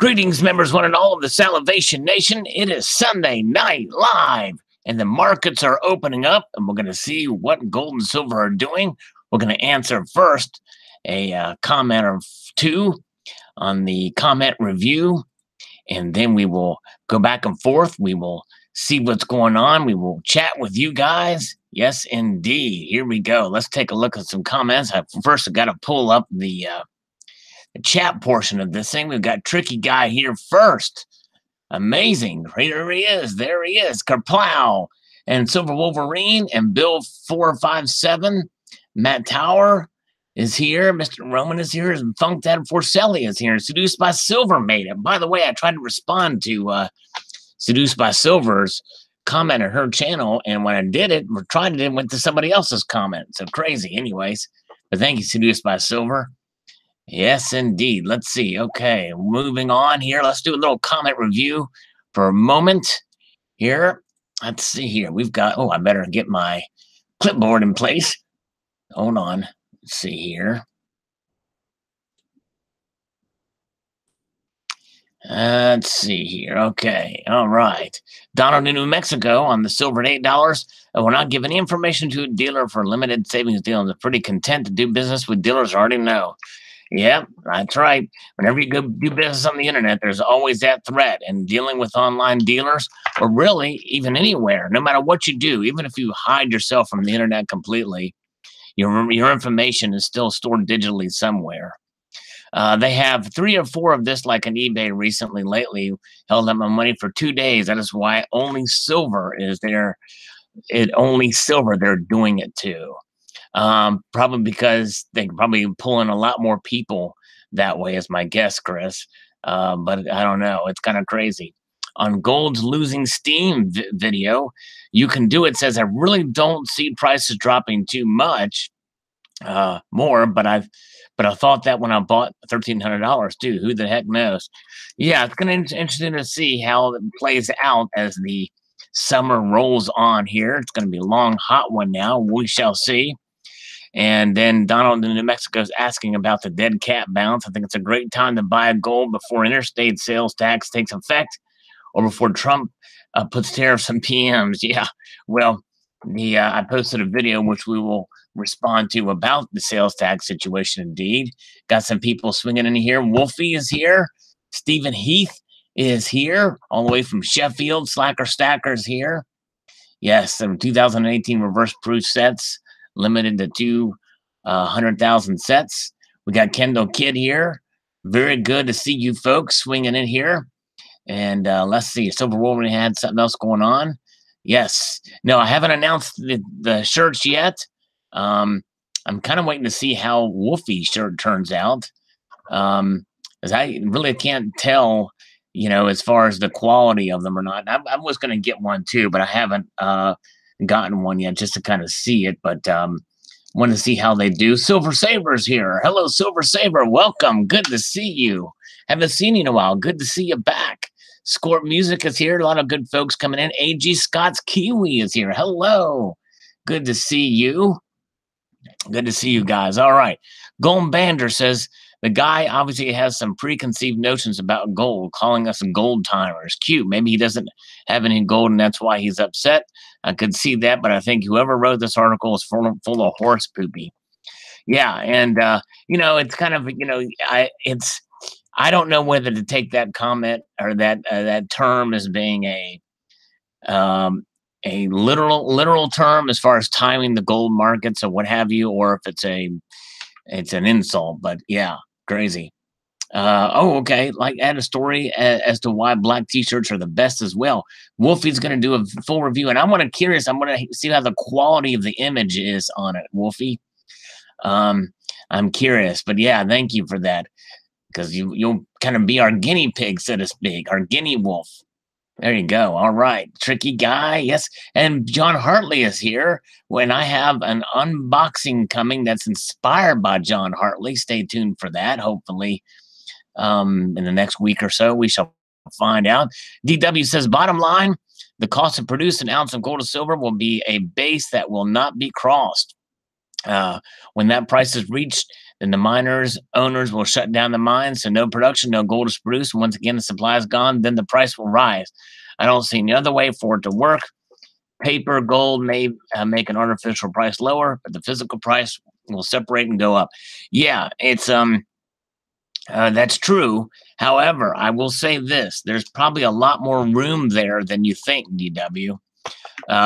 Greetings, members, one and all of the Salivation Nation. It is Sunday night live, and the markets are opening up, and we're going to see what gold and silver are doing. We're going to answer first a comment or two on the comment review, and then we will go back and forth. We will see what's going on. We will chat with you guys. Yes, indeed. Here we go. Let's take a look at some comments. First, I've got to pull up the chat portion of this thing. We've got Tricky Guy here first. Amazing. Here he is. There he is. Kerplow and Silver Wolverine and Bill 457. Matt Tower is here. Mr. Roman is here. And Funk Dad Forcelli is here. Seduced by Silver made it. By the way, I tried to respond to Seduced by Silver's comment on her channel, and when I did it, or tried it went to somebody else's comment. So crazy. Anyways, but thank you, Seduced by Silver. Yes, indeed. Let's see. Okay, moving on here. Let's do a little comment review for a moment here. Let's see here. We've got, I better get my clipboard in place. Hold on. Let's see here. Let's see here. Okay. All right. Donald in New Mexico on the silver at $8. We're not giving any information to a dealer for a limited savings deal. I'm pretty content to do business with dealers I already know. Yeah, that's right. Whenever you go do business on the internet, there's always that threat. And dealing with online dealers, or really even anywhere, no matter what you do, even if you hide yourself from the internet completely, your information is still stored digitally somewhere. They have 3 or 4 of this, like on eBay recently, lately, held up my money for 2 days. That is why only silver is there. Only silver they're doing it to. Probably because they can probably pull in a lot more people that way, is my guess, Chris. But I don't know. It's kind of crazy. On Gold's Losing Steam video, you can do it. Says I really don't see prices dropping too much more, but I thought that when I bought $1,300 too. Who the heck knows? Yeah, it's going to be interesting to see how it plays out as the summer rolls on here. It's going to be a long, hot one now. We shall see. And then Donald in New Mexico is asking about the dead cat bounce. I think it's a great time to buy gold before interstate sales tax takes effect or before Trump puts tariffs on PMs. Yeah, well, I posted a video which we will respond to about the sales tax situation indeed. Got some people swinging in here. Wolfie is here. Stephen Heath is here, all the way from Sheffield. Slacker Stacker is here. Yes, some 2018 reverse proof sets. Limited to 200,000 sets. We got Kendall Kidd here. Very good to see you folks swinging in here. And let's see. Silver Wolverine had something else going on. Yes. No, I haven't announced the shirts yet. I'm kind of waiting to see how Wolfie's shirt turns out. As I really can't tell, as far as the quality of them or not. I was going to get one too, but I haven't gotten one yet just to kind of see it, but want to see how they do. Silver Saber's here. Hello, Silver Saber. Welcome. Good to see you. Haven't seen you in a while. Good to see you back. Scorp Music is here. A lot of good folks coming in. AG Scott's Kiwi is here. Hello. Good to see you. Good to see you guys. All right. Golden Bander says, the guy obviously has some preconceived notions about gold, calling us gold timers. Cute. Maybe he doesn't have any gold, and that's why he's upset. I could see that, but I think whoever wrote this article is full of horse poopy. Yeah, and it's kind of I don't know whether to take that comment or that term as being a literal term as far as timing the gold markets or what have you, or if it's an insult. But yeah, crazy. Okay. Like, add a story as to why black t-shirts are the best as well. Wolfie's going to do a full review, and I'm going to see how the quality of the image is on it, Wolfie. I'm curious, but yeah, thank you for that, because you'll kind of be our guinea pig, so to speak, our guinea wolf. There you go. All right. Tricky Guy. Yes. And John Hartley is here when I have an unboxing coming that's inspired by John Hartley. Stay tuned for that. Hopefully, in the next week or so, we shall find out. DW says, bottom line, the cost to produce an ounce of gold or silver will be a base that will not be crossed. When that price is reached, then the miners owners will shut down the mines, so no production, no gold is produced. Once again, the supply is gone, then the price will rise. I don't see any other way for it to work. Paper gold may make an artificial price lower, but the physical price will separate and go up. Yeah, it's that's true. However, I will say this: there's probably a lot more room there than you think, DW,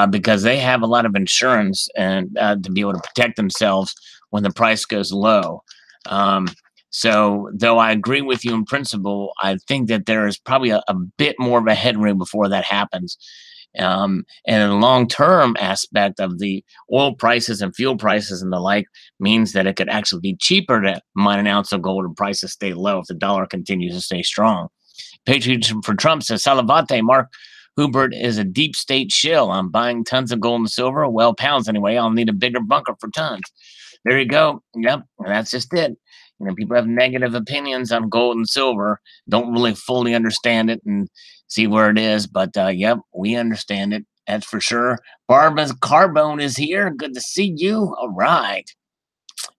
because they have a lot of insurance and to be able to protect themselves when the price goes low. So, though I agree with you in principle, I think that there is probably a bit more of a headroom before that happens. And the long-term aspect of the oil prices and fuel prices and the like means that it could actually be cheaper to mine an ounce of gold and prices stay low if the dollar continues to stay strong. Patriot for Trump says, Salivate, Mark Hubert is a deep state shill. I'm buying tons of gold and silver. Well, pounds anyway. I'll need a bigger bunker for tons. There you go. Yep, that's just it. People have negative opinions on gold and silver, don't really fully understand it and see where it is. But yep, we understand it. That's for sure. Barbara's Carbone is here. Good to see you. All right.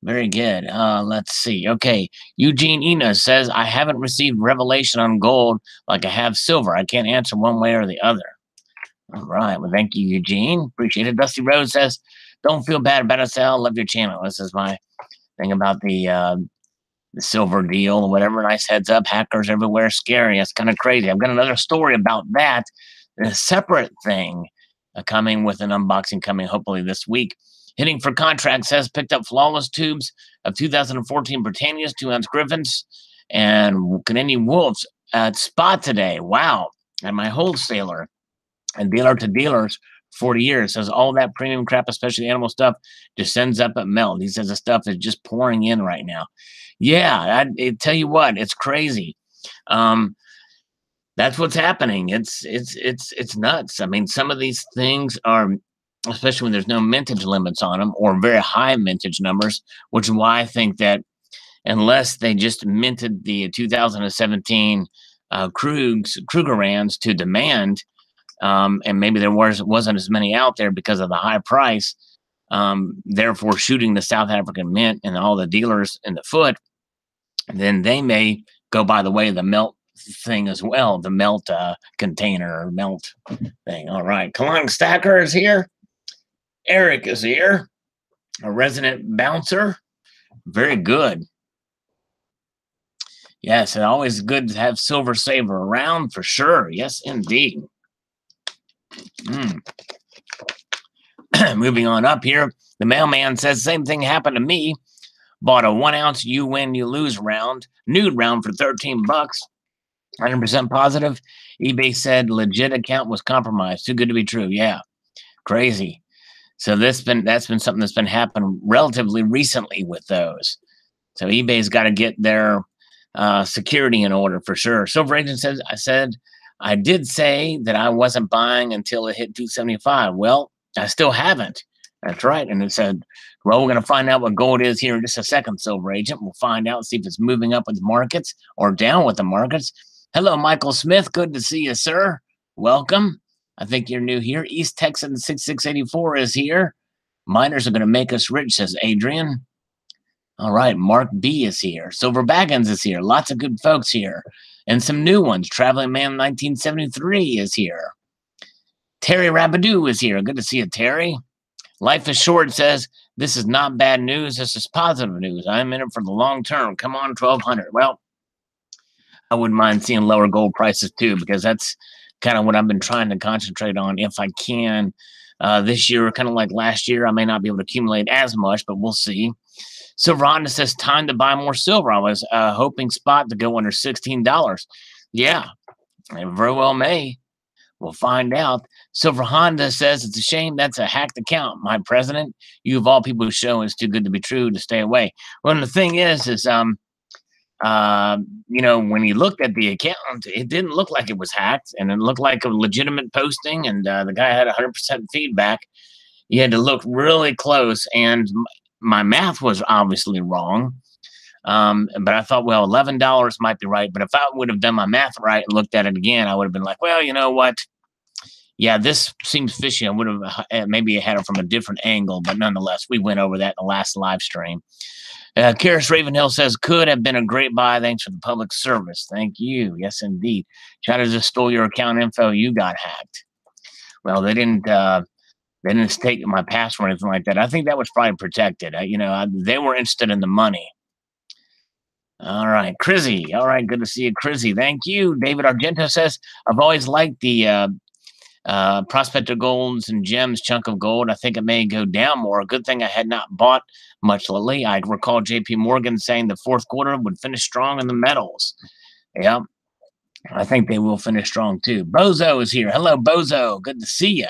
Very good. Let's see. Okay. Eugene Enos says, I haven't received revelation on gold like I have silver. I can't answer one way or the other. All right. Well, thank you, Eugene. Appreciate it. Dusty Rose says, don't feel bad about it, Sal. Love your channel. This is my thing about the silver deal or whatever. Nice heads up. Hackers everywhere. Scary. That's kind of crazy. I've got another story about that. A separate thing coming with an unboxing coming hopefully this week. Hitting for contract says picked up flawless tubes of 2014 Britannias, 2-ounce Griffins, and Canadian Wolves at spot today. Wow. And my wholesaler and dealer to dealers 40 years says all that premium crap, especially animal stuff, just sends up at melt. He says the stuff is just pouring in right now. Yeah, I tell you what, it's crazy. That's what's happening. It's nuts. I mean, some of these things are, especially when there's no mintage limits on them or very high mintage numbers, which is why I think that unless they just minted the 2017 Krugerrands to demand, and maybe there wasn't as many out there because of the high price, therefore shooting the South African mint and all the dealers in the foot, then they may go by the way of the melt thing as well, the melt container or melt thing. All right, Kalong Stacker is here. Eric is here, a resident bouncer. Very good. Yes, it's always good to have Silver Saver around for sure. Yes, indeed. Moving on up here, the mailman says same thing happened to me. Bought a 1-ounce you win you lose round, nude round for 13 bucks. 100% positive. eBay said legit account was compromised. Too good to be true. Yeah, crazy. So that's been something that's been happening relatively recently with those. So eBay's got to get their security in order for sure. Silver Agent says, I did say that I wasn't buying until it hit 275. Well, I still haven't. That's right. And it said, well, we're going to find out what gold is here in just a second, Silver Agent. We'll find out, see if it's moving up with the markets or down with the markets. Hello, Michael Smith. Good to see you, sir. Welcome. I think you're new here. East Texan 6684 is here. Miners are going to make us rich, says Adrian. All right, Mark B is here. Silver Baggins is here. Lots of good folks here. And some new ones. Traveling Man 1973 is here. Terry Rabadoo is here. Good to see you, Terry. Life is Short says, this is not bad news. This is positive news. I'm in it for the long term. Come on, 1200. Well, I wouldn't mind seeing lower gold prices too, because that's kind of what I've been trying to concentrate on if I can. This year, kind of like last year, I may not be able to accumulate as much, but we'll see. Silver Honda says, time to buy more silver. I was hoping spot to go under $16. Yeah, it very well may. We'll find out. Silver Honda says, it's a shame that's a hacked account. My president, you of all people who show it's too good to be true to stay away. Well, the thing is when you looked at the account, it didn't look like it was hacked, and it looked like a legitimate posting, and the guy had 100% feedback. You had to look really close, and my math was obviously wrong. But I thought, well, $11 might be right. But if I would have done my math right and looked at it again, I would have been like, well, you know what? Yeah, this seems fishy. I would have maybe had it from a different angle, but nonetheless, we went over that in the last live stream. Karis Ravenhill says, could have been a great buy. Thanks for the public service. Thank you. Yes, indeed. China just stole your account info. You got hacked. Well, they didn't take my password or anything like that. I think that was probably protected. They were interested in the money. All right, Crizzy. All right, good to see you, Crizzy. Thank you. David Argento says, I've always liked the Prospector Golds and Gems chunk of gold. I think it may go down more. Good thing I had not bought much lately. I recall JP Morgan saying the fourth quarter would finish strong in the metals. Yeah, I think they will finish strong too. Bozo is here. Hello, Bozo. Good to see you.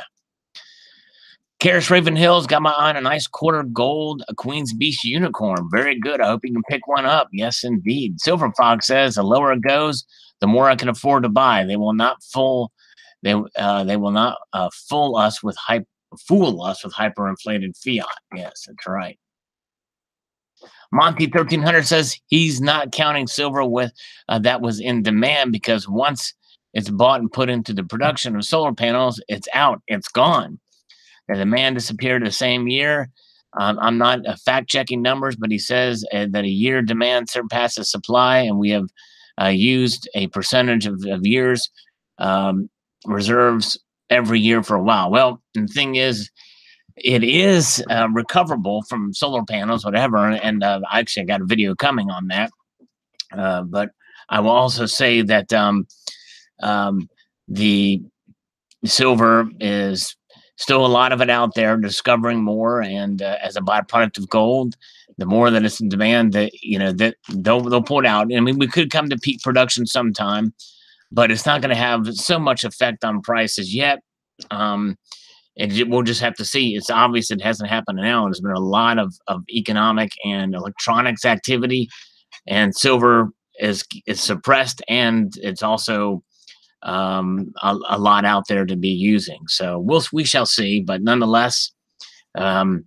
Karis Ravenhill's got my eye on a nice quarter gold, a Queen's Beast unicorn. Very good. I hope you can pick one up. Yes, indeed. Silver Fox says, the lower it goes, the more I can afford to buy. They will not fool us with hyperinflated fiat. Yes, that's right. Monty 1300 says he's not counting silver with that was in demand, because once it's bought and put into the production of solar panels, it's out, it's gone. The demand disappeared the same year. I'm not fact checking numbers, but he says that a year demand surpasses supply, and we have used a percentage of years reserves every year for a while. Well, the thing is, it is recoverable from solar panels, whatever. And actually, I got a video coming on that. But I will also say that the silver is still a lot of it out there, discovering more, and as a byproduct of gold, the more that it's in demand, that that they'll pull it out. I mean, we could come to peak production sometime, but it's not going to have so much effect on prices yet. We'll just have to see. It's obvious it hasn't happened now. There's been a lot of economic and electronics activity, and silver is suppressed, and it's also a lot out there to be using. So we shall see. But nonetheless, we'll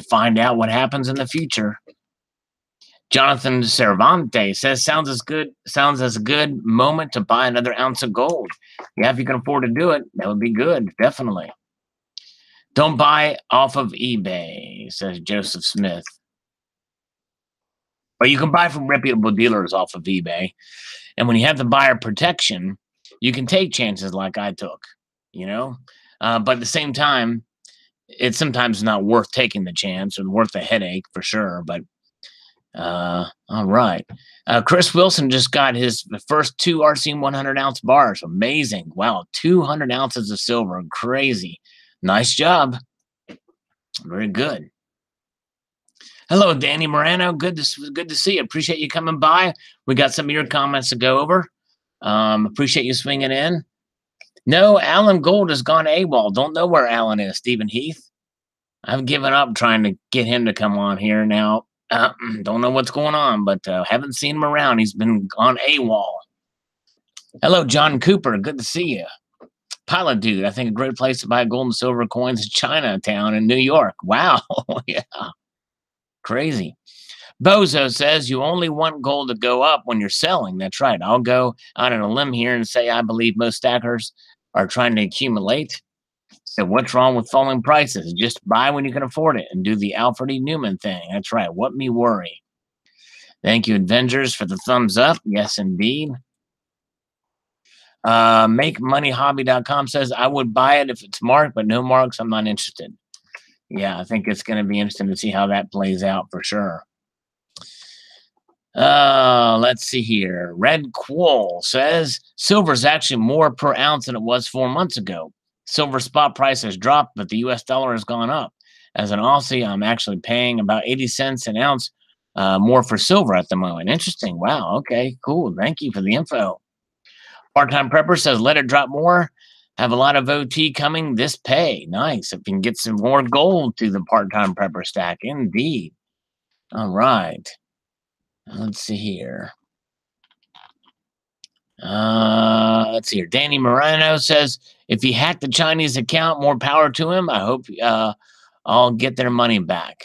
find out what happens in the future. Jonathan Cervantes says, sounds as a good moment to buy another ounce of gold. Yeah, if you can afford to do it, that would be good, definitely. Don't buy off of eBay, says Joseph Smith. But you can buy from reputable dealers off of eBay. And when you have the buyer protection, you can take chances like I took, But at the same time, it's sometimes not worth taking the chance and worth the headache for sure. But all right. Chris Wilson just got his first 2 RC 100 ounce bars. Amazing. Wow. 200 ounces of silver. Crazy. Nice job. Very good. Hello, Danny Morano. Good to see you. Appreciate you coming by. We got some of your comments to go over. Appreciate you swinging in. No, Alan Gold has gone AWOL. Don't know where Alan is, Stephen Heath. I've given up trying to get him to come on here now. Don't know what's going on, but haven't seen him around. He's been on AWOL. Hello, John Cooper. Good to see you. Pilot Dude, I think a great place to buy gold and silver coins is Chinatown in New York. Wow. Yeah. Crazy. Bozo says you only want gold to go up when you're selling. That's right. I'll go out on a limb here and say I believe most stackers are trying to accumulate. So what's wrong with falling prices? Just buy when you can afford it and do the Alfred E. Newman thing. That's right. What me worry. Thank you, Avengers, for the thumbs up. Yes, indeed. MakeMoneyHobby.com says, I would buy it if it's marked, but no marks, I'm not interested. Yeah, I think it's going to be interesting to see how that plays out for sure. Let's see here. Red Quoll says, silver is actually more per ounce than it was 4 months ago. Silver spot price has dropped, but the US dollar has gone up. As an Aussie, I'm actually paying about 80 cents an ounce more for silver at the moment. Interesting. Wow. Okay, cool. Thank you for the info. Part-time Prepper says, let it drop more. Have a lot of OT coming this pay. Nice. If you can get some more gold to the Part-time Prepper stack. Indeed. All right. Let's see here. Let's see here. Danny Morano says, if he hacked the Chinese account, more power to him. I hope I'll get their money back.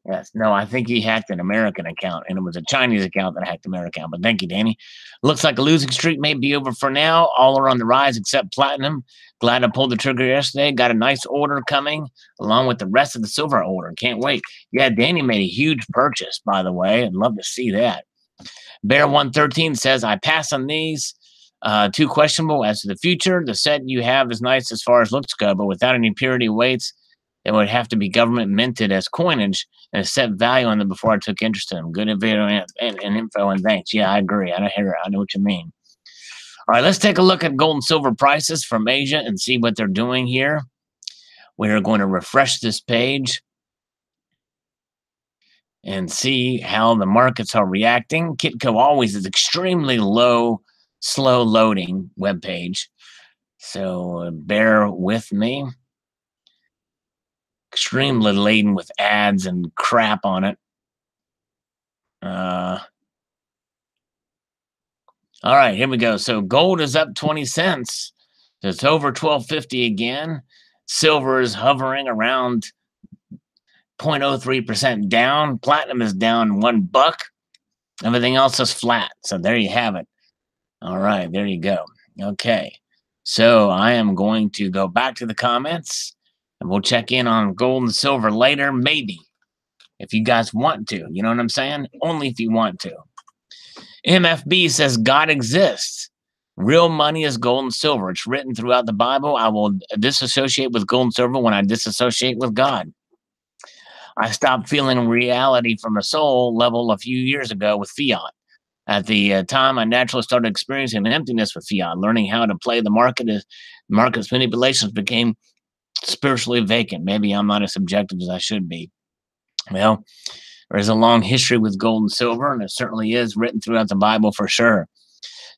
Yes. No, I think he hacked an American account, and it was a Chinese account that hacked the American account. But thank you, Danny. Looks like a losing streak may be over for now. All are on the rise except platinum. Glad I pulled the trigger yesterday. Got a nice order coming along with the rest of the silver order. Can't wait. Yeah, Danny made a huge purchase, by the way. I'd love to see that. Bear113 says, I pass on these. Too questionable as to the future. The set you have is nice as far as looks go, but without any purity weights, it would have to be government minted as coinage and a set value on them before I took interest in them. Good video and info, and thanks. Yeah, I agree. I know what you mean. All right, let's take a look at gold and silver prices from Asia and see what they're doing here. We're going to refresh this page and see how the markets are reacting. Kitco always is extremely low, slow loading web page. So bear with me. Extremely laden with ads and crap on it. All right, here we go. So gold is up 20 cents. So it's over 12.50 again. Silver is hovering around 0.03% down. Platinum is down $1. Everything else is flat. So there you have it. All right, there you go. Okay. So I am going to go back to the comments and we'll check in on gold and silver later, maybe. If you guys want to, you know what I'm saying? Only if you want to. MFB says God exists. Real money is gold and silver. It's written throughout the Bible. I will disassociate with gold and silver when I disassociate with God. I stopped feeling reality from a soul level a few years ago with fiat. At the time, I naturally started experiencing an emptiness with fiat. Learning how to play the market's manipulations became spiritually vacant. Maybe I'm not as subjective as I should be. Well, there is a long history with gold and silver, and it certainly is written throughout the Bible for sure.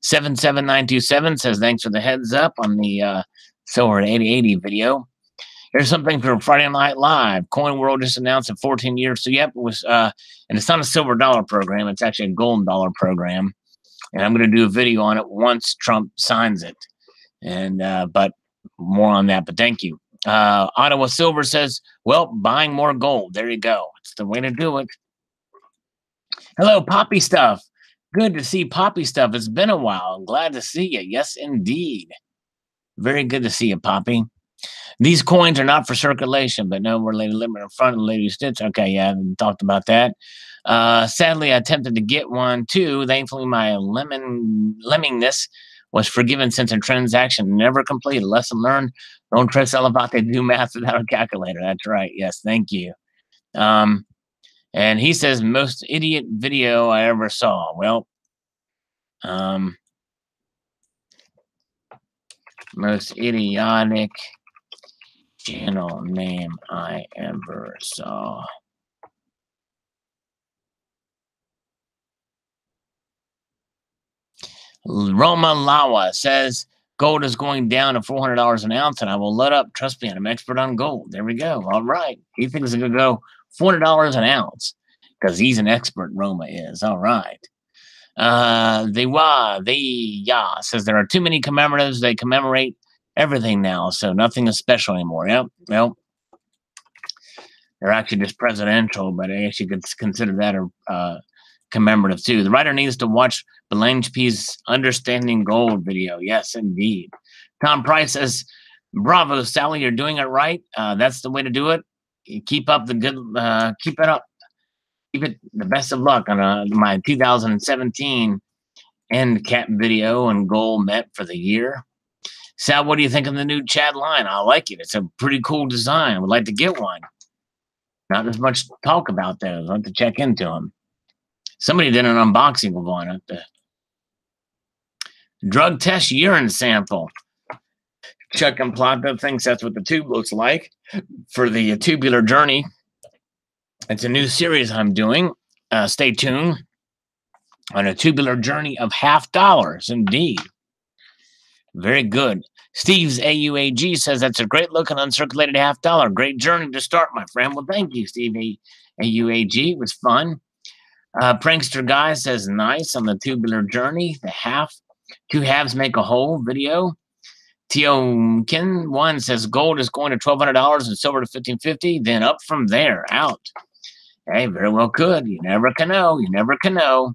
77927 says, thanks for the heads up on the Silver 8080 video. Here's something from Friday Night Live. Coin World just announced in 14 years. So, yep, it was, and it's not a silver dollar program. It's actually a golden dollar program. And I'm going to do a video on it once Trump signs it. And, but more on that. But thank you. Ottawa Silver says, well, buying more gold. There you go. It's the way to do it. Hello, Poppy Stuff. Good to see Poppy Stuff. It's been a while. I'm glad to see you. Yes, indeed. Very good to see you, Poppy. These coins are not for circulation, but no, we're Lady Limit in front of Lady Stitch. Okay, yeah, I talked about that. Sadly, I attempted to get one too. Thankfully, my lemmingness was forgiven since a transaction never completed. Lesson learned. Don't trust Salivate to do math without a calculator. That's right. Yes, thank you. And he says, most idiot video I ever saw. Well, most idiotic channel name I ever saw. Roma Lawa says, gold is going down to $400 an ounce, and I will let up. Trust me, I'm an expert on gold. There we go. All right. He thinks it's going to go $400 an ounce because he's an expert, Roma is. All right. Says there are too many commemoratives. They commemorate everything now, so nothing is special anymore. Yep. Well, they're actually just presidential, but I actually could consider that a commemorative too. The writer needs to watch Belange's Understanding Gold video. Yes, indeed. Tom Price says, bravo, Sally, you're doing it right. That's the way to do it. Keep up the good, keep it up. Keep it the best of luck on my 2017 end cap video and goal met for the year. Sal, what do you think of the new Chad line? I like it. It's a pretty cool design. I would like to get one. Not as much talk about those. I'll have to check into them. Somebody did an unboxing of one. Drug test urine sample. Chuck and Plata thinks that's what the tube looks like for the tubular journey. It's a new series I'm doing. Stay tuned on a tubular journey of $50. Indeed. Very good. Steve's AUAG says that's a great looking uncirculated $50. Great journey to start, my friend. Well, thank you, Steve AUAG. It was fun. Prankster Guy says nice on the tubular journey. The two halves make a whole video. Tiokin1 says gold is going to $1,200 and silver to $1,550. Then up from there, out. Hey, very well could. You never can know. You never can know.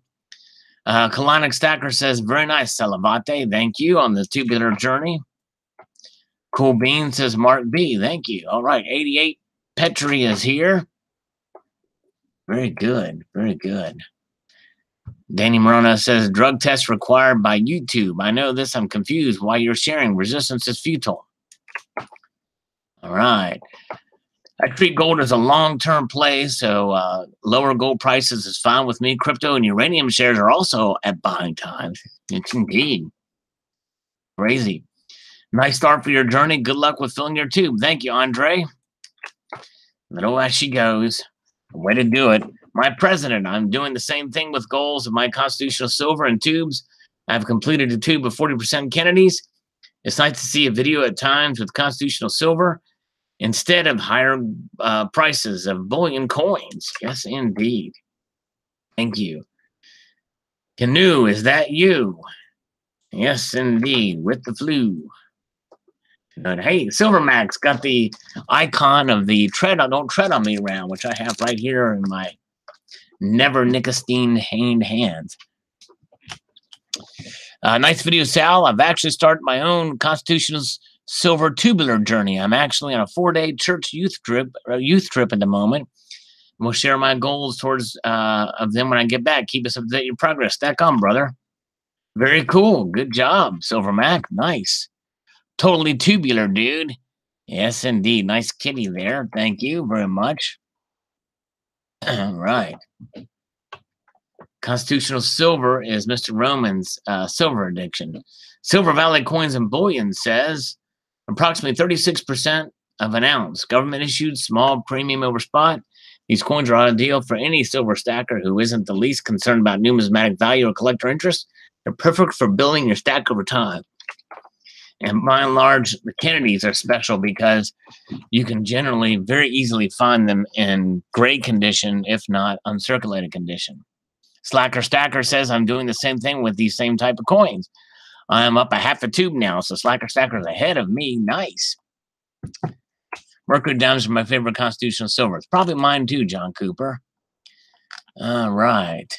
Colonic Stacker says, very nice, Salivate. Thank you on the tubular journey. Cool Bean says, Mark B. Thank you. All right, 88 Petri is here. Very good. Very good. Danny Morona says, drug test required by YouTube. I know this. I'm confused why you're sharing. Resistance is futile. All right. I treat gold as a long-term play, so lower gold prices is fine with me. Crypto and uranium shares are also at buying times. It's indeed crazy. Nice start for your journey. Good luck with filling your tube. Thank you, Andre. Little as she goes. Way to do it. My president, I'm doing the same thing with goals of my constitutional silver and tubes. I've completed a tube of 40% Kennedys. It's nice to see a video at times with constitutional silver instead of higher prices of bullion coins. Yes, indeed. Thank you. Canoe, is that you? Yes, indeed, with the flu. But hey, Silvermax got the icon of the don't tread on me round, which I have right here in my never nicotine hands. Nice video, Sal. I've actually started my own constitutional silver tubular journey. I'm actually on a 4-day church youth trip at the moment. We'll share my goals towards of them when I get back. Keep us up to date your progress. Stack on, brother. Very cool. Good job, Silvermac. Nice. Totally tubular, dude. Yes, indeed. Nice kitty there. Thank you very much. All right. Constitutional silver is Mr. Roman's silver addiction. Silver Valley Coins and Bullion says approximately 36% of an ounce. Government issued small premium over spot. These coins are ideal for any silver stacker who isn't the least concerned about numismatic value or collector interest. They're perfect for building your stack over time. And by and large, the Kennedys are special because you can generally very easily find them in gray condition, if not uncirculated condition. Slacker Stacker says, I'm doing the same thing with these same type of coins. I'm up a half a tube now, so Slacker Stacker is ahead of me. Nice. Mercury Diamonds are my favorite constitutional silver. It's probably mine too, John Cooper. All right.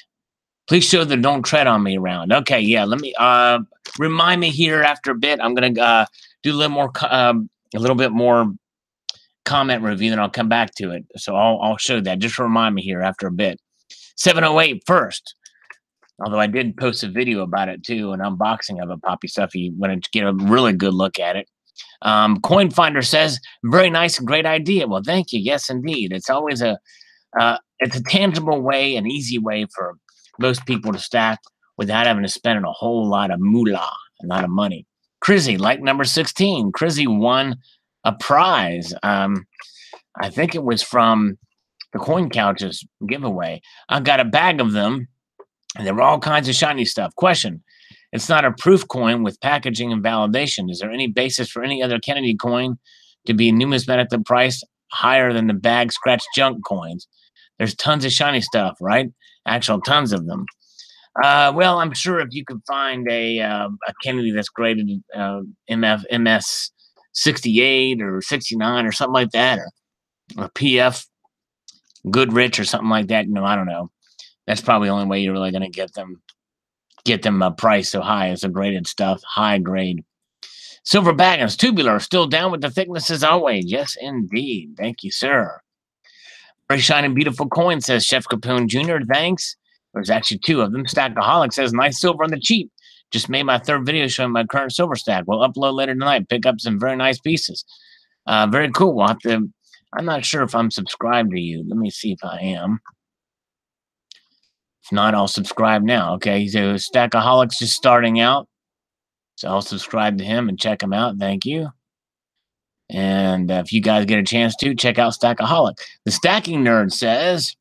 Please show the don't tread on me around. Okay, yeah, let me remind me here after a bit. I'm going to do a little bit more comment review, and I'll come back to it. So I'll show that. Just remind me here after a bit. 708 first. Although I did post a video about it too, an unboxing of a Poppy stuff. You want to get a really good look at it. Coin Finder says, very nice and great idea. Well, thank you. Yes, indeed. It's always it's a tangible way, an easy way for most people to stack without having to spend a whole lot of moolah, a lot of money. Crizzy, like number 16. Crizzy won a prize. I think it was from the Coin Couches giveaway. I got a bag of them, and there were all kinds of shiny stuff. Question: it's not a proof coin with packaging and validation. Is there any basis for any other Kennedy coin to be numismatically priced higher than the bag scratch junk coins? There's tons of shiny stuff, right? Actual tons of them. Well, I'm sure if you could find a Kennedy that's graded MS 68 or 69 or something like that, or PF Goodrich or something like that, I don't know. That's probably the only way you're really going to get them priced so high as the graded stuff, high grade. Silver Baggins, tubular, still down with the thickness as always. Yes, indeed. Thank you, sir. Very shiny, beautiful coin, says Chef Capone Jr. Thanks. There's actually two of them. Stackaholic says, nice silver on the cheap. Just made my third video showing my current silver stack. We'll upload later tonight. Pick up some very nice pieces. Very cool. We'll have to. I'm not sure if I'm subscribed to you. Let me see if I am. If not, I'll subscribe now. Okay, so Stackaholic's just starting out. So I'll subscribe to him and check him out. Thank you. And if you guys get a chance to, check out Stackaholic. The Stacking Nerd says,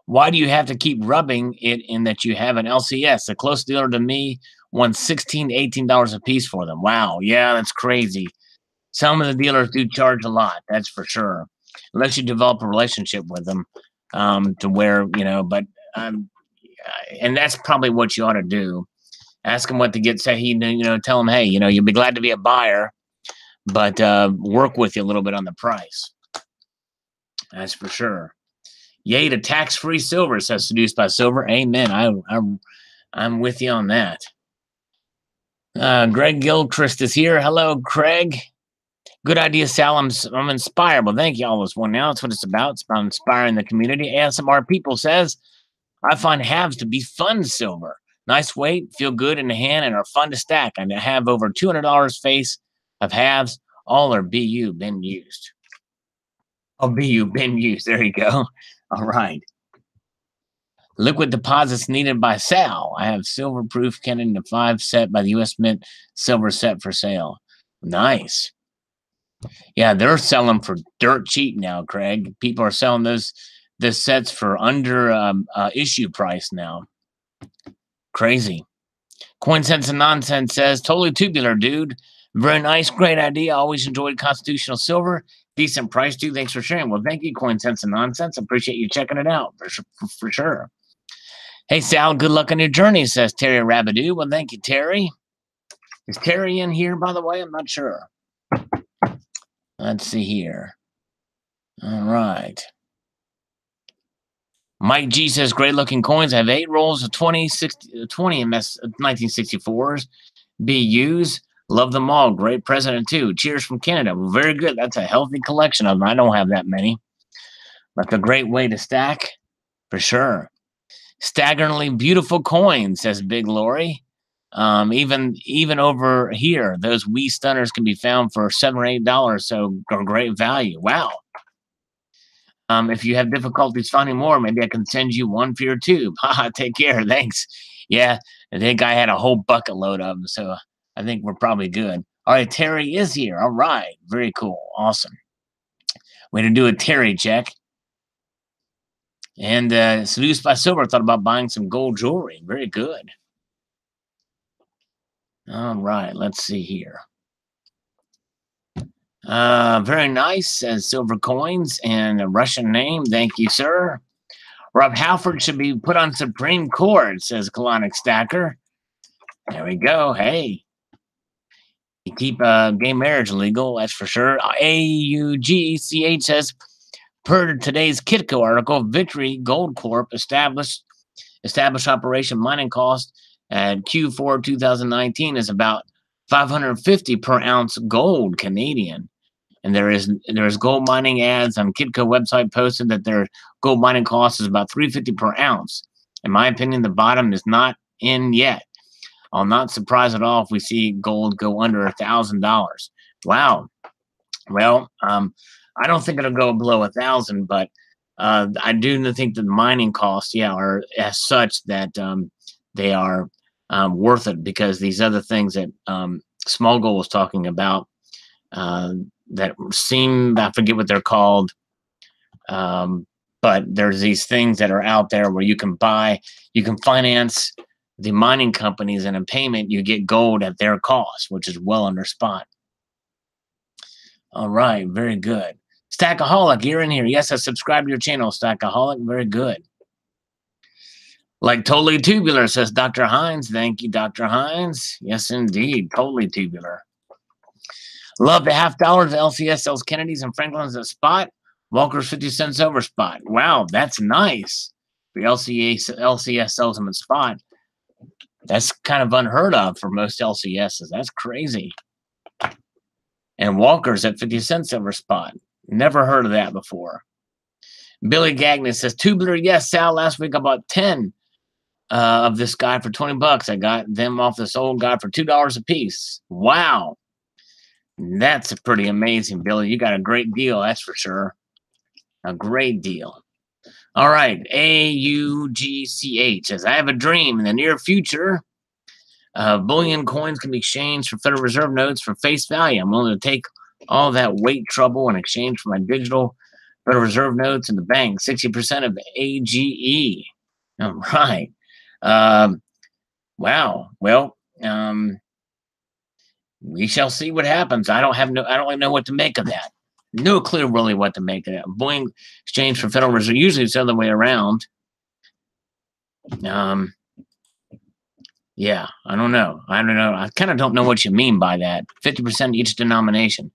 why do you have to keep rubbing it in that you have an LCS? The close dealer to me won $16 to $18 a piece for them. Wow. Yeah, that's crazy. Some of the dealers do charge a lot. That's for sure. Unless you develop a relationship with them to where, but and that's probably what you ought to do. Ask them what to get. Say, tell them, hey, you'll be glad to be a buyer, but work with you a little bit on the price. That's for sure. Yay to tax-free silver, says Seduced by Silver. Amen. I'm with you on that. Greg Gilchrist is here. Hello, Craig. Good idea, Sal. I'm inspired. Well, thank you all this one. Now that's what it's about. It's about inspiring the community. ASMR People says, I find halves to be fun silver. Nice weight, feel good in the hand, and are fun to stack. I have over $200 face of halves. All are BU, been used. Oh, BU, been used. There you go. All right. Liquid deposits needed by Sal. I have silver proof Kennedy to 5 set by the U.S. Mint silver set for sale. Nice. Yeah, they're selling for dirt cheap now, Craig. People are selling those sets for under issue price now. Crazy. Coin Sense and Nonsense says, totally tubular, dude. Very nice, great idea. Always enjoyed constitutional silver. Decent price, too. Thanks for sharing. Well, thank you, Coin Sense and Nonsense. Appreciate you checking it out for sure. Hey, Sal, good luck on your journey, says Terry Rabidoo. Well, thank you, Terry. Is Terry in here, by the way? I'm not sure. Let's see here. All right. Mike G says, great looking coins. I have 8 rolls of 20 MS 1964s. BUs. Love them all. Great president, too. Cheers from Canada. Well, very good. That's a healthy collection of them. I don't have that many. That's a great way to stack, for sure. Staggeringly beautiful coins, says Big Lori. Even over here, those wee stunners can be found for $7 or $8, so great value. Wow. If you have difficulties finding more, maybe I can send you one for your tube. Haha, take care. Thanks. Yeah, I think I had a whole bucket load of them, so I think we're probably good. All right, Terry is here. All right, very cool. Awesome. Way to do a Terry check. And Seduced by Silver thought about buying some gold jewelry. Very good. All right, let's see here. Very nice, says Silver Coins and a Russian name. Thank you, sir. Rob Halford should be put on Supreme Court, says Colonic Stacker. There we go. Hey. You keep gay marriage legal, that's for sure. AUGCH says, per today's Kitco article, Victory Gold Corp established operation mining cost at Q4 2019 is about $550 per ounce gold Canadian. And there's gold mining ads on Kitco website posted that their gold mining cost is about $350 per ounce. In my opinion, the bottom is not in yet. I'll not surprise at all if we see gold go under $1,000. Wow. Well, I don't think it'll go below 1,000, but I do think that the mining costs, are as such that they are worth it, because these other things that Small Gold was talking about that seem, I forget what they're called, but there's these things that are out there where you can finance the mining companies, and in payment you get gold at their cost, which is well under spot. All right, very good. Stackaholic, you're in here. Yes, I subscribe to your channel, Stackaholic. Very good. Like totally tubular, says Dr. Hines. Thank you, Dr. Hines. Yes, indeed, totally tubular. Love the $0.50 LCS sells Kennedy's and Franklin's at spot. Walker's 50 cents over spot. Wow, that's nice. The LCS sells them at spot. That's kind of unheard of for most LCSs. That's crazy. And Walker's at 50 cents over spot. Never heard of that before. Billy Gagnon says, tubular, yes, Sal. Last week I bought 10 of this guy for $20. I got them off this old guy for $2 a piece. Wow. That's pretty amazing, Billy. You got a great deal, that's for sure. A great deal. All right, AUGCH says, I have a dream in the near future. Bullion coins can be exchanged for Federal Reserve notes for face value. I'm willing to take all that weight trouble in exchange for my digital Federal Reserve notes in the bank. 60% of AGE. All right. Wow. Well, we shall see what happens. I don't know what to make of that. No clue really what to make of that. Bullion exchange for Federal Reserve. Usually it's the other way around. Yeah, I don't know. I kind of don't know what you mean by that. 50% each denomination.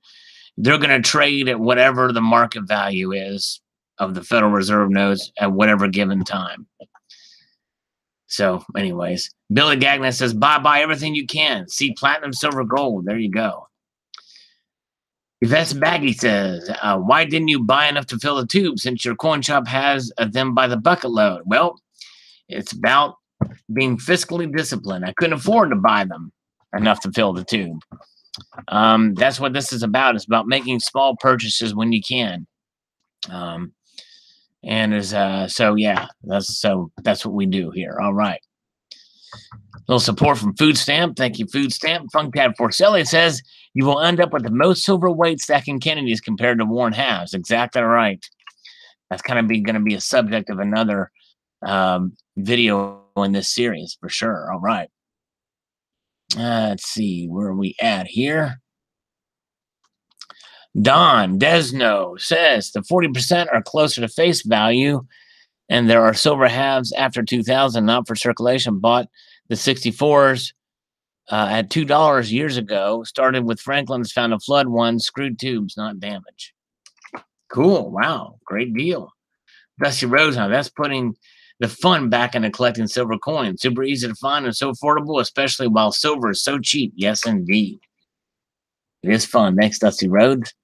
They're going to trade at whatever the market value is. of the Federal Reserve notes at whatever given time. So, anyways, Billy Gagnon says, buy everything you can. See platinum, silver, gold. There you go. Yvette Baggy says, why didn't you buy enough to fill the tube since your coin shop has them by the bucket load? Well, it's about being fiscally disciplined. I couldn't afford to buy them enough to fill the tube. That's what this is about. It's about making small purchases when you can. So yeah, that's what we do here. All right. A little support from Food Stamp. Thank you, Food Stamp. Funktab Forcelli says you will end up with the most silver weight stacking Kennedys compared to Warren halves. Exactly right. That's kind of going to be a subject of another video in this series for sure. All right. Let's see, where are we at here? Don Desno says the 40% are closer to face value, and there are silver halves after 2000, not for circulation. Bought the 64s at $2 years ago. Started with Franklin's, found a flood one, screwed tubes, not damage. Cool. Wow. Great deal. Dusty Rose, now that's putting the fun back into collecting silver coins. Super easy to find and so affordable, especially while silver is so cheap. Yes, indeed. It is fun. Thanks, Dusty Rhodes.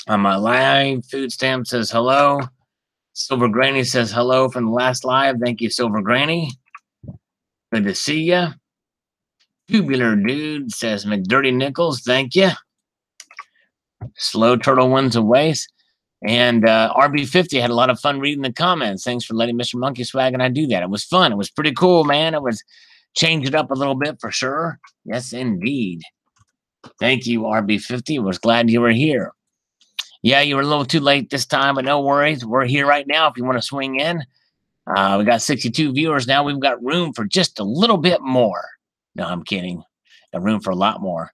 On my live, Food Stamp says hello. Silver Granny says hello from the last live. Thank you, Silver Granny. Good to see ya. Tubular Dude says McDirty Nichols. Thank you. Slow Turtle wins a waste. And RB50 had a lot of fun reading the comments. Thanks for letting Mr. Monkey Swag and I do that. It was fun. It was pretty cool, man. It was changed it up a little bit for sure. Yes, indeed. Thank you, RB50. Was glad you were here. Yeah, you were a little too late this time, but no worries. We're here right now if you want to swing in. We got 62 viewers now. We've got room for just a little bit more. No, I'm kidding. Got room for a lot more.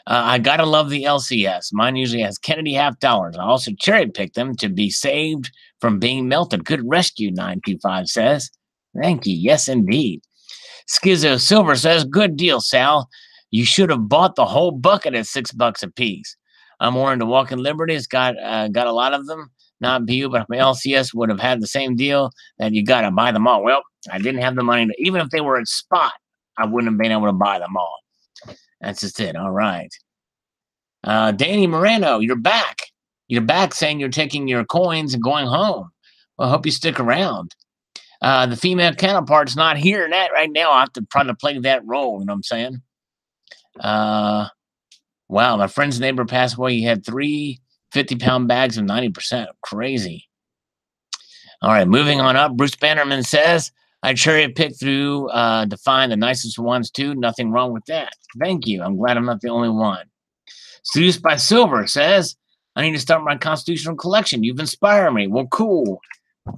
I gotta love the LCS. Mine usually has Kennedy half dollars. I also cherry picked them to be saved from being melted. Good rescue, 925 says. Thank you. Yes, indeed. Schizo Silver says, good deal, Sal. You should have bought the whole bucket at $6 a piece. I'm more into Walking Liberty. It's got a lot of them. Not BU, but my LCS would have had the same deal that you got to buy them all. Well, I didn't have the money. Even if they were at spot, I wouldn't have been able to buy them all. That's just it. All right. Danny Moreno, you're back. You're back saying you're taking your coins and going home. Well, I hope you stick around. The female counterpart's not here right now. I have to try to play that role. You know what I'm saying? Wow, my friend's neighbor passed away. He had 3 50-pound bags of 90%. Crazy. All right, moving on up. Bruce Bannerman says, I cherry picked through to find the nicest ones too. Nothing wrong with that. Thank you. I'm glad I'm not the only one. Seduced by Silver says, I need to start my constitutional collection. You've inspired me. Well, cool.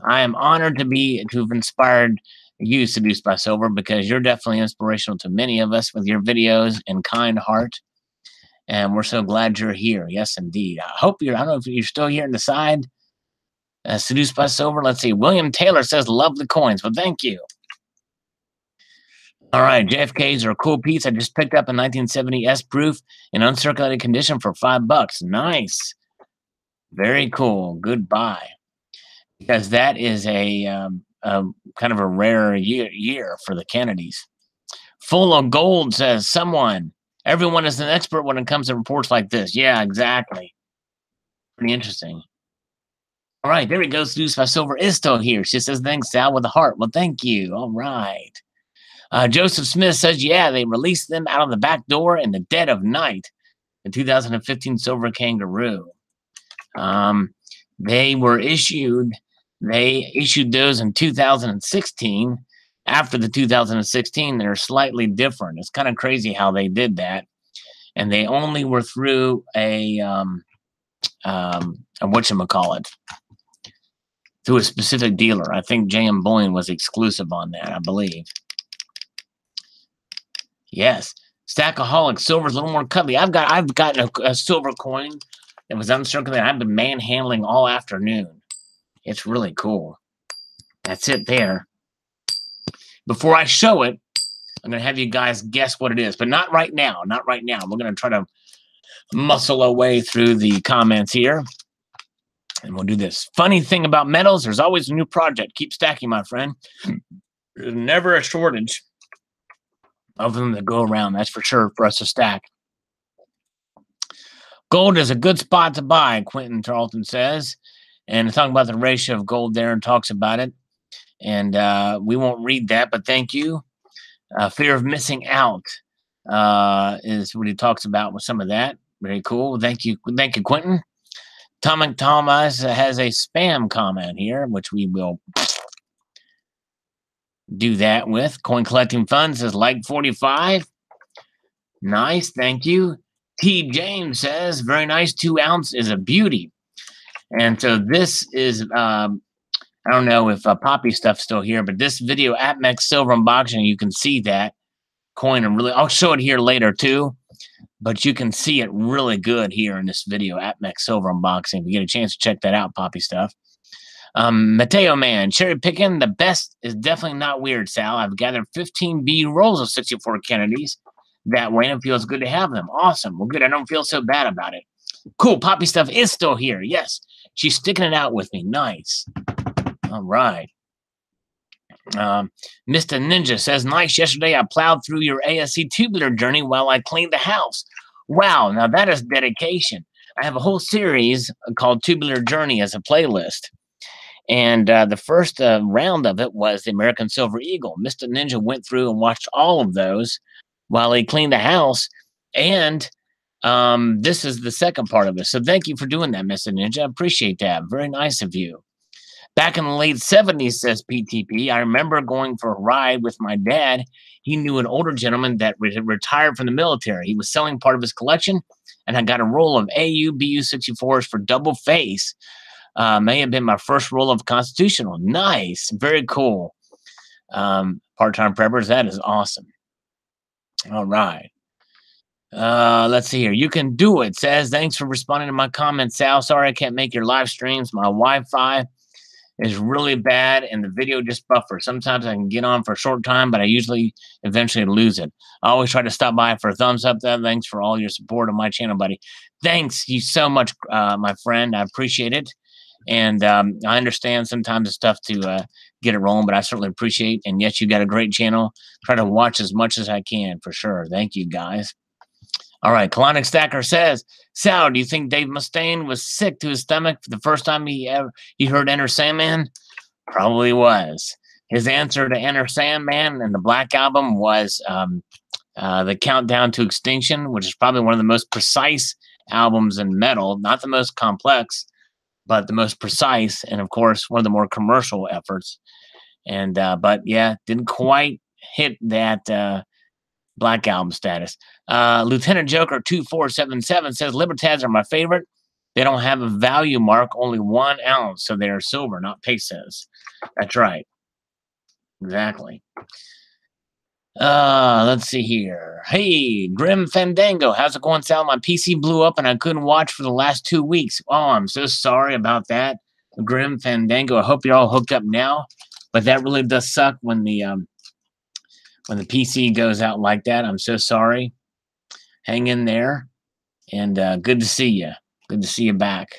I am honored to have inspired you, Seduced by Silver, because you're definitely inspirational to many of us with your videos and kind heart. And we're so glad you're here. Yes, indeed. I hope I don't know if you're still here on the side. Seduced by Silver. Let's see. William Taylor says, love the coins. Well, thank you. All right. JFKs are a cool piece. I just picked up a 1970 S proof in uncirculated condition for $5. Nice. Very cool. Goodbye. Because that is a kind of a rare year for the Kennedys. Full of gold, says someone. Everyone is an expert when it comes to reports like this. Yeah, exactly. Pretty interesting. All right, there we go. Seduced by Silver is still here. She says, thanks, Sal, with a heart. Well, thank you. All right. Joseph Smith says, yeah, they released them out of the back door in the dead of night. The 2015 Silver Kangaroo. They issued those in 2016. After the 2016, they're slightly different. It's kind of crazy how they did that. And they only were through whatchamacallit, through a specific dealer. I think J.M. Bullion was exclusive on that, I believe. Yes. Stackaholic Silver's a little more cuddly. I've gotten a silver coin that was uncirculated. I've been manhandling all afternoon. It's really cool. That's it there. Before I show it, I'm going to have you guys guess what it is, but not right now. Not right now. We're going to try to muscle our way through the comments here. And we'll do this. Funny thing about metals, there's always a new project. Keep stacking, my friend. There's never a shortage of them that go around. That's for sure for us to stack. Gold is a good spot to buy, Quentin Tarleton says. And talking about the ratio of gold there and talks about it. And we won't read that, but thank you. Fear of missing out is what he talks about with some of that. Very cool. Thank you, Quentin. Thomas has a spam comment here, which we will do that with. Coin Collecting Fund says like 45. Nice, thank you. T. James says, very nice, 2 ounce is a beauty. And so this is, I don't know if Poppy stuff's still here, but this video, APMEX Silver Unboxing, you can see that coin. And really, I'll show it here later too, but you can see it really good here in this video, APMEX Silver Unboxing. If you get a chance to check that out, Poppy stuff. Mateo Man, cherry picking, the best is definitely not weird, Sal. I've gathered 15 B rolls of 64 Kennedys that way, and it feels good to have them. Awesome. Well, good. I don't feel so bad about it. Cool. Poppy stuff is still here. Yes. She's sticking it out with me. Nice. All right. Mr. Ninja says, nice. Yesterday, I plowed through your ASC tubular journey while I cleaned the house. Wow. Now that is dedication. I have a whole series called Tubular Journey as a playlist. And the first round of it was the American Silver Eagle. Mr. Ninja went through and watched all of those while he cleaned the house. And this is the second part of it. So thank you for doing that, Mr. Ninja. I appreciate that. Very nice of you. Back in the late 70s, says PTP, I remember going for a ride with my dad. He knew an older gentleman that retired from the military. He was selling part of his collection, and I got a roll of AU BU 64s for double face. May have been my first roll of constitutional. Nice. Very cool. Part-time preppers. That is awesome. All right. Let's see here. You can do it. Says, thanks for responding to my comments, Sal. Sorry I can't make your live streams. My Wi-Fi is really bad and the video just buffers. Sometimes I can get on for a short time, but I usually eventually lose it. I always try to stop by for a thumbs up. Thanks for all your support on my channel, buddy. Thanks you so much, my friend. I appreciate it. And I understand sometimes it's tough to get it rolling, but I certainly appreciate. And yes, you got a great channel. Try to watch as much as I can for sure. Thank you, guys. All right, Colonic Stacker says, Sal, do you think Dave Mustaine was sick to his stomach for the first time he heard Enter Sandman? Probably was. His answer to Enter Sandman and the Black Album was the Countdown to Extinction, which is probably one of the most precise albums in metal. Not the most complex, but the most precise, and of course, one of the more commercial efforts. And but yeah, didn't quite hit that Black Album status. Lieutenant Joker 2477 says Libertads are my favorite. They don't have a value mark, only 1 ounce, so they are silver, not pesos. That's right. Exactly. Let's see here. Hey, Grim Fandango, how's it going, Sal? My PC blew up and I couldn't watch for the last 2 weeks. Oh, I'm so sorry about that, Grim Fandango. I hope you're all hooked up now, but that really does suck when the PC goes out like that. I'm so sorry. Hang in there, and good to see you. Good to see you back.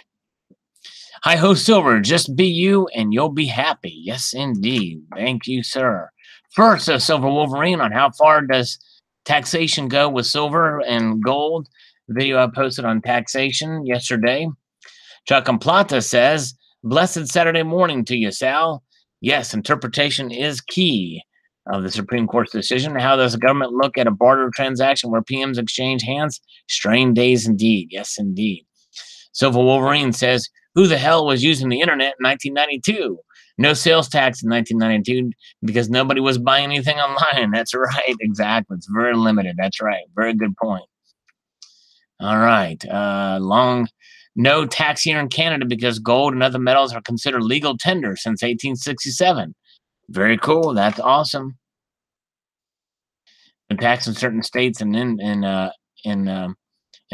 Hi ho, Silver. Just be you, and you'll be happy. Yes, indeed. Thank you, sir. First, Silver Wolverine on how far does taxation go with silver and gold. The video I posted on taxation yesterday. Chuck and Plata says, blessed Saturday morning to you, Sal. Yes, interpretation is key of the Supreme Court's decision. How does the government look at a barter transaction where PMs exchange hands? Strange days indeed. Yes, indeed. Silver Wolverine says, who the hell was using the internet in 1992? No sales tax in 1992 because nobody was buying anything online. That's right. Exactly. It's very limited. That's right. Very good point. All right. No tax here in Canada because gold and other metals are considered legal tender since 1867. Very cool. That's awesome. No tax in certain states and in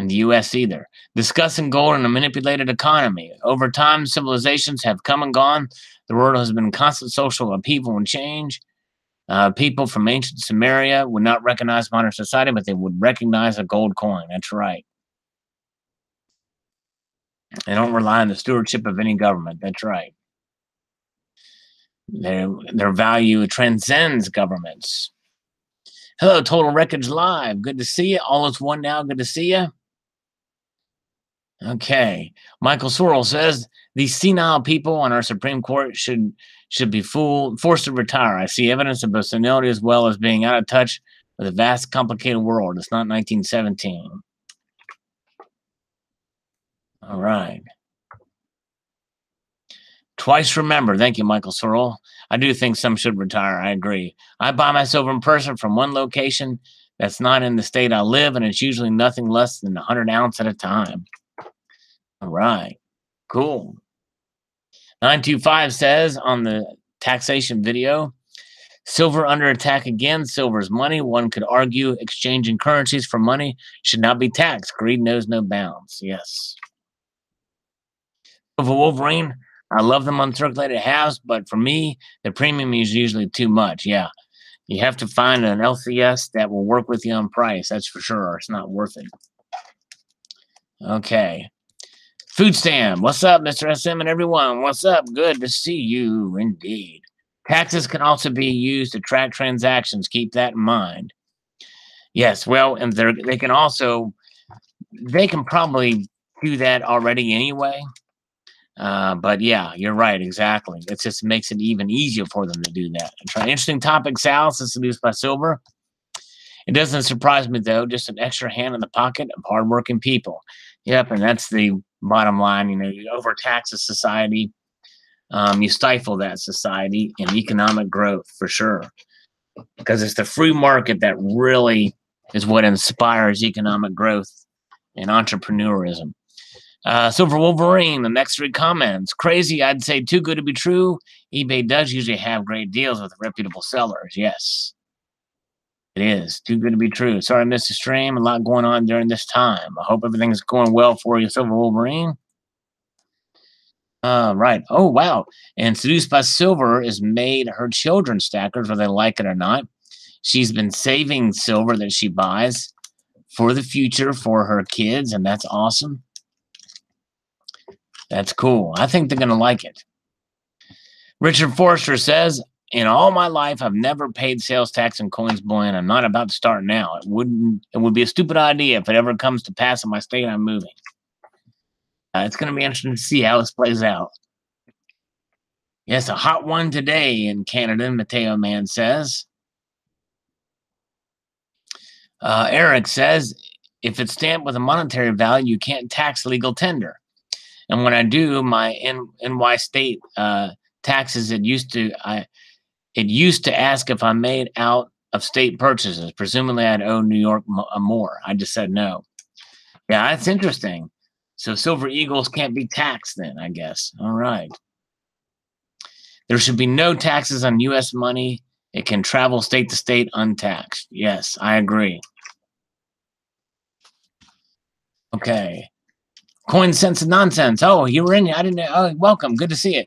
the U.S. either. Discussing gold in a manipulated economy. Over time, civilizations have come and gone. The world has been constant social upheaval and change. People from ancient Sumeria would not recognize modern society, but they would recognize a gold coin. That's right. They don't rely on the stewardship of any government. That's right. Their value transcends governments. Hello, Total Wreckage Live. Good to see you. All is one now. Good to see you. Okay. Michael Sorrell says these senile people on our Supreme Court should be forced to retire. I see evidence of both senility as well as being out of touch with a vast, complicated world. It's not 1917. All right. Twice remember. Thank you, Michael Sorrell. I do think some should retire. I agree. I buy my silver in person from one location that's not in the state I live, and it's usually nothing less than 100 ounce at a time. All right. Cool. 925 says on the taxation video, silver under attack again. Silver's money. One could argue exchanging currencies for money should not be taxed. Greed knows no bounds. Yes. Silver Wolverine. I love them uncirculated halves, but for me, the premium is usually too much. Yeah. You have to find an LCS that will work with you on price. That's for sure. It's not worth it. Okay. Food Stand. What's up, Mr. SM and everyone? What's up? Good to see you indeed. Taxes can also be used to track transactions. Keep that in mind. Yes, well, and they can probably do that already anyway. But yeah, you're right, exactly. It just makes it even easier for them to do that. Interesting topic, Sal, since it's by silver. It doesn't surprise me, though, just an extra hand in the pocket of hardworking people. Yep, and that's the bottom line. You overtax a society, you stifle that society in economic growth for sure, because it's the free market that really is what inspires economic growth and entrepreneurism. Silver Wolverine, the next 3 comments. Crazy, I'd say too good to be true. eBay does usually have great deals with reputable sellers. Yes, it is too good to be true. Sorry I missed the stream. A lot going on during this time. I hope everything's going well for you, Silver Wolverine. Right. Oh, wow. And Seduced by Silver has made her children stackers, whether they like it or not. She's been saving silver that she buys for the future for her kids, and that's awesome. That's cool. I think they're going to like it. Richard Forrester says, in all my life, I've never paid sales tax on coins bullion. I'm not about to start now. It would be a stupid idea if it ever comes to pass in my state I'm moving. It's going to be interesting to see how this plays out. Yes, a hot one today in Canada, Mateo Man says. Eric says, if it's stamped with a monetary value, you can't tax legal tender. And when I do my NY state taxes, it used to ask if I made out of state purchases. Presumably, I'd owe New York more. I just said no. Yeah, that's interesting. So Silver Eagles can't be taxed then, I guess. All right. There should be no taxes on U.S. money. It can travel state to state untaxed. Yes, I agree. Okay. Coin Sense of Nonsense. Oh, you were in. I didn't know. Oh, welcome. Good to see you.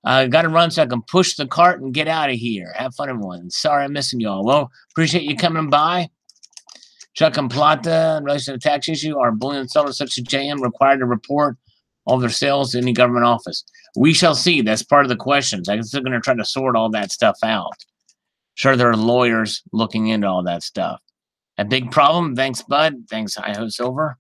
Got to run so I can push the cart and get out of here. Have fun, everyone. Sorry I'm missing y'all. Well, appreciate you coming by. Chuck and Plata, in relation to the tax issue, are bullion sellers such as JM required to report all their sales to any government office? We shall see. That's part of the questions. I guess they're going to try to sort all that stuff out. Sure, there are lawyers looking into all that stuff. A big problem. Thanks, Bud. Thanks, Iho Silver.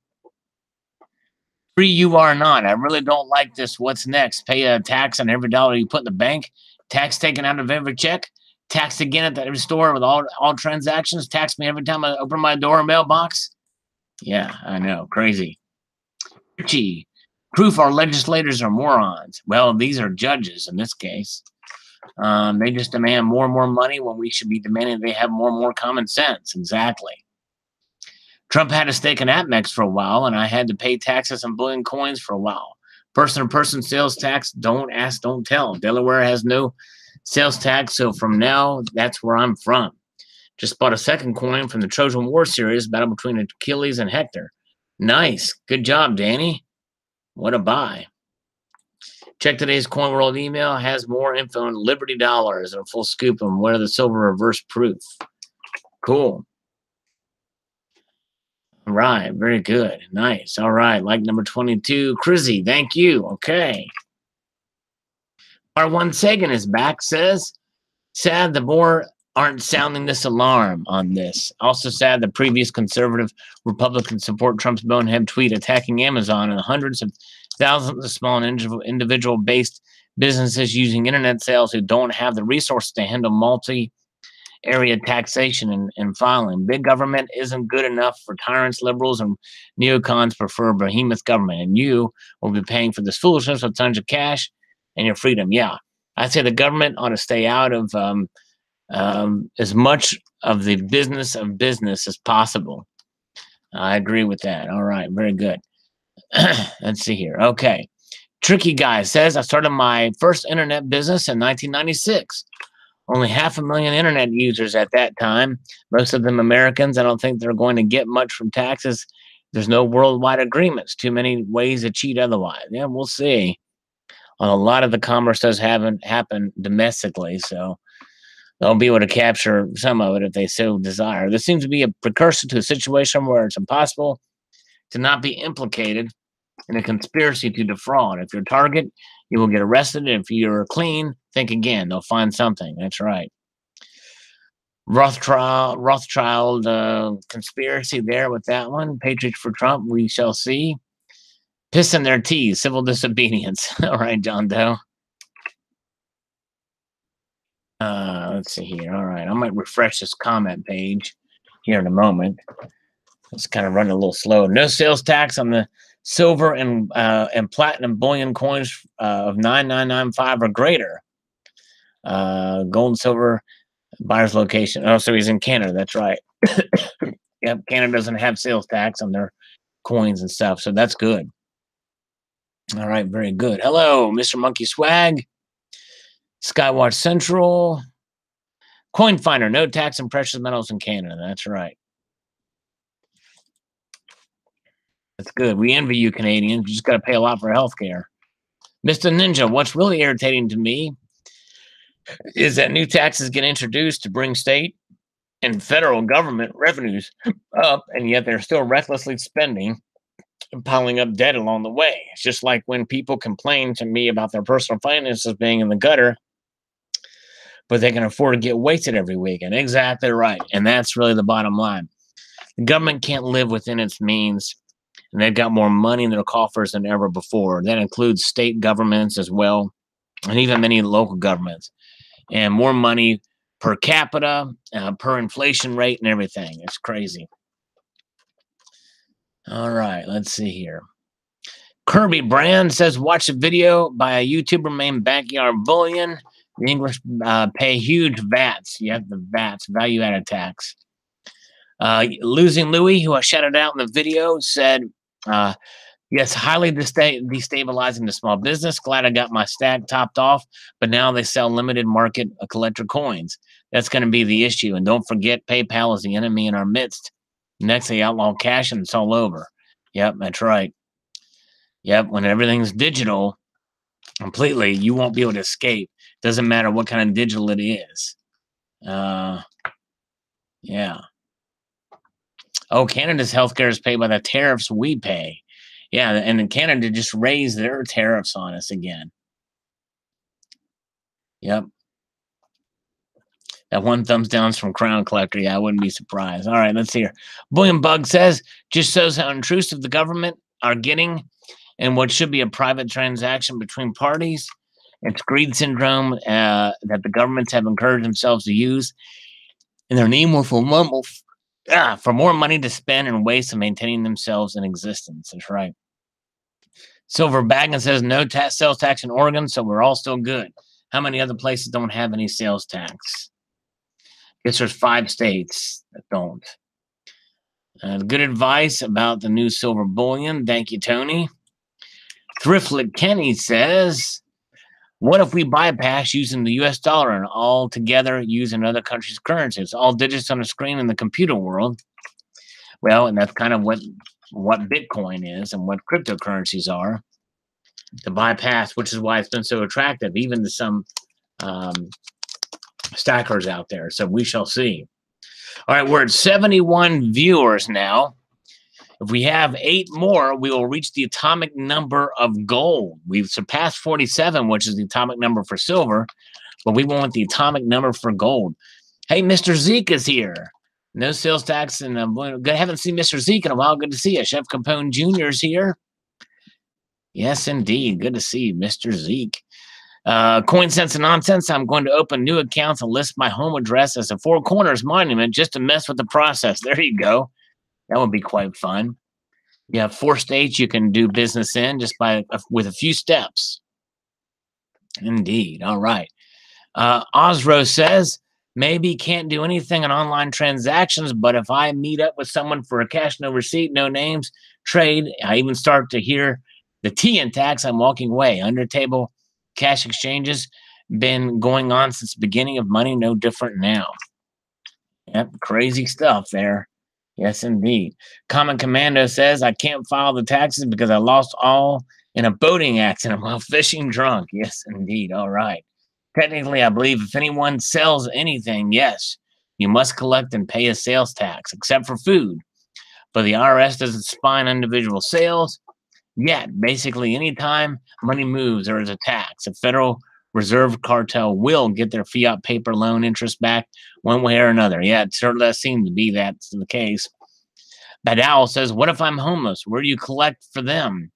Free you are not. I really don't like this. What's next? Pay a tax on every dollar you put in the bank. Tax taken out of every check. Taxed again at every store with all transactions. Tax me every time I open my door or mailbox. Yeah, I know. Crazy. Richie. Proof our legislators are morons. Well, these are judges in this case. They just demand more and more money when we should be demanding they have more and more common sense. Exactly. Trump had a stake in APMEX for a while, and I had to pay taxes on bullion coins for a while. Person-to-person sales tax, don't ask, don't tell. Delaware has no sales tax, so from now, that's where I'm from. Just bought a second coin from the Trojan War series, battle between Achilles and Hector. Nice. Good job, Danny. What a buy. Check today's Coin World email. Has more info on Liberty Dollars and a full scoop on where the silver reverse proof. Cool. Right, very good. Nice. All right, like number 22, Crizzy, thank you. Okay. R1 Sagan is back, says, sad the more aren't sounding this alarm on this. Also sad the previous conservative Republicans support Trump's bonehead tweet attacking Amazon and hundreds of thousands of small and individual-based businesses using internet sales who don't have the resources to handle multi-area taxation and filing. Big government isn't good enough for tyrants, liberals, and neocons prefer behemoth government, and you will be paying for this foolishness with tons of cash and your freedom. Yeah, I say the government ought to stay out of as much of the business of business as possible. I agree with that. All right, very good. Let's see here. Okay. Tricky Guy says, I started my first internet business in 1996. Only 500,000 internet users at that time, most of them Americans. I don't think they're going to get much from taxes. There's no worldwide agreements. Too many ways to cheat otherwise. Yeah, we'll see. A lot of the commerce does happen domestically, so they'll be able to capture some of it if they so desire. This seems to be a precursor to a situation where it's impossible to not be implicated in a conspiracy to defraud. If you're a target, you will get arrested. If you're clean, think again. They'll find something. That's right. Rothschild conspiracy there with that one. Patriots for Trump, we shall see. Piss in their tea, civil disobedience. All right, John Doe. Let's see here. All right, I might refresh this comment page here in a moment. It's kind of running a little slow. No sales tax on the silver and platinum bullion coins of 9995 or greater. Gold and silver buyer's location. Oh, so he's in Canada. That's right. Yep, Canada doesn't have sales tax on their coins and stuff, so that's good. All right, very good. Hello, Mr. Monkey Swag. Skywatch Central. Coin Finder, no tax on precious metals in Canada. That's right. That's good. We envy you, Canadians. You just got to pay a lot for healthcare. Mr. Ninja, what's really irritating to me is that new taxes get introduced to bring state and federal government revenues up, and yet they're still recklessly spending and piling up debt along the way. It's just like when people complain to me about their personal finances being in the gutter, but they can afford to get wasted every weekend. Exactly right. And that's really the bottom line. The government can't live within its means, and they've got more money in their coffers than ever before. That includes state governments as well, and even many local governments, and more money per capita, per inflation rate, and everything. It's crazy. All right, let's see here. Kirby Brand says, watch a video by a YouTuber named Backyard Bullion. The English pay huge VATs. You have the VATs, value-added tax. Losing Louis, who I shouted out in the video, said, yes, highly destabilizing the small business. Glad I got my stack topped off, but now they sell limited market collector coins. That's going to be the issue. And don't forget, PayPal is the enemy in our midst. Next, they outlaw cash and it's all over. Yep, that's right. Yep, when everything's digital completely, you won't be able to escape. Doesn't matter what kind of digital it is. Yeah. Oh, Canada's healthcare is paid by the tariffs we pay. Yeah, and then Canada just raised their tariffs on us again. Yep. That one thumbs down from Crown Collector. Yeah, I wouldn't be surprised. All right, let's see here. William Bug says, just shows how intrusive the government are getting and what should be a private transaction between parties. It's greed syndrome that the governments have encouraged themselves to use in their need for more money to spend and ways of maintaining themselves in existence. That's right. Silver Baggin says no sales tax in Oregon, so we're all still good. How many other places don't have any sales tax? I guess there's 5 states that don't. Good advice about the new silver bullion. Thank you, Tony. Thriftlet Kenny says, what if we bypass using the US dollar and altogether use another country's currency? It's all digits on a screen in the computer world. Well, and that's kind of what Bitcoin is and what cryptocurrencies are. To bypass, which is why it's been so attractive, even to some stackers out there. So we shall see. All right, we're at 71 viewers now. If we have 8 more, we will reach the atomic number of gold. We've surpassed 47, which is the atomic number for silver, but we want the atomic number for gold. Hey, Mr. Zeke is here. No sales tax, and I haven't seen Mr. Zeke in a while. Good to see you. Chef Capone Jr. is here. Yes, indeed. Good to see you, Mr. Zeke. Coin Sense and Nonsense. I'm going to open new accounts and list my home address as a Four Corners monument just to mess with the process. There you go. That would be quite fun. You have 4 states you can do business in just with a few steps. Indeed. All right. Osro says, maybe can't do anything on online transactions, but if I meet up with someone for a cash, no receipt, no names, trade, I even start to hear the T in tax, I'm walking away. Under table cash exchanges been going on since the beginning of money, no different now. Yep, crazy stuff there. Yes, indeed. Common Commando says, I can't file the taxes because I lost all in a boating accident while fishing drunk. Yes, indeed. All right. Technically, I believe if anyone sells anything, yes, you must collect and pay a sales tax, except for food. But the IRS doesn't spy on individual sales. Yet, basically, anytime money moves, there is a tax. A Federal Reserve cartel will get their fiat paper loan interest back one way or another. Yeah, it certainly does seem to be that's the case. Badal says, what if I'm homeless? Where do you collect for them?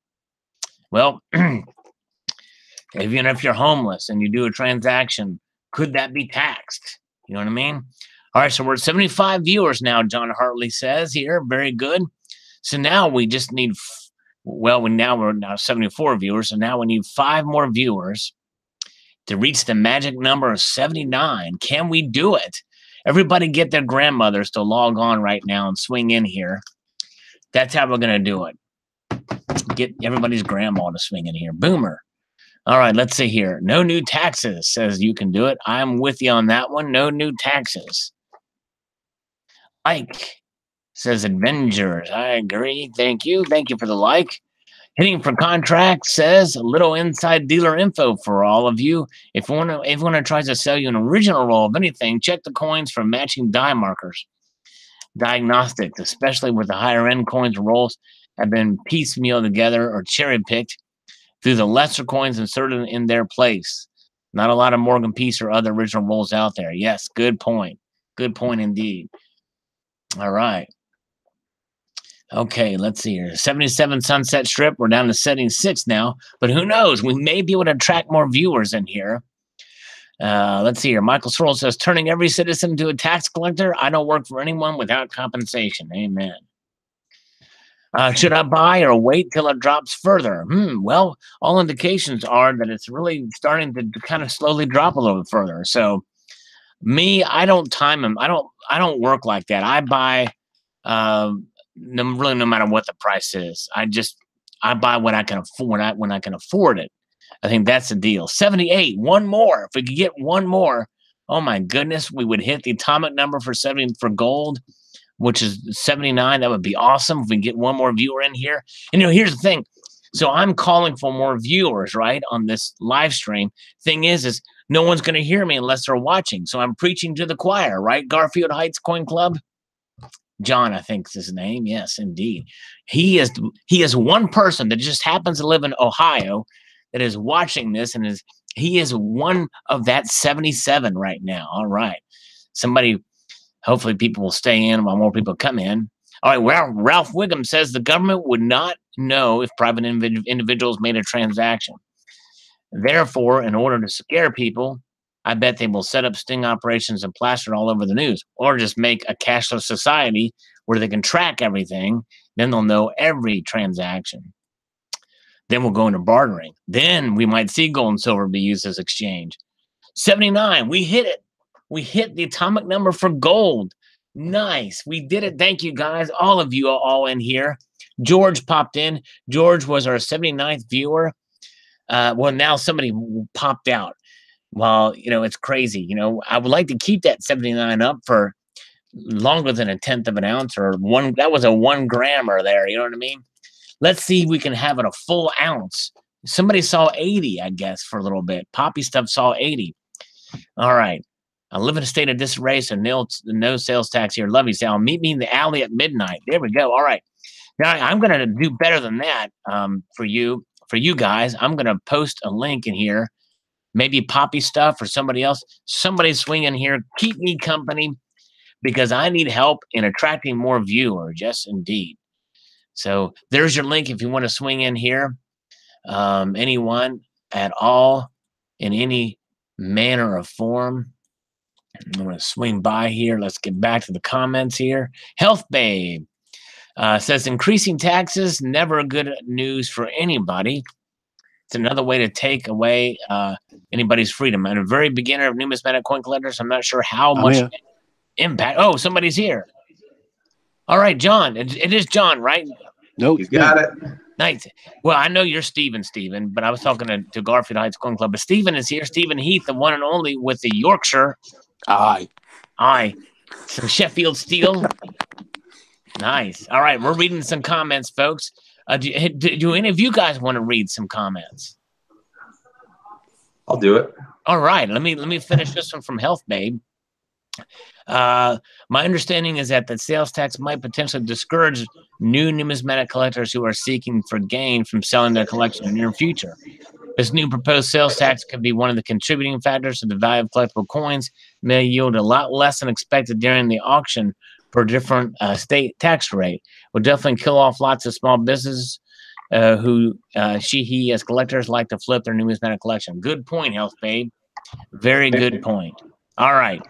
Well, even if you're homeless and you do a transaction, could that be taxed? You know what I mean? All right, so we're at 75 viewers now, John Hartley says here. Very good. So now we just need, we're now 74 viewers, so now we need 5 more viewers to reach the magic number of 79. Can we do it? Everybody get their grandmothers to log on right now and swing in here. That's how we're going to do it. Get everybody's grandma to swing in here. Boomer. All right, let's see here. No new taxes says you can do it. I'm with you on that one. No new taxes. Ike says Avengers. I agree. Thank you. Thank you for the like. Hitting for contract says a little inside dealer info for all of you. If one tries to sell you an original roll of anything, check the coins for matching die markers. Diagnostics, especially with the higher end coins and rolls, have been piecemeal together or cherry picked through the lesser coins inserted in their place. Not a lot of Morgan Peace or other original rolls out there. Yes, good point. Good point indeed. All right. Okay, let's see here. 77 Sunset Strip. We're down to setting 6 now, but who knows? We may be able to attract more viewers in here. Let's see here. Michael Sorrell says, turning every citizen into a tax collector. I don't work for anyone without compensation. Amen. Should I buy or wait till it drops further? Well, all indications are that it's really starting to kind of slowly drop a little further. So me, I don't time them. I don't work like that. I buy no matter what the price is. I buy what I can afford when I can afford it. I think that's the deal. 78, one more. If we could get one more, oh my goodness, we would hit the atomic number for gold, which is 79. That would be awesome if we get one more viewer in here. And here's the thing. So I'm calling for more viewers, right, on this live stream. Thing is no one's going to hear me unless they're watching. So I'm preaching to the choir, right? Garfield Heights Coin Club. John, I think is his name. Yes, indeed. He is one person that just happens to live in Ohio that is watching this, and he is one of that 77 right now. All right. Hopefully people will stay in while more people come in. All right, well, Ralph Wiggum says the government would not know if private individuals made a transaction. Therefore, in order to scare people, I bet they will set up sting operations and plaster it all over the news, or just make a cashless society where they can track everything. Then they'll know every transaction. Then we'll go into bartering. Then we might see gold and silver be used as exchange. 79, we hit it. We hit the atomic number for gold. Nice. We did it. Thank you, guys. All of you are all in here. George popped in. George was our 79th viewer. Well, now somebody popped out. Well, it's crazy. I would like to keep that 79 up for longer than 1/10 of an ounce or one. That was a 1 grammer there. You know what I mean? Let's see if we can have it a full ounce. Somebody saw 80, I guess, for a little bit. Poppy Stuff saw 80. All right. I live in a state of disarray, so no sales tax here. Love you, Sal. Meet me in the alley at midnight. There we go. All right. Now, I'm going to do better than that for you guys. I'm going to post a link in here, maybe Poppy Stuff or somebody else. Somebody swing in here. Keep me company because I need help in attracting more viewers. Yes, indeed. So there's your link if you want to swing in here. Anyone at all in any manner or form. I'm going to swing by here. Let's get back to the comments here. Health Babe says increasing taxes, never good news for anybody. It's another way to take away anybody's freedom. I'm a very beginner of numismatic coin collectors. I'm not sure how much impact. Oh, somebody's here. All right, John. It is John, right? No, you got it. Nice. Well, I know you're Stephen, but I was talking to Garfield Heights Coin Club. But Stephen is here. Stephen Heath, the one and only with the Yorkshire. Aye. Some Sheffield steel. Nice. All right, we're reading some comments, folks. Do any of you guys want to read some comments? I'll do it. All right. Let me finish this one from Health Babe. My understanding is that the sales tax might potentially discourage new numismatic collectors who are seeking for gain from selling their collection in the near future. This new proposed sales tax could be one of the contributing factors to the value of collectible coins, may yield a lot less than expected during the auction for different state tax rate. Will definitely kill off lots of small businesses who he as collectors like to flip their numismatic collection. Good point, Health Babe. Very good point. All right.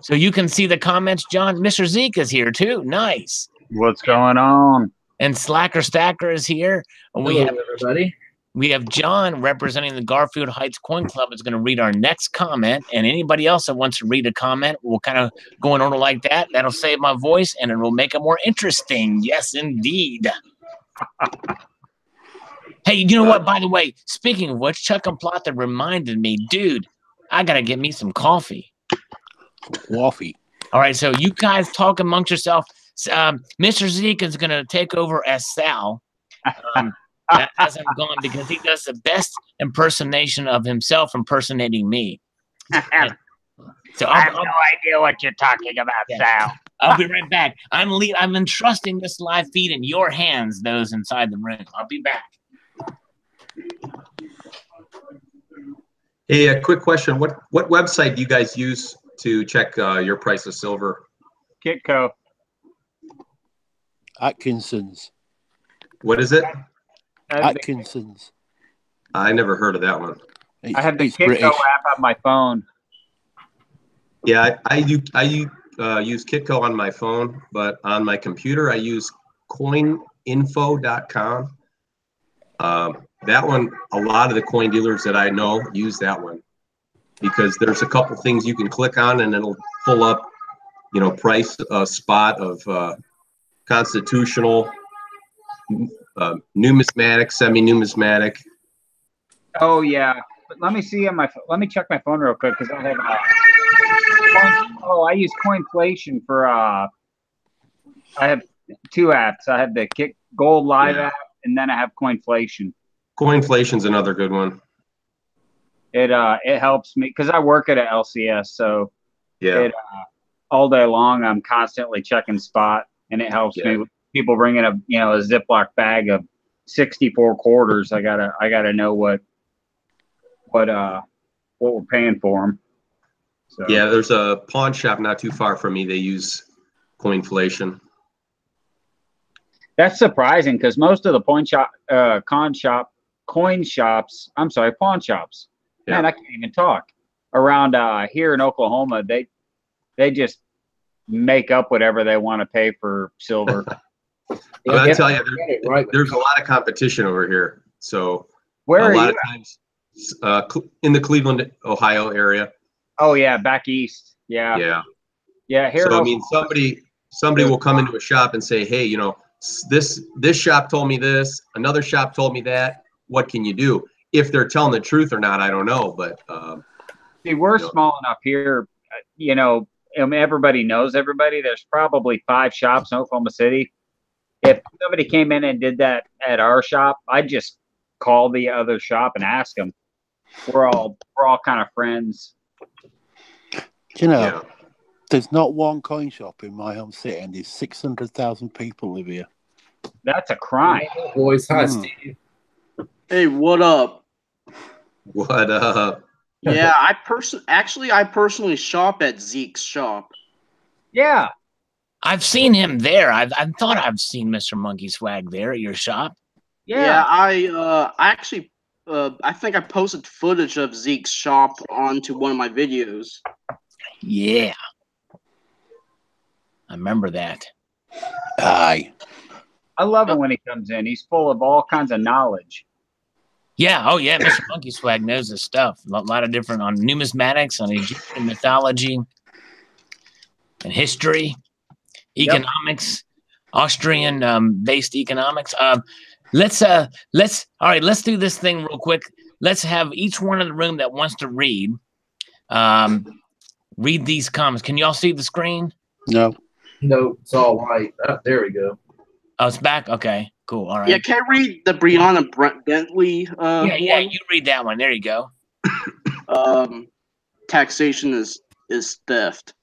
So you can see the comments, John. Mr. Zeke is here too. Nice. What's going on? And Slacker Stacker is here. And Hello, everybody. We have John representing the Garfield Heights Coin Club is going to read our next comment. And anybody else that wants to read a comment, we'll kind of go in order like that. That'll save my voice and it will make it more interesting. Yes, indeed. Hey, you know what? By the way, speaking of which, Chuck and Plotha reminded me, dude, I got to get me some coffee. Coffee. All right, so you guys talk amongst yourself. Mr. Zeke is going to take over as Sal as I'm gone because he does the best impersonation of himself impersonating me. So I have no idea what you're talking about, Sal. I'll be right back. I'm entrusting this live feed in your hands, those inside the room. I'll be back. Hey, a quick question. What website do you guys use to check your price of silver? Kitco. Atkinson's. What is it? Atkinson's. I never heard of that one. I have the Kitco app on my phone. Yeah, I use Kitco on my phone, but on my computer I use coininfo.com. That one, a lot of the coin dealers that I know use that one because there's a couple things you can click on and it'll pull up, price spot of constitutional, numismatic, semi-numismatic. Oh yeah, but let me see on my. Let me check my phone real quick because I have. I use Coinflation for. I have two apps. I have the Kick Gold Live app, and then I have Coinflation. Coinflation's another good one. It helps me because I work at a LCS, so all day long I'm constantly checking spot, and it helps me with people bringing a Ziploc bag of 64 quarters. I gotta know what we're paying for them. So. Yeah, there's a pawn shop not too far from me. They use Coinflation. That's surprising because most of the pawn shops. Man, I can't even talk. Around here in Oklahoma, they just make up whatever they want to pay for silver. I tell you, there's a lot of competition over here. So where are a lot you of times in the Cleveland, Ohio area. Oh yeah, back east. Yeah. Here. So I mean, somebody will come into a shop and say, hey, this shop told me this, another shop told me that. What can you do? If they're telling the truth or not, I don't know. But see, we're small enough here. Everybody knows everybody. There's probably 5 shops in Oklahoma City. If somebody came in and did that at our shop, I'd just call the other shop and ask them. We're all kind of friends. There's not one coin shop in my home city, and there's 600,000 people live here. That's a crime. Boys, hi, Steve. Hey, what up? What up? Yeah, I personally shop at Zeke's shop. Yeah. I've seen him there. I thought I've seen Mr. Monkey Swag there at your shop. Yeah, I actually I think I posted footage of Zeke's shop onto one of my videos. Yeah. I remember that. Aye. I love it when he comes in. He's full of all kinds of knowledge. Yeah. Oh, yeah. Mr. Monkey Swag knows his stuff. A lot of different on numismatics, on Egyptian mythology, and history, economics, Austrian based economics. Let's do this thing real quick. Let's have each one in the room that wants to read these comments. Can you all see the screen? No. No, it's all white. Oh, there we go. Oh, it's back. Okay, cool. All right. Yeah, can I read the Brianna Bentley? Yeah, you read that one. There you go. Taxation is theft.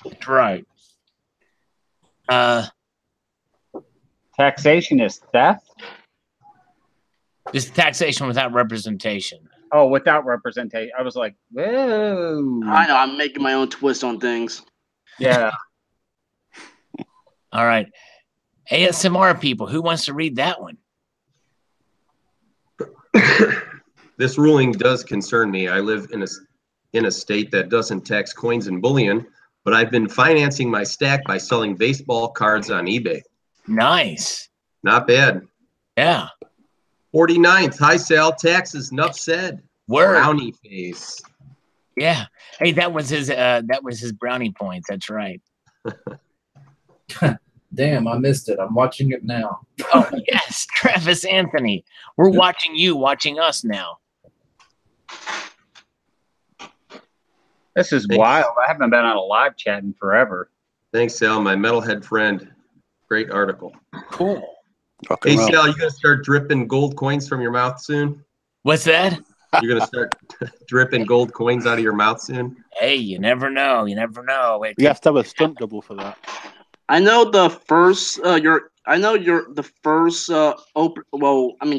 That's right. Taxation is theft? This is taxation without representation. Oh, without representation. I was like, whoa. I know, I'm making my own twist on things. Yeah. All right. ASMR people, who wants to read that one? This ruling does concern me. I live in a state that doesn't tax coins and bullion, but I've been financing my stack by selling baseball cards on eBay. Nice. Not bad. Yeah. 49th, high sale taxes, enough said. Word. Brownie face. Yeah. Hey, that was his brownie points. That's right. Damn, I missed it. I'm watching it now. Oh, yes, Travis Anthony. We're watching you, watching us now. This is wild. I haven't been on a live chat in forever. Thanks, Sal, my metalhead friend. Great article. Cool. Hey, Sal, you gonna start dripping gold coins from your mouth soon? What's that? You're gonna start dripping gold coins out of your mouth soon? Hey, you never know. You never know. You have to have a stunt double for that. I know the first the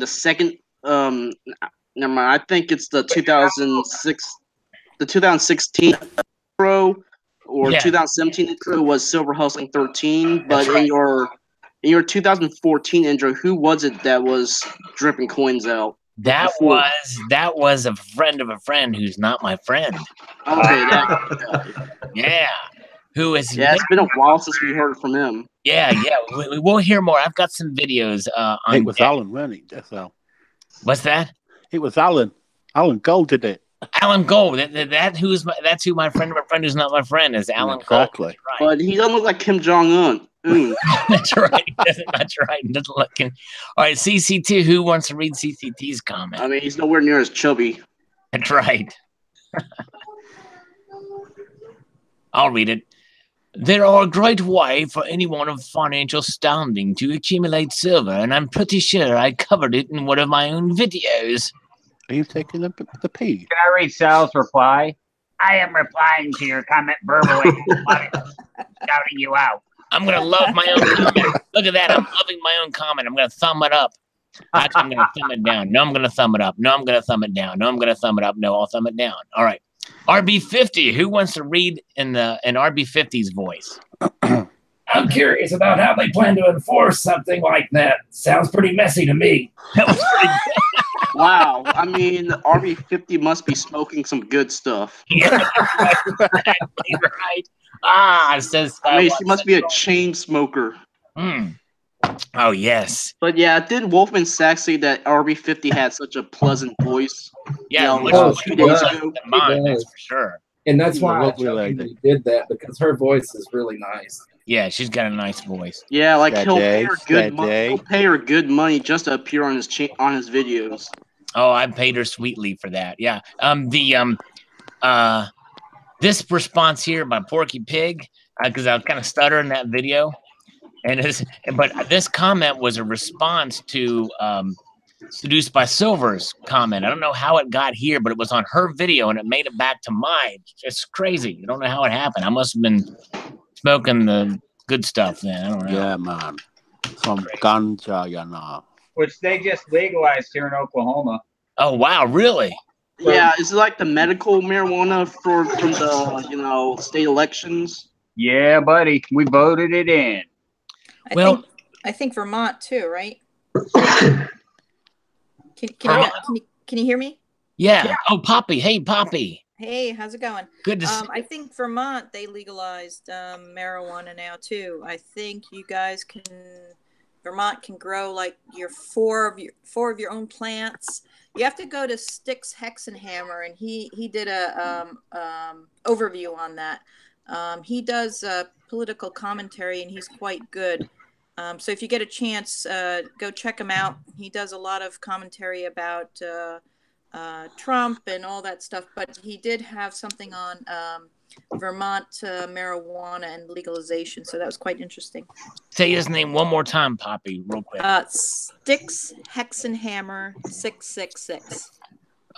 second never mind. I think it's the 2016 intro or 2017 intro was Silver Hustling 13, but in your 2014 intro, who was it that was dripping coins out? That was a friend of a friend who's not my friend. Okay, yeah. Who is? Yeah, it's been a while since we heard from him. Yeah. We will hear more. I've got some videos. It was Alan, wasn't it? That's all. What's that? It was Alan. Alan Gold did it. Alan Gold. That's who my friend of a friend who's not my friend is. Alan Gold. Exactly. Right. But he doesn't look like Kim Jong-un. That's right. That's right. He doesn't look. All right, CC2. Who wants to read CC2's comment? I mean, he's nowhere near as chubby. That's right. I'll read it. There are a great way for anyone of financial standing to accumulate silver, and I'm pretty sure I covered it in one of my own videos. Are you taking the pee? Can I read Sal's reply? I am replying to your comment verbally, shouting you out. I'm going to love my own comment. Look at that. I'm loving my own comment. I'm going to thumb it up. Actually, I'm going to thumb it down. No, I'm going to thumb it up. No, I'm going to thumb it down. No, I'm going to thumb it up. No, I'll thumb it down. All right. RB50. Who wants to read in RB50's voice? I'm curious about how they plan to enforce something like that. Sounds pretty messy to me. That was pretty good. Wow. I mean, RB50 must be smoking some good stuff. Yeah, right. It says. I mean, she must be a chain smoker. Oh, yes. But yeah, did Wolfman Sachs say that RB50 had such a pleasant voice? Yeah, like 2 days ago. That's for sure. And that's why I did that, because her voice is really nice. Yeah, she's got a nice voice. Yeah, like he'll pay her good money just to appear on his videos. Oh, I paid her sweetly for that. Yeah. This response here by Porky Pig, because I was kind of stuttering that video, but this comment was a response to Seduced by Silver's comment. I don't know how it got here, but it was on her video and it made it back to mine. It's crazy. I don't know how it happened. I must have been smoking the good stuff then. I don't know. Yeah, man. Some ganja, you know. which they just legalized here in Oklahoma. Oh wow, really? Yeah, is it like the medical marijuana from the state elections? Yeah, buddy, we voted it in. I think Vermont too, right? Can you hear me? Yeah. Oh, Poppy. Hey, Poppy. Hey, how's it going? Good to see. I think Vermont, they legalized marijuana now too. I think you guys Vermont can grow like four of your own plants. You have to go to Styx Hexenhammer, and he did a overview on that. He does political commentary, and he's quite good. So if you get a chance, go check him out. He does a lot of commentary about Trump and all that stuff, but he did have something on Vermont marijuana and legalization, so that was quite interesting. Say his name one more time, Poppy, real quick. Styx Hexenhammer 666.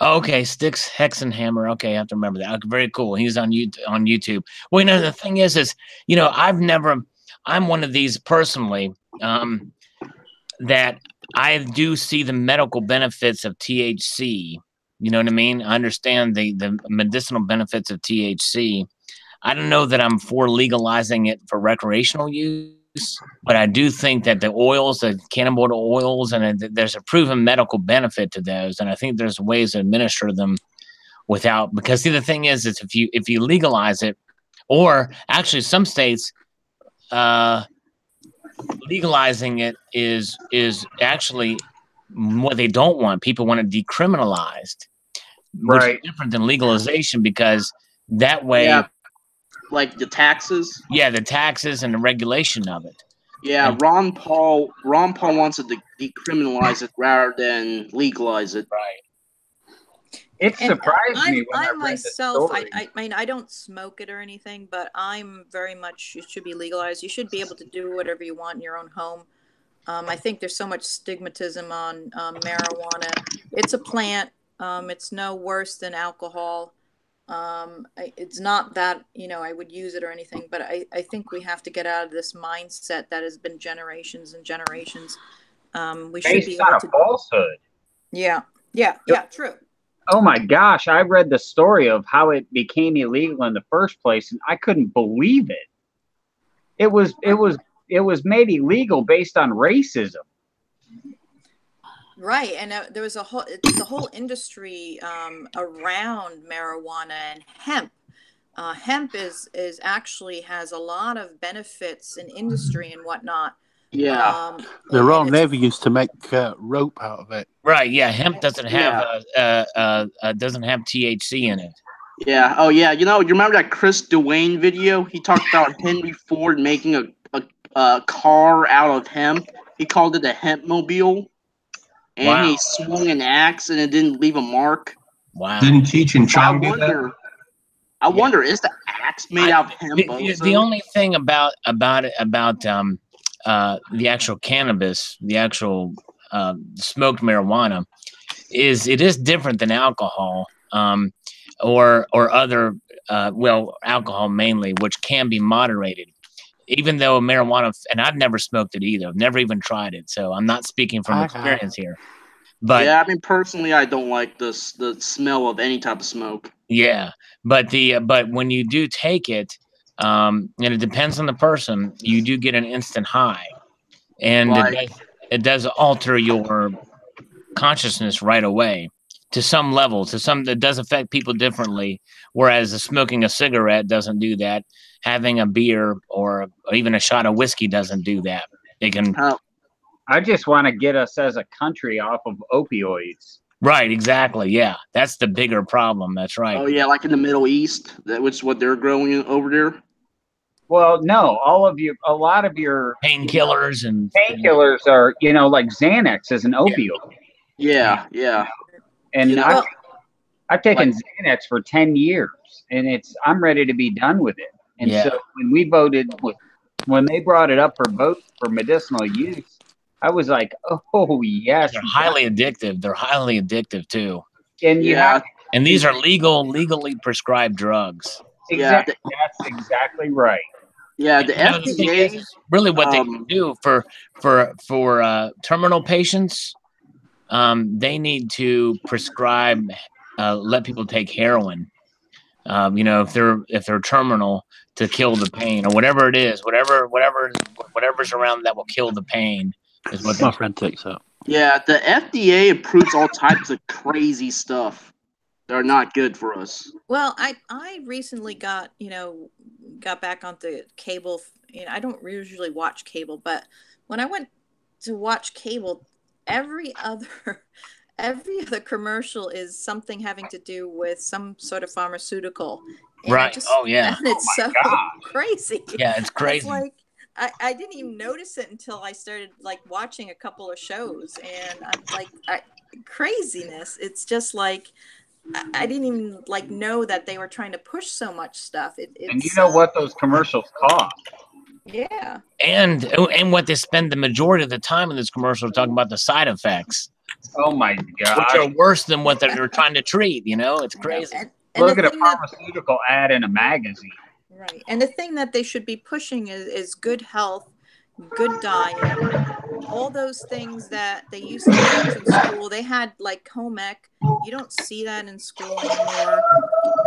Okay, Styx Hexenhammer. Okay, I have to remember that. Okay, very cool. He's on YouTube. Well, you know, the thing is, you know, I'm one of these personally that I do see the medical benefits of THC. You know what I mean? I understand the medicinal benefits of THC. I don't know that I'm for legalizing it for recreational use, but I do think that the oils, the cannabinoid oils, and there's a proven medical benefit to those. And I think there's ways to administer them without, because see, the thing is if you legalize it, or actually some states, legalizing it is actually what they don't want. People want it decriminalized, Right? Which is different than legalization, because that way, Yeah, like the taxes. yeah, the taxes and the regulation of it. Yeah, And- Ron Paul wants to decriminalize it rather than legalize it. Right. It And surprised me when I I read myself, the story. I mean, I don't smoke it or anything, but I'm very much, it should be legalized. You should be able to do whatever you want in your own home. I think there's so much stigmatism on marijuana. It's a plant. It's no worse than alcohol. It's not that, you know, I would use it or anything, but I think we have to get out of this mindset that has been generations and generations. We should be Based on able a to. falsehood. Yeah, true. Oh my gosh, I read the story of how it became illegal in the first place, and I couldn't believe it. It was made illegal based on racism. Right, and there was the whole industry around marijuana and hemp. Hemp is actually has a lot of benefits in industry and whatnot. Yeah, The and Royal it's- Navy used to make rope out of it. Right. Yeah. Hemp doesn't have doesn't have THC in it. yeah. Oh yeah, you remember that Chris Dewayne video? He talked about Henry Ford making a car out of hemp. He called it a hemp mobile, and Wow. he swung an axe and it didn't leave a mark. Wow. Didn't Cheech and I Chong do that? wonder, is the axe made out of hemp? The only thing about the actual cannabis, the actual smoked marijuana, is it is different than alcohol, or other alcohol mainly, which can be moderated. Even though marijuana, and I've never smoked it either. I've never even tried it, so I'm not speaking from experience here. But yeah, I mean, personally, I don't like the smell of any type of smoke. yeah, but when you do take it, and it depends on the person, you do get an instant high, and Right. it does alter your consciousness right away to some level. It does affect people differently, whereas smoking a cigarette doesn't do that. Having a beer or even a shot of whiskey doesn't do that. It can. I just want to get us as a country off of opioids. Right, exactly. Yeah, that's the bigger problem. That's right. Oh yeah, like in the Middle East, which is what they're growing over there. Well, no, a lot of your Painkillers and painkillers are, like Xanax is an opioid. Yeah, yeah. And Well, I've taken Xanax for 10 years, and I'm ready to be done with it. And Yeah. so when they brought it up for vote for medicinal use, I was like, oh yes. they're highly addictive. They're highly addictive too. And you have And these are legally prescribed drugs. exactly, that's exactly right. Yeah, the You know, the thing FDA. is, really, what they can do for terminal patients, they need to prescribe, let people take heroin. You know, if they're terminal, to kill the pain or whatever it is, whatever's around that will kill the pain is what My friend takes up. Yeah, the FDA approves all types of crazy stuff that are not good for us. Well, I recently got back onto cable. You know, I don't usually watch cable, but when I went to watch cable, every other commercial is something having to do with some sort of pharmaceutical. And right. Oh yeah. And it's so crazy. Yeah, it's crazy. Like I didn't even notice it until I started like watching a couple of shows, and I'm like, craziness. It's just like I didn't even like know that they were trying to push so much stuff. And you know what those commercials cost? Yeah. And what they spend the majority of the time in this commercial talking about the side effects. Oh my god! Which are worse than what they're trying to treat. You know, it's crazy. And look at a pharmaceutical ad in a magazine. Right. And the thing that they should be pushing is good health, good diet, all those things that they used to teach in school. They had like home ec. You don't see that in school anymore.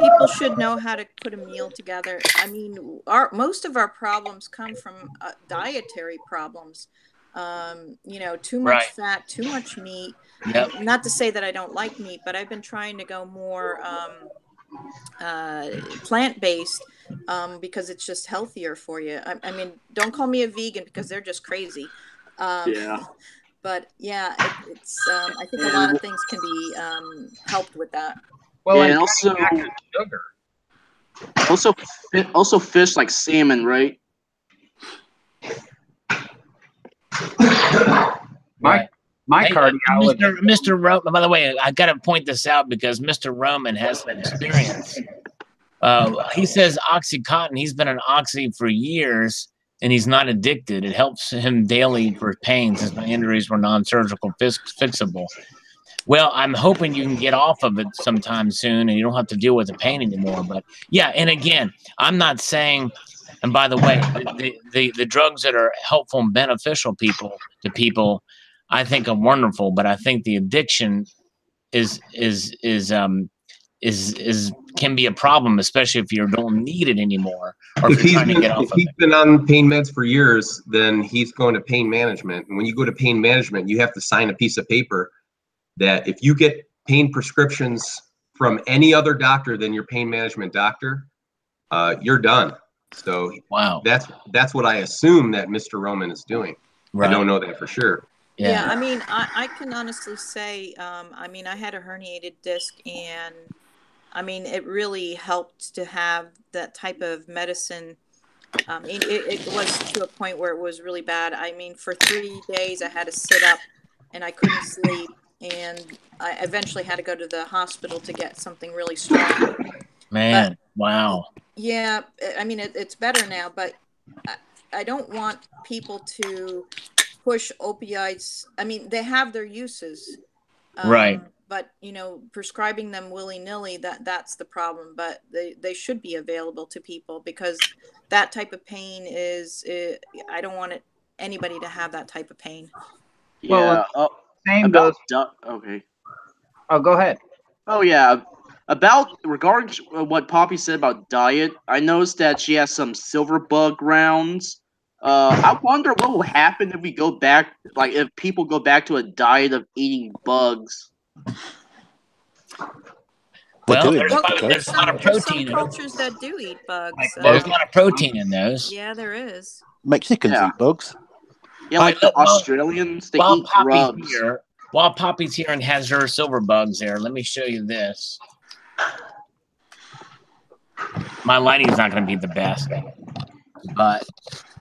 People should know how to put a meal together. I mean, most of our problems come from dietary problems. You know, too much fat, too much meat. Yep. Not to say that I don't like meat, but I've been trying to go more plant-based because it's just healthier for you. I mean, don't call me a vegan because they're just crazy. Yeah. But yeah, it's I think a lot of things can be helped with that. Well, and also sugar. Also fish like salmon, right? My cardiologist. Mr. Roman, by the way, I got to point this out because Mr. Roman has some experience. He says OxyContin. He's been on Oxy for years, and he's not addicted. It helps him daily for pain since my injuries were non-surgical fixable. Well, I'm hoping you can get off of it sometime soon, and you don't have to deal with the pain anymore. But yeah, and again, I'm not saying. And by the way, the drugs that are helpful and beneficial to people, I think are wonderful. But I think the addiction is can be a problem, especially if you don't need it anymore, or if you're trying to get off of it. If he's been on pain meds for years, then he's going to pain management. And when you go to pain management, you have to sign a piece of paper that if you get pain prescriptions from any other doctor than your pain management doctor, you're done. So wow, that's what I assume that Mr. Roman is doing. Right. I don't know that for sure. Yeah, I mean, I can honestly say, I mean, I had a herniated disc, and I mean, it really helped to have that type of medicine. It was to a point where it was really bad. I mean, for 3 days, I had to sit up, and I couldn't sleep, and I eventually had to go to the hospital to get something really strong. Man, wow. Yeah, I mean, it's better now, but I don't want people to push opioids. I mean, they have their uses, right? But you know, prescribing them willy-nilly, that's the problem. But they should be available to people, because that type of pain is I don't want anybody to have that type of pain. Yeah. Well, same goes. Okay. Oh, go ahead. Oh yeah. Regarding what Poppy said about diet, I noticed that she has some silver bug rounds. I wonder what will happen if we go back, like if people go back to a diet of eating bugs. Well, there's a lot of protein in cultures that do eat bugs. There's a lot of protein in those. Yeah, there is. Mexicans eat bugs. Yeah, like the Australians, they eat grubs. While Poppy's here and has her silver bugs there, let me show you this. My lighting's not going to be the best, but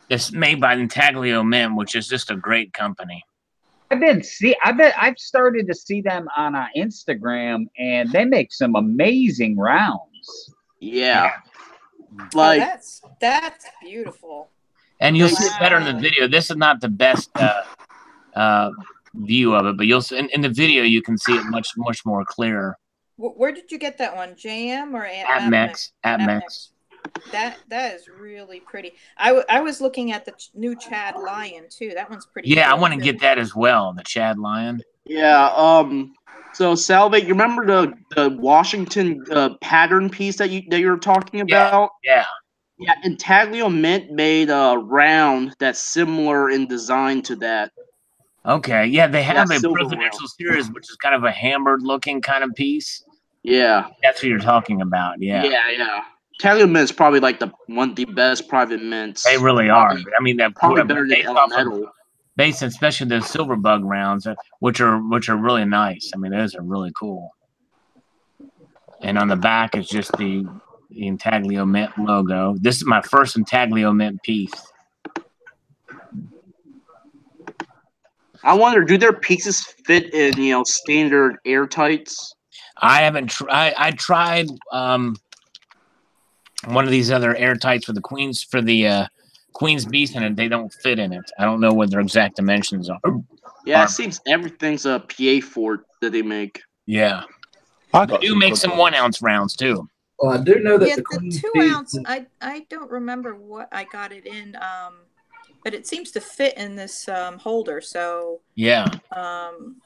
it's made by Intaglio Mem, which is just a great company. I've started to see them on Instagram, and they make some amazing rounds. Yeah. Like that's beautiful. And you'll see it better in the video. This is not the best view of it, but you'll see in the video you can see it much more clear. Where did you get that one? JM or at Mex? At Mex. That is really pretty. I was looking at the new Chad Lion too. That one's pretty. Yeah, cool I want to too. get that as well. The Chad Lion. Yeah. So Salivate, you remember the Washington pattern piece that you were talking about? Yeah. Yeah. Intaglio Mint made a round that's similar in design to that. Okay. Yeah, they have a silver presidential round. series, which is kind of a hammered looking kind of piece. Yeah. That's what you're talking about. Yeah. Yeah. Intaglio Mint is probably like one of the best private mints. They really are. I mean, they're probably better than based off of Metal. based especially those silver bug rounds, which are really nice. I mean, those are really cool. And on the back is just the Intaglio Mint logo. This is my first Intaglio Mint piece. I wonder, do their pieces fit in standard airtights? I haven't. I tried one of these other airtights for the Queen's Beast, and they don't fit in it. I don't know what their exact dimensions are. Yeah, it seems everything's a PA fort that they make. Yeah. They do make some 1 ounce rounds too. Well, I do know that Yeah, the the 2 ounce. I don't remember what I got it in. But it seems to fit in this holder. So yeah. I'm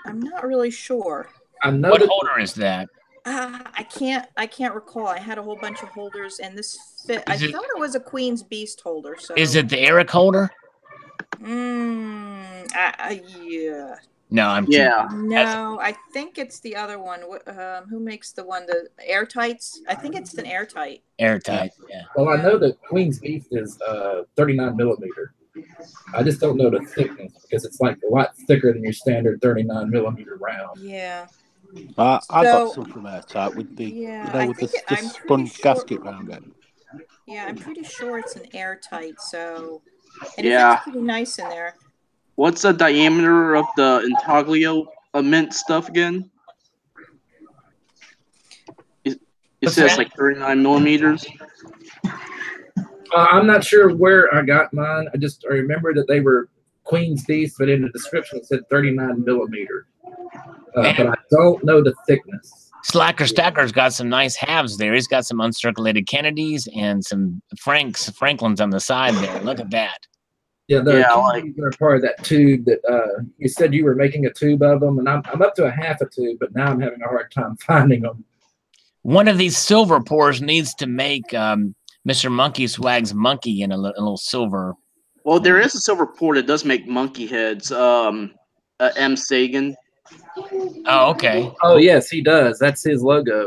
not really sure. I know what holder is that? I can't recall. I had a whole bunch of holders, and this fit. I thought it was a Queen's Beast holder. So is it the Eric holder? Yeah. No, I'm No, I think it's the other one. Who makes the one, the airtights? I think it's an airtight. Airtight, yeah. Well, I know that Queen's Beast is 39 millimeter. I just don't know the thickness because it's like a lot thicker than your standard 39 millimeter round. Yeah. I got some from airtight with the with the sponge gasket round it. Yeah, I'm pretty sure it's an airtight. So and it's pretty nice in there. What's the diameter of the Intaglio Mint stuff again? It says like 39 millimeters. I'm not sure where I got mine. I remember that they were Queen's Beast, but in the description it said 39 millimeter. But I don't know the thickness. Slacker Stacker's got some nice halves there. He's got some uncirculated Kennedys and some Franklins on the side there. Look at that. Yeah, they're part of that tube that you said you were making a tube of them, and I'm up to a half a tube, but now I'm having a hard time finding them. One of these silver pours needs to make Mr. Monkey Swag's monkey in a little silver. Well, there is a silver pour that does make monkey heads. M. Sagan. Oh, okay. Oh, yes, he does. That's his logo.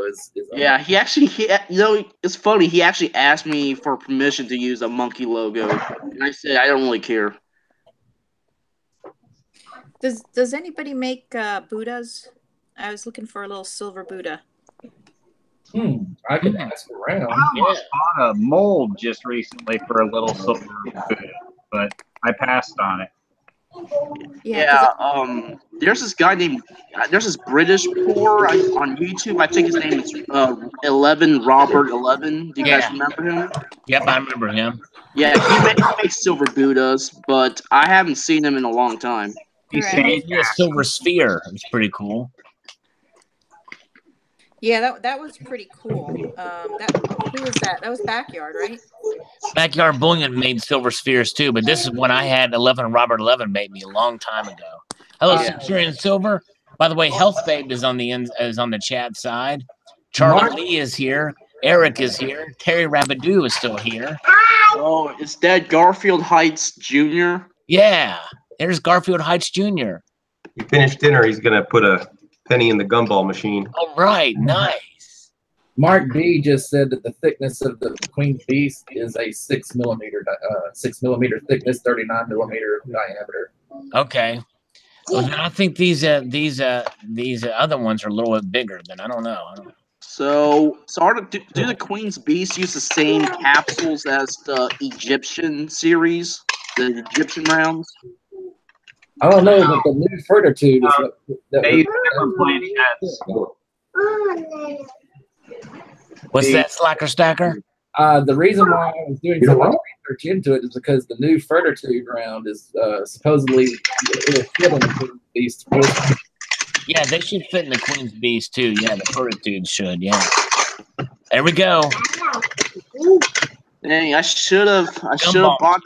Yeah, he it's funny. He actually asked me for permission to use a monkey logo, and I said I don't really care. Does anybody make Buddhas? I was looking for a little silver Buddha. I can ask around. I almost bought a mold just recently for a little silver Buddha, but I passed on it. There's this guy there's this British pour on YouTube. I think his name is 11 Robert 11. Do you guys remember him? Yep, I remember him. Yeah, he makes silver Buddhas, but I haven't seen him in a long time. He's a silver sphere. It's pretty cool. Yeah, that was pretty cool. Who was that? That was Backyard, right? Backyard Bullion made silver spheres too, but this is one I had 11 Robert 11 made me a long time ago. Hello, Centurion Silver. By the way, Health Babe is on the chat side. Charlie Lee is here. Eric is here. Terry Rabidou is still here. Oh, is that Garfield Heights Jr.? Yeah, there's Garfield Heights Jr. He finished dinner. He's gonna put a penny in the gumball machine. All right, nice. Mark B just said that the thickness of the Queen's Beast is a 6 millimeter thickness, 39 millimeter diameter. Okay. Well, then I think these other ones are a little bit bigger. Then I don't know. So do the Queen's Beast use the same capsules as the Egyptian series, the Egyptian rounds? I don't know, but the new Fortitude is they never played cats. What's that, Slacker Stacker? The reason why I was doing so much research into it is because the new Fortitude round is supposedly it'll fit on the Queen's Beast. Yeah, they should fit in the Queen's Beast too. Yeah, the Fortitude should. Yeah. There we go. Dang, I should have bought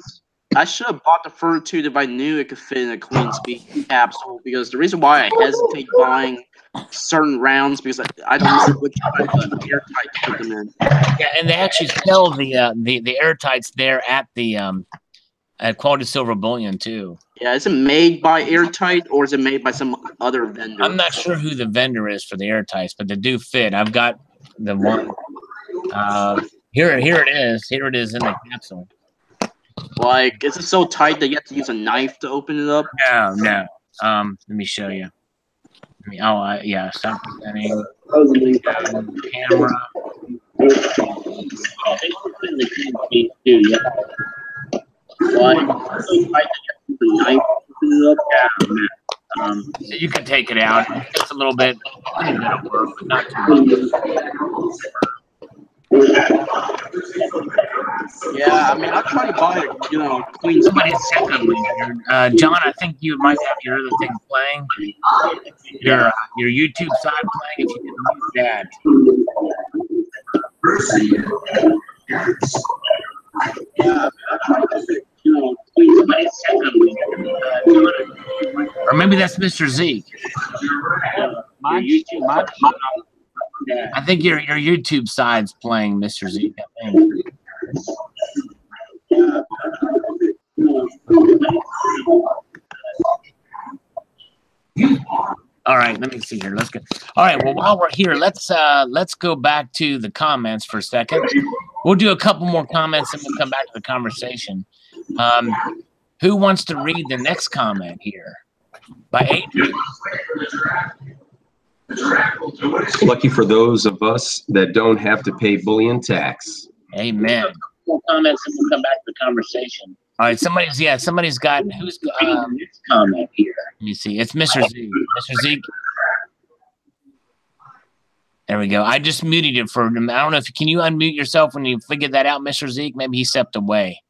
the Furtude if I knew it could fit in a Queen Speed capsule. Because the reason why I hesitate buying certain rounds because I don't know which type of airtight to put them in. Yeah, and they actually sell the airtights there at the at Quality Silver Bullion too. Yeah, is it made by Airtight or is it made by some other vendor? I'm not sure who the vendor is for the airtights, but they do fit. I've got the one. Here it is. Here it is in the capsule. Like, is it so tight that you have to use a knife to open it up? No. Let me show you. Yeah. Stop presenting. Camera. So you can take it out. It's a little bit work, but not too much. Yeah, I mean, I'm trying to buy a Queen. Somebody's secondly here. John, I think you might have your other thing playing. Your YouTube side playing. If you can mute that. Yeah, I'm trying to secondly. Or maybe that's Mr. Zeke. I think your YouTube side's playing Mr. Zeke. I think. All right, let me see here. Let's go. All right, well, while we're here, let's go back to the comments for a second. We'll do a couple more comments and we'll come back to the conversation. Who wants to read the next comment here? By Adrian. Lucky for those of us that don't have to pay bullion tax. Amen. More comments and we'll come back to the conversation. All right, somebody's got who's next comment here. Let me see. It's Mr. Zeke. Mr. Zeke. There we go. I just muted it for him. I don't know if can you unmute yourself when you figured that out, Mr. Zeke? Maybe he stepped away.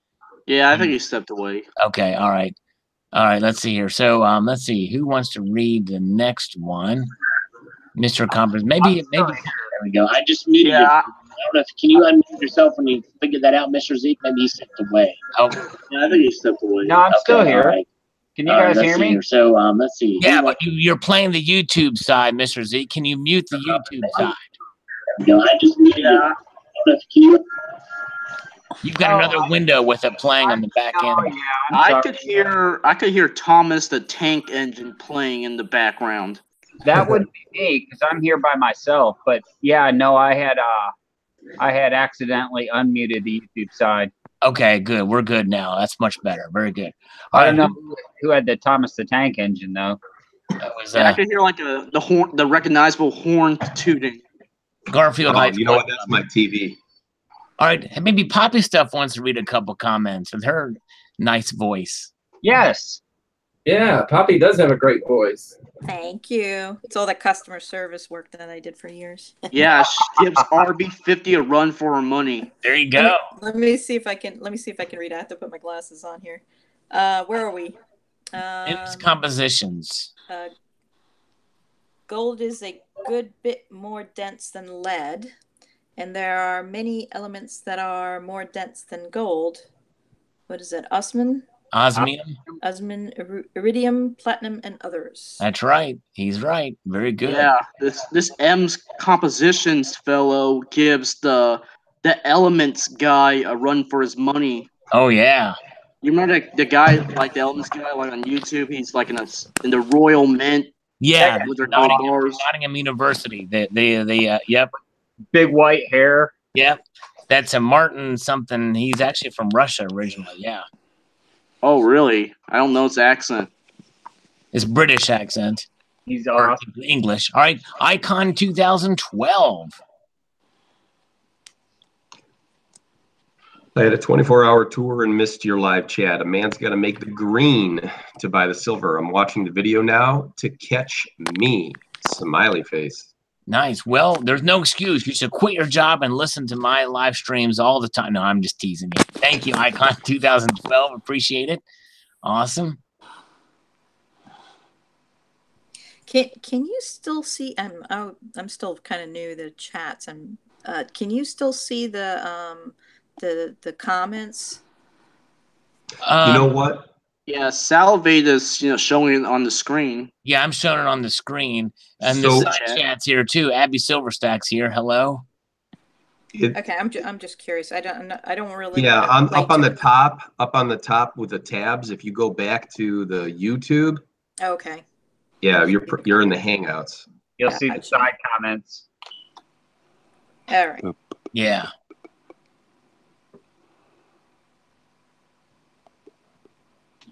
Yeah, I think he stepped away. Okay, all right. All right, let's see here. So let's see. Who wants to read the next one? Mr. Conference. Maybe there we go. I just muted it. I don't know if can you unmute yourself when you figured that out, Mr. Zeke? Maybe he stepped away. Oh, yeah, I think he stepped away. No, I'm still here. Right. Can you guys hear me? So let's see. Yeah, but you're playing the YouTube side, Mr. Zeke. Can you mute the YouTube side? No, I just muted it. You've got another window with it playing on the back end. Yeah, I could hear Thomas the Tank Engine playing in the background. That wouldn't be me because I'm here by myself. But yeah, no, I had accidentally unmuted the YouTube side. Okay, good. We're good now. That's much better. Very good. I don't know who had the Thomas the Tank Engine though. That was, I could hear like the recognizable horn tooting. Garfield. You know what? That's my TV. All right, maybe Poppy Stuff wants to read a couple comments with her nice voice. Yes. Yeah, Poppy does have a great voice. Thank you. It's all that customer service work that I did for years. Yeah, she gives RB50 a run for her money. There you go. Let me see if I can read. I have to put my glasses on here. Where are we? It's compositions. Gold is a good bit more dense than lead, and there are many elements that are more dense than gold. What is it? Osmium, iridium, platinum, and others. That's right. He's right. Very good. Yeah, this M's compositions fellow gives the elements guy a run for his money. Oh yeah. You remember the guy, like the elements guy, like on YouTube? He's like in the Royal Mint. Yeah, with their bars. Nottingham University. Yep. Big white hair. Yep. That's a Martin something. He's actually from Russia originally. Yeah. Oh, really? I don't know his accent. It's British accent. He's awesome. English. All right. Icon 2012. I had a 24-hour tour and missed your live chat. A man's got to make the green to buy the silver. I'm watching the video now to catch me. Smiley face. Nice. Well, there's no excuse. You should quit your job and listen to my live streams all the time. No, I'm just teasing you. Thank you, Icon 2012. Appreciate it. Awesome. Can you still see? I'm still kind of new to the chats. Can you still see the the comments? You know what? Yeah, Salivate is showing it on the screen. Yeah, I'm showing it on the screen, and So- the side chat's here too. Abby Silverstack's here. Hello. Okay, I'm just curious. I don't really. Yeah, wanna up on wait the top with the tabs. If you go back to the YouTube, Okay. yeah, you're in the Hangouts. You'll see the Gotcha. side comments. All right. Yeah.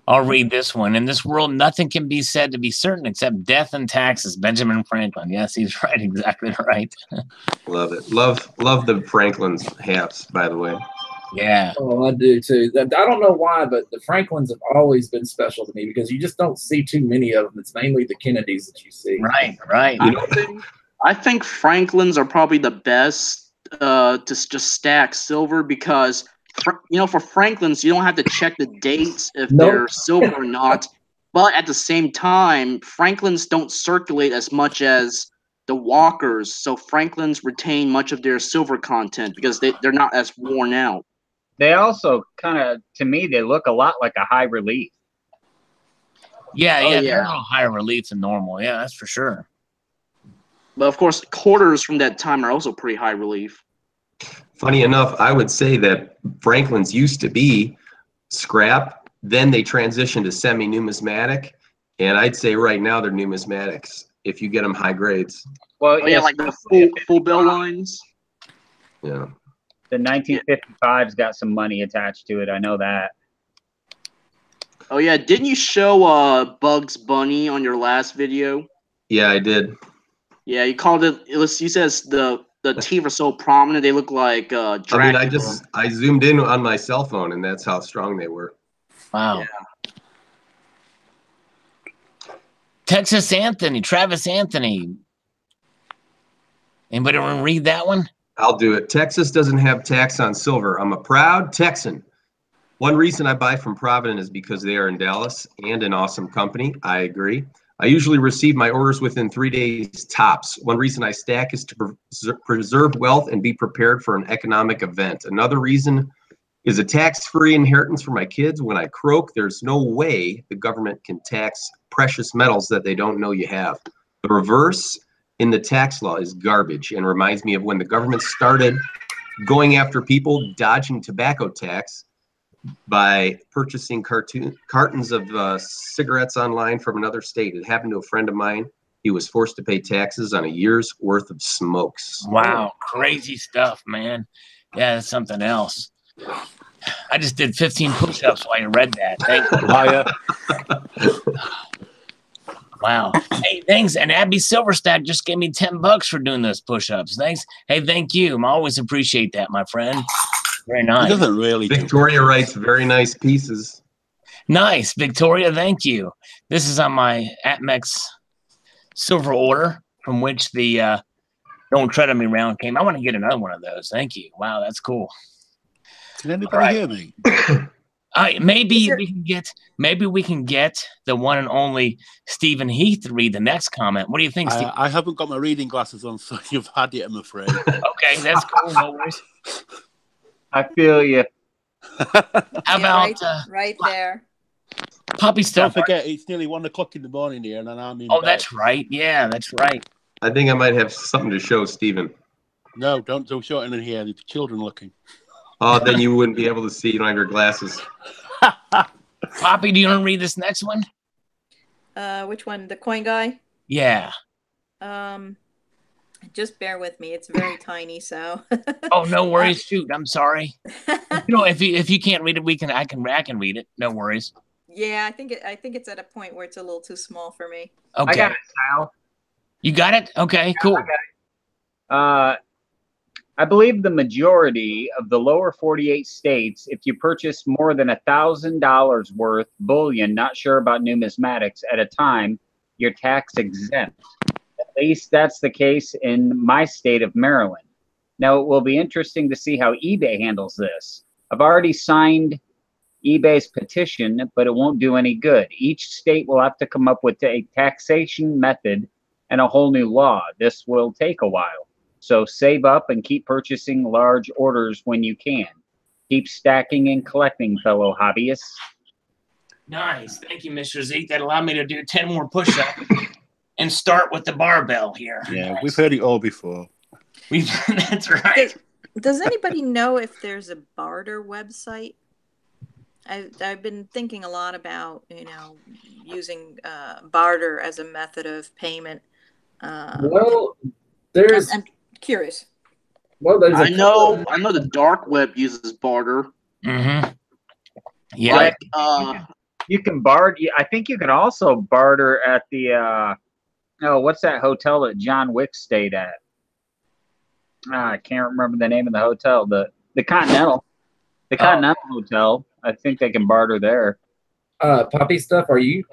I'll read this one. In this world, nothing can be said to be certain except death and taxes. Benjamin Franklin. Yes, he's right. Exactly right. Love it. Love the Franklin's hats, by the way. Yeah. Oh, I do too. I don't know why, but the Franklins have always been special to me because you just don't see too many of them. It's mainly the Kennedys that you see. Right. Right. I think Franklins are probably the best to just stack silver because for Franklins you don't have to check the dates if they're silver or not. But at the same time, Franklins don't circulate as much as the Walkers, so Franklins retain much of their silver content because they're not as worn out. They also kind of, to me, they look a lot like a high relief. Yeah. Oh, Yeah. yeah. They're a little higher relief than normal. Yeah, that's for sure. But of course, quarters from that time are also pretty high relief. Funny enough, I would say that Franklin's used to be scrap, then they transitioned to semi-numismatic, and I'd say right now they're numismatics if you get them high grades. Well, Oh yeah, like the full bell lines. Yeah. The 1955's got some money attached to it. I know that. Oh yeah, didn't you show Bugs Bunny on your last video? Yeah, I did. Yeah, you called it. You says the teeth are so prominent they look like Dracula. I mean, I zoomed in on my cell phone, and that's how strong they were. Wow. Yeah. Texas Anthony, Travis Anthony. Anybody want to read that one? I'll do it. Texas doesn't have tax on silver. I'm a proud Texan. One reason I buy from Provident is because they are in Dallas and an awesome company. I agree. I usually receive my orders within 3 days tops. One reason I stack is to preserve wealth and be prepared for an economic event. Another reason is a tax-free inheritance for my kids. When I croak, there's no way the government can tax precious metals that they don't know you have. The reverse in the tax law is garbage and reminds me of when the government started going after people dodging tobacco tax by purchasing cartons of cigarettes online from another state. It happened to a friend of mine. He was forced to pay taxes on a year's worth of smokes. Wow. Crazy stuff, man. Yeah, that's something else. I just did 15 push-ups while you read that. Thank you. Wow. Hey, thanks. And Abby Silverstack just gave me $10 for doing those push-ups. Thanks. Hey, thank you. I always appreciate that, my friend. Very nice. It doesn't really. Victoria writes very nice pieces. Nice, Victoria. Thank you. This is on my APMEX silver order from which the Don't Tread on Me round came. I want to get another one of those. Thank you. Wow, that's cool. Can anybody hear me? Maybe we can get the one and only Stephen Heath to read the next comment. What do you think, Steve? I haven't got my reading glasses on, so you've had it, I'm afraid. Okay, that's cool. No worries. I feel you. How about right there? Poppy stuff? Don't forget, it's nearly 1 o'clock in the morning here, and I'm in. Oh, bed. that's right. Yeah, that's right. I think I might have something to show Stephen. No, don't show it in here. The children looking. Oh, then you wouldn't be able to see. You don't have your glasses. Poppy, do you want to read this next one? Which one? The coin guy? Yeah. Just bear with me. It's very tiny, so. Oh, no worries. Shoot, I'm sorry. If you can't read it, I can read it. No worries. Yeah, I think it's at a point where it's a little too small for me. Okay. I got it, Sal. You got it? Okay, cool. I believe the majority of the lower 48 states, if you purchase more than $1,000 worth bullion, not sure about numismatics, at a time, you're tax exempt. At least that's the case in my state of Maryland. Now, it will be interesting to see how eBay handles this. I've already signed eBay's petition, but it won't do any good. Each state will have to come up with a taxation method and a whole new law. This will take a while. So save up and keep purchasing large orders when you can. Keep stacking and collecting, fellow hobbyists. Nice. Thank you, Mr. Zeke. That allowed me to do 10 more push-ups and start with the barbell here. Yeah, Nice. we've heard it all before. That's right. Does anybody know if there's a barter website? I've been thinking a lot about, using barter as a method of payment. Well, there's. I'm curious. Well, there's. I know the dark web uses barter. Mm-hmm. Yeah. Like, you can barter. I think you can also barter at the what's that hotel that John Wick stayed at? I can't remember the name of the hotel. The Continental. The Continental Hotel. I think they can barter there. Poppy stuff. Are you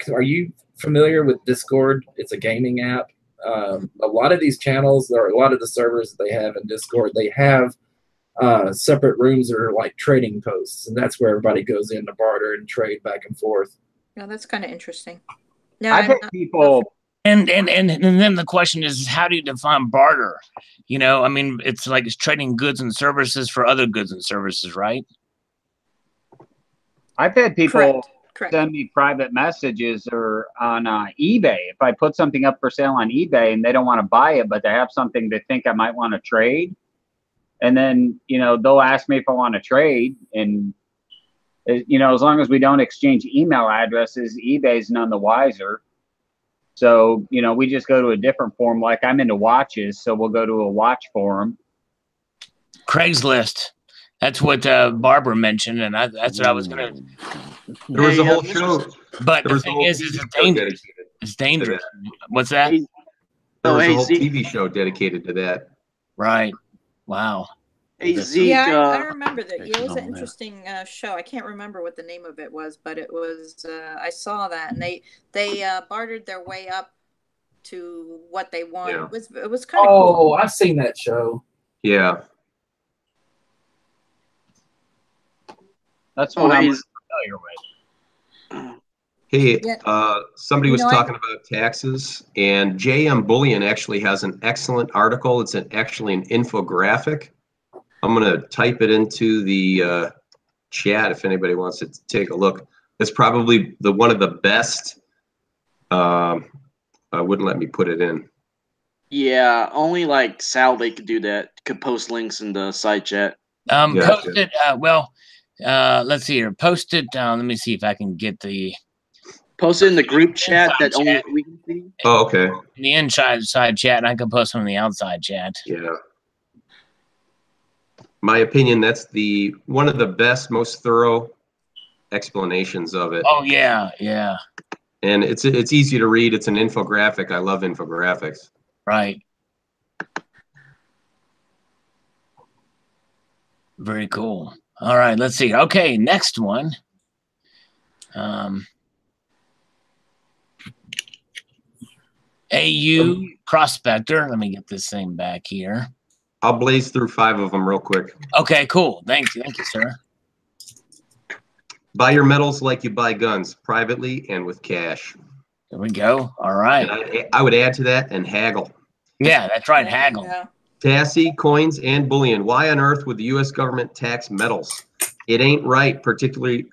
familiar with Discord? It's a gaming app. A lot of these channels, or a lot of the servers that they have in Discord, they have separate rooms that are like trading posts, and that's where everybody goes in to barter and trade back and forth. Yeah, that's kind of interesting. No, I've had people. And then the question is, how do you define barter? I mean, it's like it's trading goods and services for other goods and services, right? I've had people Correct. send me private messages or on eBay. If I put something up for sale on eBay and they don't want to buy it, but they have something they think I might want to trade, and then they'll ask me if I want to trade, and as long as we don't exchange email addresses, eBay's none the wiser. So, we just go to a different forum. Like I'm into watches, so we'll go to a watch forum. Craigslist. That's what Barbara mentioned, and that's what I was going to. There was a whole show. But the thing is, it's dangerous. It's dangerous. What's that? There was a whole TV show dedicated to that. Right. Wow. Hey, Zeke, yeah, I remember that. It was an interesting show. I can't remember what the name of it was, but it was. I saw that, and they bartered their way up to what they wanted. Yeah. It was kind of. Oh, cool. I've seen that show. Yeah. That's what I'm familiar with. Hey, somebody was talking about taxes, and JM Bullion actually has an excellent article. It's actually an infographic. I'm going to type it into the chat if anybody wants to take a look. It's probably one of the best. Wouldn't let me put it in. Yeah, only like Salivate could do that. Could post links in the side chat. Post it. Let's see here. Post it. Let me see if I can get the. Post it in the group chat that only we can see. Oh, okay. In the inside chat, and I can post on the outside chat. Yeah. My opinion, that's one of the best, most thorough explanations of it. Oh yeah, yeah. And it's easy to read. It's an infographic. I love infographics. Right. Very cool. All right, let's see. Okay, next one. AU Prospector. Let me get this thing back here. I'll blaze through 5 of them real quick. Okay, cool. Thank you, sir. Buy your metals like you buy guns, privately and with cash. There we go. All right. And I would add to that and haggle. Yeah, that's right. Haggle. Yeah. TASI, coins, and bullion. Why on earth would the U.S. government tax metals? It ain't right, particularly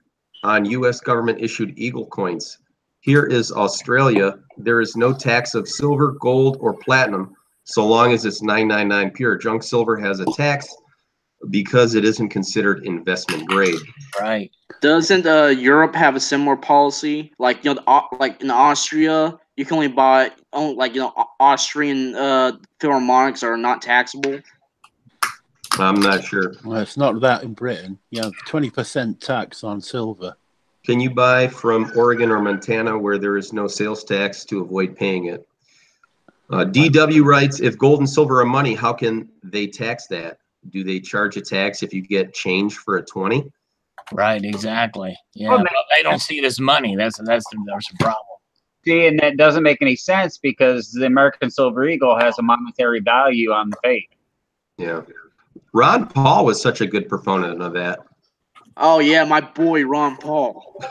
on U.S. government-issued Eagle coins. Here is Australia. There is no tax of silver, gold, or platinum so long as it's 999 pure. Junk silver has a tax because it isn't considered investment grade. Right. Doesn't Europe have a similar policy? Like like in Austria, you can only buy Austrian Philharmonics are not taxable. I'm not sure. Well, it's not that in Britain. You have 20% tax on silver. Can you buy from Oregon or Montana where there is no sales tax to avoid paying it? DW writes, if gold and silver are money, how can they tax that? Do they charge a tax if you get change for a 20? Right, exactly. Yeah, well, they don't see it as money. That's the problem. See, and that doesn't make any sense because the American Silver Eagle has a monetary value on the faith. Yeah. Ron Paul was such a good proponent of that. Oh, yeah, my boy, Ron Paul.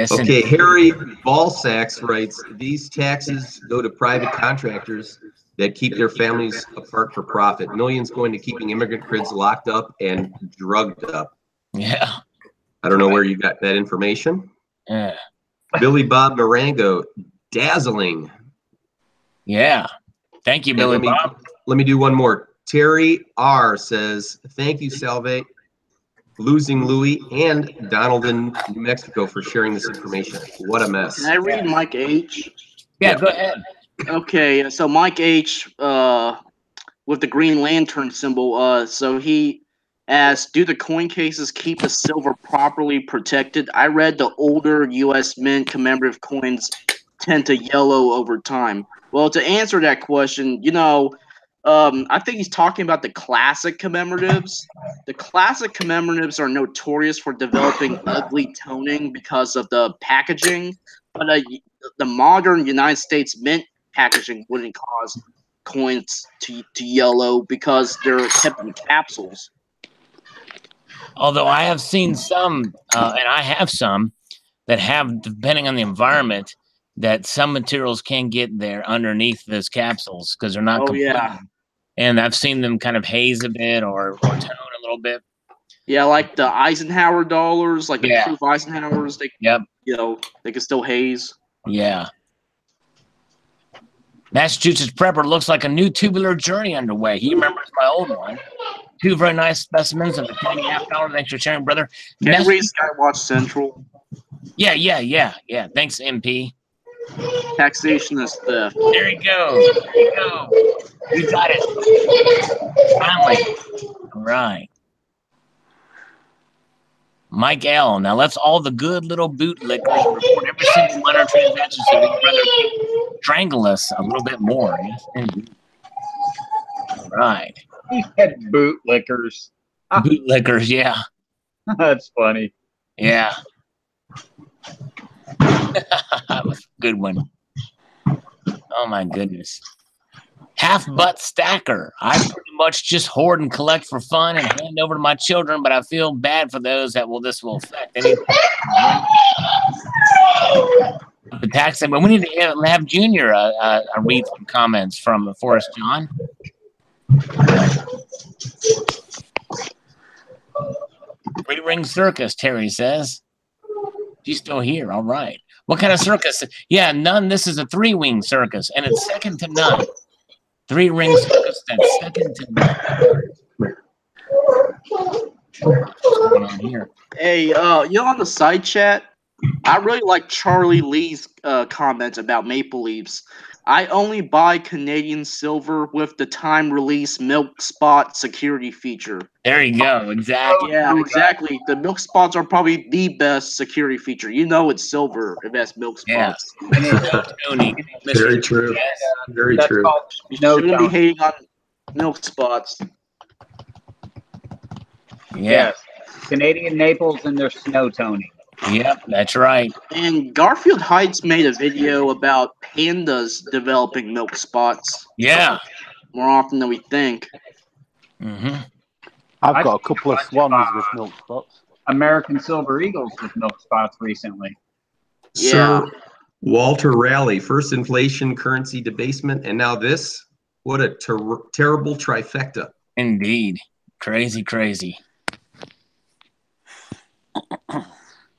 Okay, Harry Balsax writes, these taxes go to private contractors that keep their families apart for profit. Millions going to keeping immigrant kids locked up and drugged up. Yeah. I don't know where you got that information. Yeah. Billy Bob Marango, dazzling. Yeah. Thank you, And Billy Bob. let me do one more. Terry R says, thank you, Salivate, Losing Louie, and Donald in New Mexico for sharing this information. What a mess. Can I read Mike H? Yeah, go ahead. Okay, so Mike H, with the Green Lantern symbol, so he asked, do the coin cases keep the silver properly protected? I read the older U.S. Mint commemorative coins tend to yellow over time. Well, to answer that question, I think he's talking about the classic commemoratives. The classic commemoratives are notorious for developing ugly toning because of the packaging, but the modern United States Mint packaging wouldn't cause coins to yellow because they're kept in capsules. Although I have seen some, and I have some that have, depending on the environment, that some materials can get there underneath those capsules because they're not complete. Yeah. And I've seen them kind of haze a bit or tone a little bit. Yeah, like the Eisenhower dollars, like the proof Eisenhowers, they they can still haze. Yeah. Massachusetts Prepper looks like a new tubular journey underway. He remembers my old one. Two very nice specimens of the $10.50. Thanks for sharing, brother. Can you read Skywatch Central? Yeah. Thanks, MP. Taxation is theft. There you go. You got it. Finally. All right. Mike L. Now let's all the good little bootlickers report every single minor transaction so Big Brother can strangle us a little bit more. Yes, indeed. All right. He said bootlickers. Bootlickers, yeah. That's funny. Yeah. That was a good one. Oh my goodness. Half butt stacker. I pretty much just hoard and collect for fun and hand over to my children, but I feel bad for those that this will affect. The tax, but we need to have Junior read some comments from Forrest John. Three-ring circus, Terry says. She's still here. All right. What kind of circus? Yeah, none. This is a three-wing circus, and it's second to none. Three-ring circus, that's second to none. What's going on here? Hey, on the side chat, I really like Charlie Lee's comments about Maple Leafs. I only buy Canadian silver with the time release milk spot security feature. There you go. Exactly. Yeah, exactly. The milk spots are probably the best security feature. It's silver if it has milk spots. Yeah. Very true. Yes. Very That's true. You shouldn't be hating on milk spots. Yeah. Yes. Canadian Naples and their snow toning. Yep, that's right. And Garfield Heights made a video about pandas developing milk spots. Yeah. More often than we think. Mm-hmm. I've got a couple of swans with milk spots. American silver eagles with milk spots recently. Yeah. Sir Walter Raleigh, first inflation, currency debasement, and now this. What a terrible trifecta. Indeed. Crazy.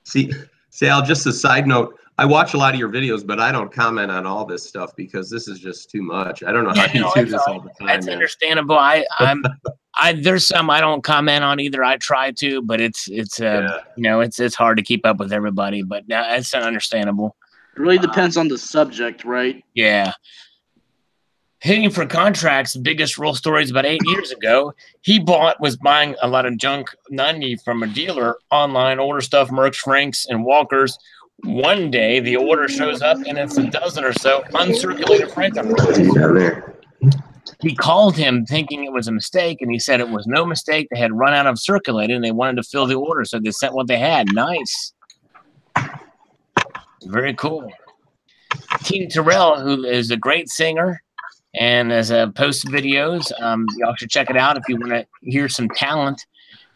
See, Sal, just a side note, I watch a lot of your videos, but I don't comment on all this stuff because this is just too much. I don't know how you do this all the time. That's understandable. There's some I don't comment on either. I try to, but it's hard to keep up with everybody, but it's understandable. It really depends on the subject, right? Yeah. Hitting for contracts, the biggest roll stories about 8 years ago. He was buying a lot of junk 90 from a dealer online, older stuff, Mercs, Franks, and Walkers. One day, the order shows up, and it's a dozen or so uncirculated Franklin rolls. He called him thinking it was a mistake, and he said it was no mistake. They had run out of circulated, and they wanted to fill the order, so they sent what they had. Nice. Very cool. Tina Terrell, who is a great singer, and as a post videos, y'all should check it out if you want to hear some talent.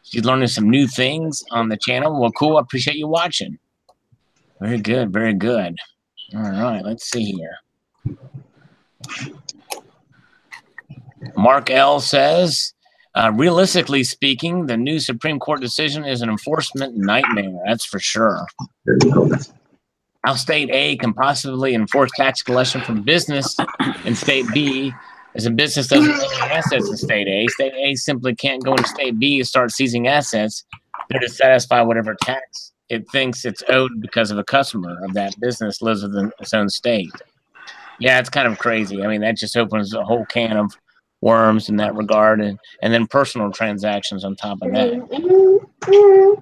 She's learning some new things on the channel. Well, cool. I appreciate you watching. Very good. All right, let's see here. Mark L says, Realistically speaking, the new Supreme Court decision is an enforcement nightmare. That's for sure. There you go. How State A can possibly enforce tax collection from business in State B as a business doesn't own any assets in State A. State A simply can't go into State B and start seizing assets there to satisfy whatever tax it thinks it's owed because of a customer of that business lives within its own state. Yeah, it's kind of crazy. I mean, that just opens a whole can of worms in that regard, and then personal transactions on top of that.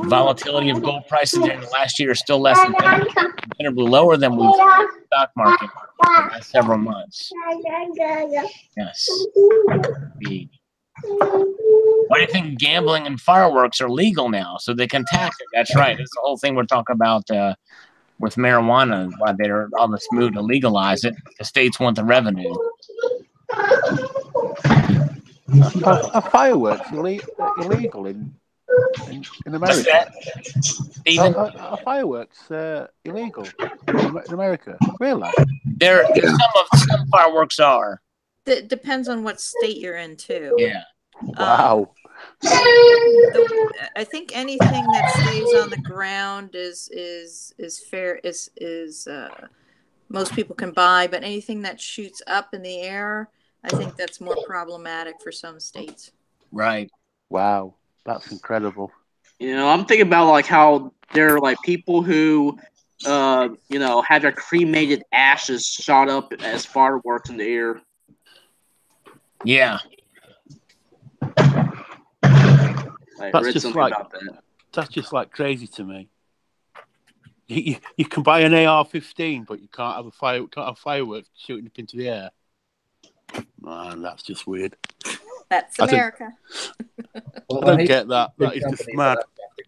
Volatility of gold prices during the last year is still less than considerably lower than we've seen in the stock market for the last several months. Yes. Indeed. Why do you think gambling and fireworks are legal now? So they can tax it. That's right. That's the whole thing we're talking about with marijuana, why they're on this move to legalize it. The states want the revenue. Are fireworks illegal in What's America? that, Stephen? Are fireworks illegal in America? Really? Some fireworks are. It depends on what state you're in too. Yeah. Wow. I think anything that stays on the ground is fair. Is most people can buy, but anything that shoots up in the air, I think that's more problematic for some states. Right. Wow. That's incredible. You know, I'm thinking about like how there are like people who, you know, had their cremated ashes shot up as fireworks in the air. Yeah. I That's read just something like about that. that's just like crazy to me. You can buy an AR-15, but you can't have fireworks shooting up into the air. Man, that's just weird. That's America. Well, I don't get that. big That is just company, mad. but I've got to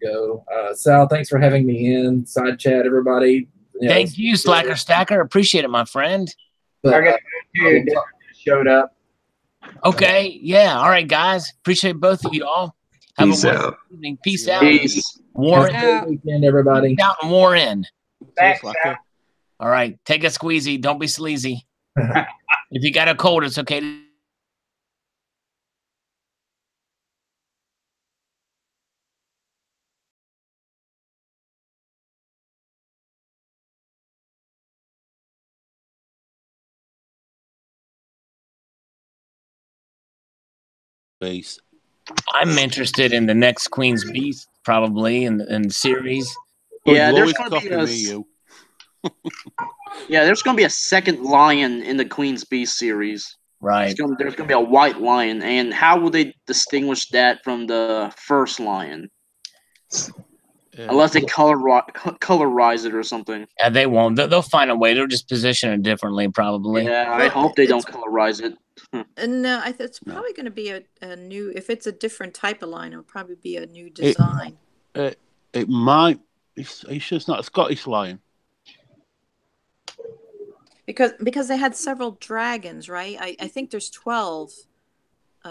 go. Sal, thanks for having me in. Side chat, everybody. You know, Thank you, Slacker Stacker. Appreciate it, my friend. but, I got dude that showed up. Okay. Yeah. All right, guys. Appreciate both of you all. Have Peace a wonderful out. evening. Peace out. Peace. War have a great weekend, everybody. out and war in. Thanks, Just like Sal. All right. Take a squeezy. Don't be sleazy. If you got a cold, it's okay. Peace. I'm interested in the next Queen's Beast, probably in the series. Yeah, you there's always gonna be copy a me, you. yeah, there's gonna be a second lion in the Queen's Beast series. Right. There's gonna be a white lion, and how will they distinguish that from the first lion? Unless they colorize it or something. They won't. They'll find a way. They'll just position it differently, probably. Yeah, I hope they don't colorize it. No, it's probably going to be a new. If it's a different type of line, it'll probably be a new design. It might. Are you sure it's not a Scottish lion? Because they had several dragons, right? I think there's 12.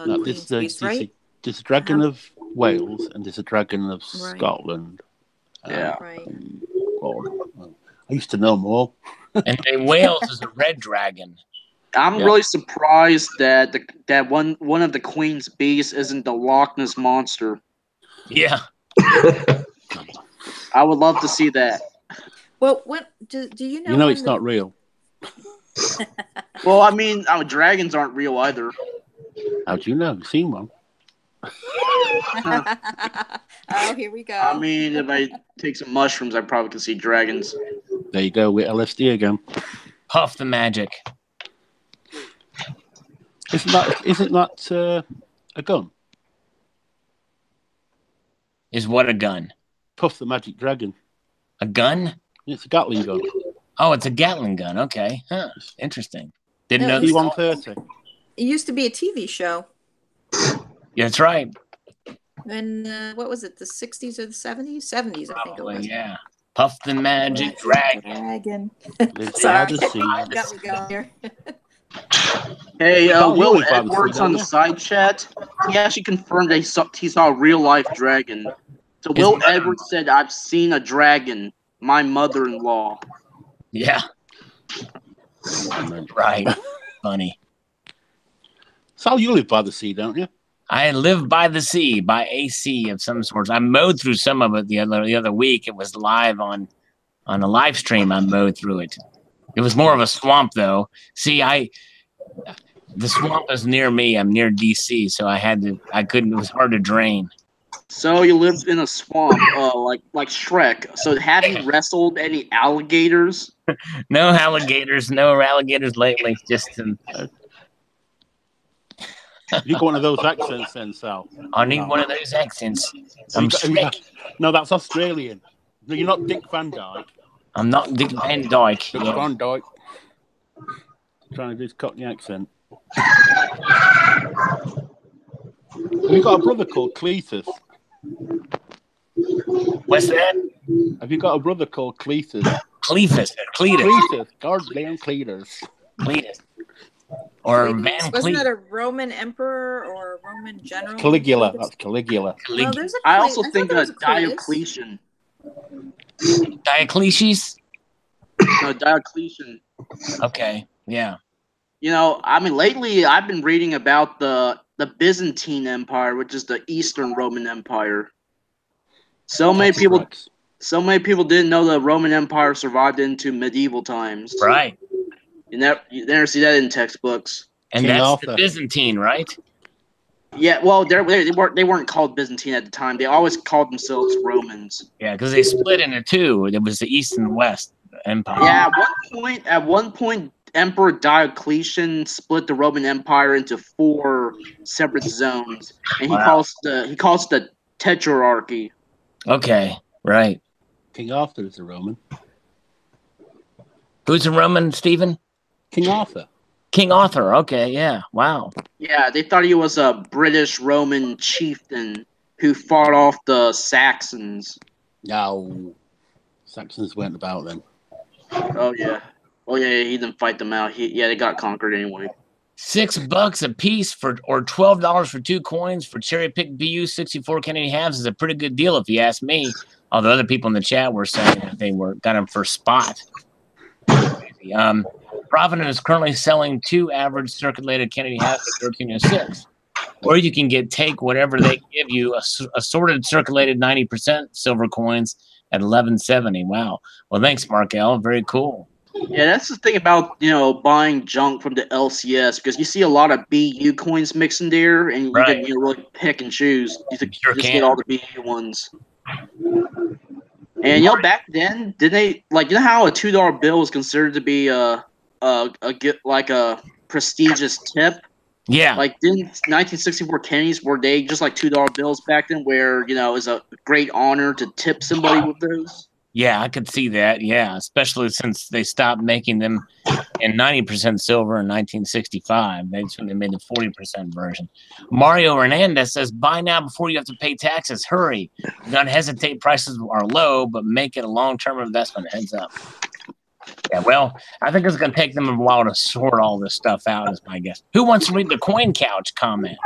No, Queen's Beast, right? There's a dragon of Wales and there's a dragon of Right. Scotland. Yeah. Right. I used to know more. And in Wales is a red dragon. I'm Yeah. really surprised that that one of the Queen's Beasts isn't the Loch Ness monster. Yeah. I would love to see that. Well, what do you know? You know when it's not real. Well, I mean, our dragons aren't real either. How do you know? You've seen one. Oh, here we go. I mean, if I take some mushrooms, I probably can see dragons. There you go with LSD again. Puff the magic. Isn't that a gun? Is what a gun? Puff the Magic Dragon. A gun? It's a Gatling gun. Oh, it's a Gatling gun. Okay. Huh. Interesting. Didn't No, know this. T-130. It used to be a TV show. Yeah, that's right. In what was it? The 60s or the 70s? 70s, I think it Probably, was. yeah. Puff the magic dragon. Lives Sorry, by the sea. got me going here. Hey, Oh, Will really, Bob, Edwards see on that, the yeah? side chat, he actually confirmed that he saw a real life dragon. So Will mother- Edwards said, "I've seen a dragon. My mother-in-law." Yeah. Right. Funny. Sal, you live by the sea, don't you? I live by the sea, by AC of some sorts. I mowed through some of it the other week. It was live on a live stream. I mowed through it. It was more of a swamp, though. See, the swamp is near me. I'm near DC, so I couldn't. It was hard to drain. So you lived in a swamp, like Shrek. So have you wrestled any alligators? No alligators lately. Just You got one of those accents then, Sal? I need one of those accents. No, that's Australian. No, you're not Dick Van Dyke. I'm not Dick Van Dyke. Dick Van Dyke. Trying to do his Cockney accent. We've got a brother called Cletus. What's that? Have you got a brother called Cletus? Cletus. Goddamn Cletus. Cletus. Or Wasn't Van that a Roman emperor or a Roman general? Caligula. That's Caligula. No, there's a I also thought think there was a Cletus. Diocletian. Diocletian? No, Diocletian. Okay, yeah. You know, I mean, lately I've been reading about the Byzantine Empire, which is the Eastern Roman Empire. So many people didn't know the Roman Empire survived into medieval times. Right. You never see that in textbooks. And that's the Byzantine, right? Yeah, well, they weren't called Byzantine at the time. They always called themselves Romans. Yeah, because they split into two. It was the East and West Empire. Yeah, at one point, Emperor Diocletian split the Roman Empire into 4 separate zones, and he calls it the Tetrarchy. Okay, right. King Arthur is a Roman. Who's a Roman, Stephen? King Arthur. King Arthur. Okay, yeah. Wow. Yeah, they thought he was a British Roman chieftain who fought off the Saxons. No, Saxons weren't about then. Oh yeah, he didn't fight them out. They got conquered anyway. $6 a piece or $12 for 2 coins for cherry pick BU 64 Kennedy halves is a pretty good deal if you ask me. Although other people in the chat were saying that they got them for spot. Provident is currently selling 2 average circulated Kennedy halves at 1306. Or you can take whatever they give you, assorted circulated 90% silver coins at 1170. Wow. Well, thanks, Mark L. Very cool. Yeah, that's the thing about, buying junk from the LCS, because you see a lot of BU coins mixed in there, and you can really pick and choose. You just get all the BU ones. And back then, did they how a $2 bill was considered to be a prestigious tip? Yeah. Didn't 1964 Kennedys, were they just like $2 bills back then, where it was a great honor to tip somebody with those? Yeah, I could see that. Yeah, especially since they stopped making them in 90% silver in 1965. That's when they made the 40% version. Mario Hernandez says, buy now before you have to pay taxes. Hurry. Do not hesitate. Prices are low, but make it a long-term investment. Heads up. Yeah, well, I think it's going to take them a while to sort all this stuff out, is my guess. Who wants to read the Coin Couch comment?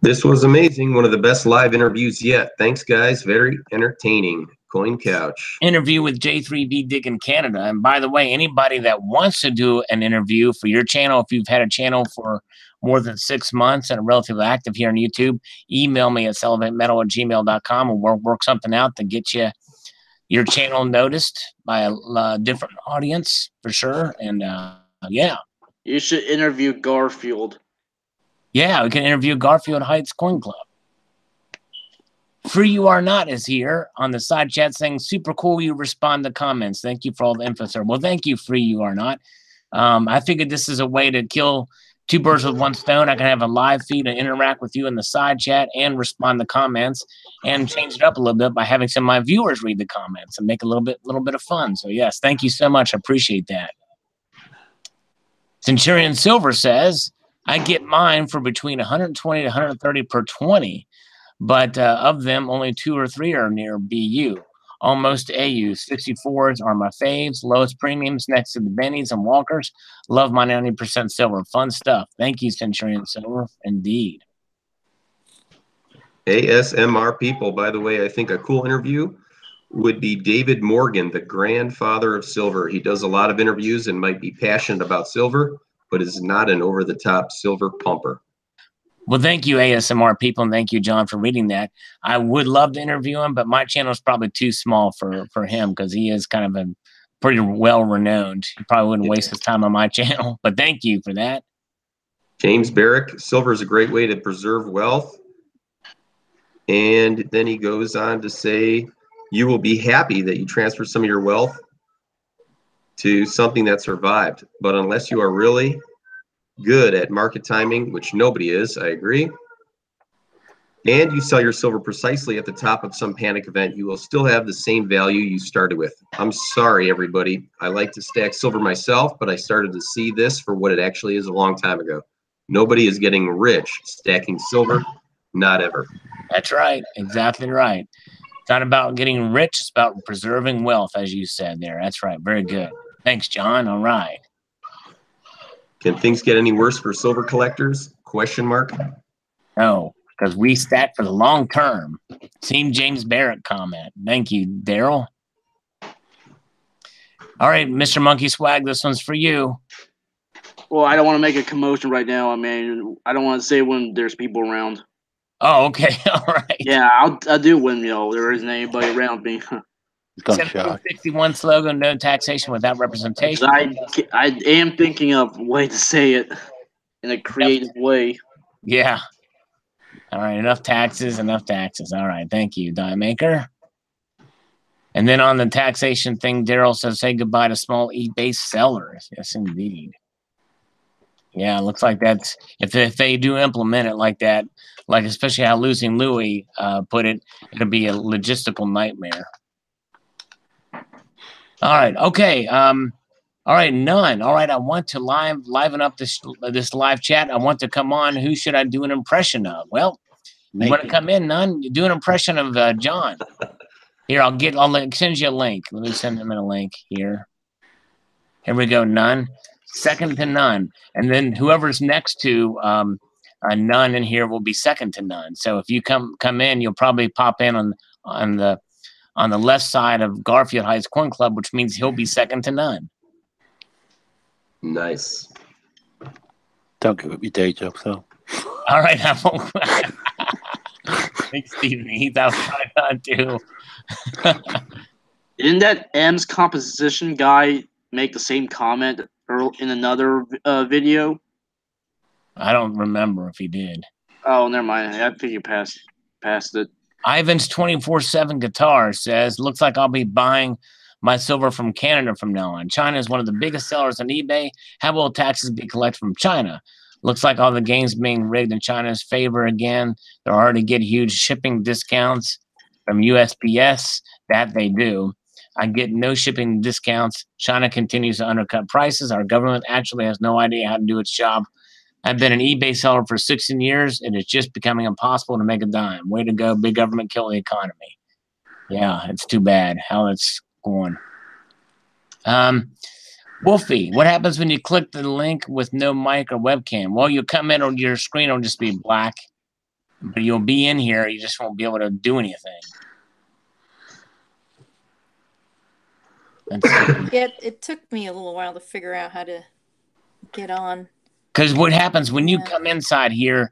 This was amazing. One of the best live interviews yet. Thanks, guys. Very entertaining. Coin Couch. Interview with J3V Dick in Canada. And by the way, anybody that wants to do an interview for your channel, if you've had a channel for more than 6 months and are relatively active here on YouTube, email me at salivatemetal@gmail.com and we'll work something out to get your channel noticed by a different audience for sure. And yeah. You should interview Garfield. Yeah, we can interview Garfield Heights Coin Club. Free You Are Not is here on the side chat saying, super cool you respond to comments. Thank you for all the info, sir. Well, thank you, Free You Are Not. I figured this is a way to kill 2 birds with 1 stone. I can have a live feed and interact with you in the side chat and respond to comments and change it up a little bit by having some of my viewers read the comments and make a little bit of fun. So yes, thank you so much. I appreciate that. Centurion Silver says, I get mine for between 120 to 130 per 20. But of them, only 2 or 3 are near BU. Almost AU. 64s are my faves. Lowest premiums next to the Bennies and Walkers. Love my 90% silver. Fun stuff. Thank you, Centurion Silver. Indeed. ASMR people, by the way, I think a cool interview would be David Morgan, the grandfather of silver. He does a lot of interviews and might be passionate about silver, but is not an over-the-top silver pumper. Well, thank you, ASMR people, and thank you, John, for reading that. I would love to interview him, but my channel is probably too small for him because he is kind of a pretty well-renowned. He probably wouldn't waste his time on my channel, but thank you for that. James Barrick, silver is a great way to preserve wealth. And then he goes on to say, you will be happy that you transfer some of your wealth to something that survived. But unless you are really good at market timing, which nobody is, I agree, and you sell your silver precisely at the top of some panic event, you will still have the same value you started with. I'm sorry, everybody. I like to stack silver myself, but I started to see this for what it actually is a long time ago. Nobody is getting rich stacking silver, not ever. That's right. Exactly right. It's not about getting rich. It's about preserving wealth, as you said there. That's right. Very good. Thanks, John. All right. Can things get any worse for silver collectors? Question mark. No, because we stack for the long term. Team James Barrett comment. Thank you, Daryl. All right, Mr. Monkey Swag, this one's for you. Well, I don't want to make a commotion right now. I mean, I don't want to say when there's people around. Oh, okay. All right. Yeah, I'll do when there isn't anybody around me. 1761 slogan: no taxation without representation. I am thinking of a way to say it in a creative way. Yeah. All right. Enough taxes. Enough taxes. All right. Thank you, Die Maker. And then on the taxation thing, Daryl says, say goodbye to small eBay sellers. Yes, indeed. Yeah, it looks like that's if they do implement it like that, like especially how Losing Louie put it, it'll be a logistical nightmare. All right, okay. All right, none. All right, I want to liven up this live chat. I want to come on. Who should I do an impression of? Well, you want to come in, none? Do an impression of John. Here, I'll send you a link. Let me send him a link here. Here we go, none. Second to none. And then whoever's next to none in here will be second to none. So if you come in, you'll probably pop in on the left side of Garfield Heights Coin Club, which means he'll be second to none. Nice. Don't give up your day job, though. All right. Thanks, Stephen. He's outside on too. Didn't that M's composition guy make the same comment in another video? I don't remember if he did. Oh, never mind. I think you passed it. Ivan's 24/7 Guitar says, looks like I'll be buying my silver from Canada from now on. China is one of the biggest sellers on eBay. How will taxes be collected from China? Looks like all the games being rigged in China's favor again. They already get huge shipping discounts from USPS. That they do. I get no shipping discounts. China continues to undercut prices. Our government actually has no idea how to do its job. I've been an eBay seller for 16 years, and it's just becoming impossible to make a dime. Way to go, big government, kill the economy. Yeah, it's too bad how it's going. Wolfie, what happens when you click the link with no mic or webcam? Well, you'll come in on your screen, will just be black, but you'll be in here. You just won't be able to do anything. Yeah, it took me a little while to figure out how to get on. Because what happens when you come inside here,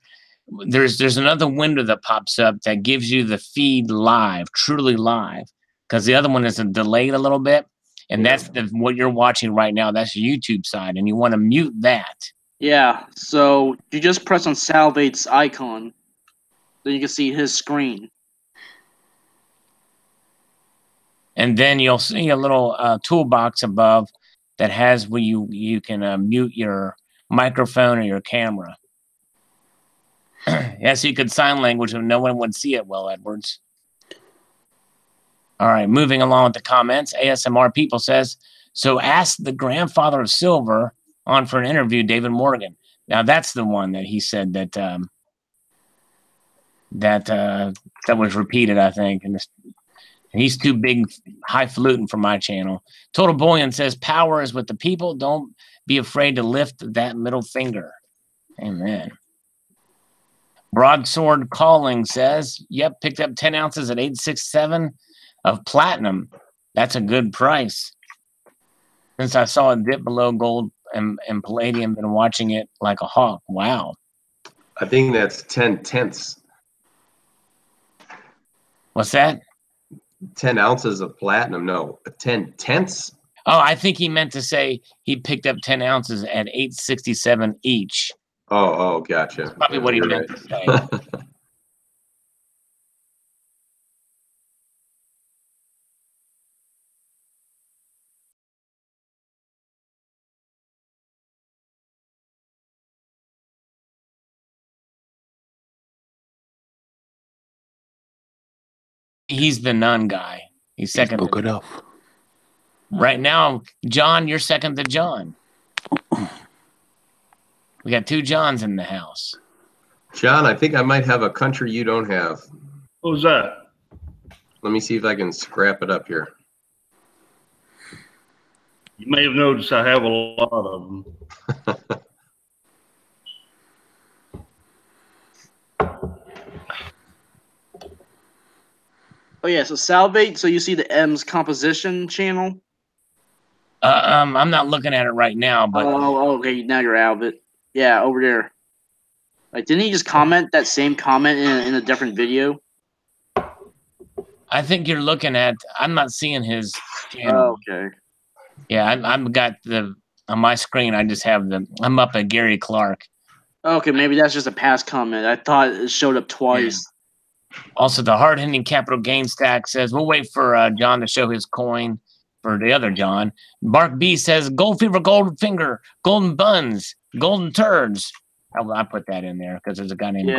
there's another window that pops up that gives you the feed live, truly live. Because the other one is delayed a little bit, and that's what you're watching right now. That's YouTube side, and you want to mute that. Yeah, so you just press on Salivate's icon, then you can see his screen. And then you'll see a little toolbox above that has where you can mute your microphone or your camera. Yeah, so you could sign language and no one would see it well, Edwards. All right, moving along with the comments. ASMR People says, so ask the grandfather of silver on for an interview, David Morgan. Now that's the one that he said that that was repeated, I think. And he's too big, highfalutin for my channel. Total Bullion says, power is with the people. Don't be afraid to lift that middle finger. Amen. Broadsword Calling says, yep, picked up 10 ounces at 867 of platinum. That's a good price. Since I saw it dip below gold and palladium, been watching it like a hawk. Wow. I think that's 10 tenths. What's that? 10 ounces of platinum. No, 10 tenths. Oh, I think he meant to say he picked up 10 ounces at $8.67 each. Oh, gotcha. That's probably what he meant to say. He's the none guy. He's second. He's buggered off. Right now, John, you're second to John. We got 2 Johns in the house. John, I think I might have a country you don't have. What was that? Let me see if I can scrap it up here. You may have noticed I have a lot of them. Oh yeah, so Salivate. So you see the M's composition channel? I'm not looking at it right now, but Oh, okay. Now you're out of it. Yeah, over there. Like, didn't he just comment that same comment in a different video? I think you're looking at. I'm not seeing his channel. Oh, okay. Yeah, I've got the on my screen. I just have the. I'm up at Gary Clark. Okay, maybe that's just a past comment. I thought it showed up twice. Also, the hard-hitting capital gain stack says we'll wait for John to show his coin for the other John. Mark B says gold fever, gold finger, golden buns, golden turds. I put that in there because there's a guy named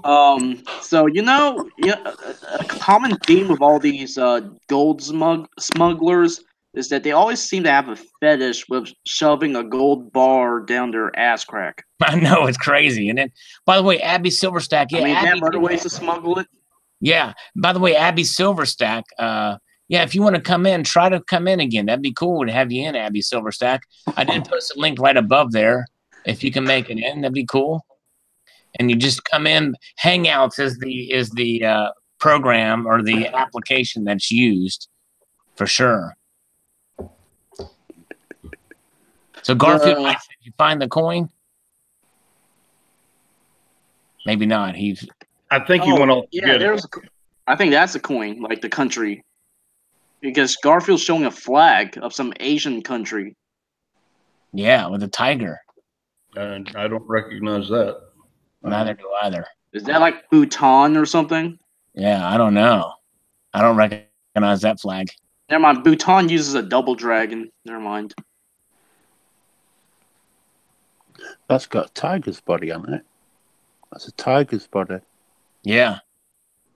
Golden. So a common theme of all these gold smugglers is that they always seem to have a fetish with shoving a gold bar down their ass crack. I know, it's crazy. And then, by the way, Abby Silverstack. Yeah, I mean, Abby, there are other ways to smuggle it. Yeah. By the way, Abby Silverstack. Yeah, if you want to come in, try to come in again. That'd be cool to have you in, Abby Silverstack. I did post a link right above there. If you can make it in, that'd be cool. And you just come in. Hangouts is the program or the application that's used for sure. So Garfield, did you find the coin? Maybe not. I think he went off. Yeah, I think that's a coin, like the country, because Garfield's showing a flag of some Asian country. Yeah, with a tiger. And I don't recognize that. Neither do either. Is that like Bhutan or something? Yeah, I don't know. I don't recognize that flag. Never mind. Bhutan uses a double dragon. Never mind. That's got a tiger's body on it. That's a tiger's body. Yeah.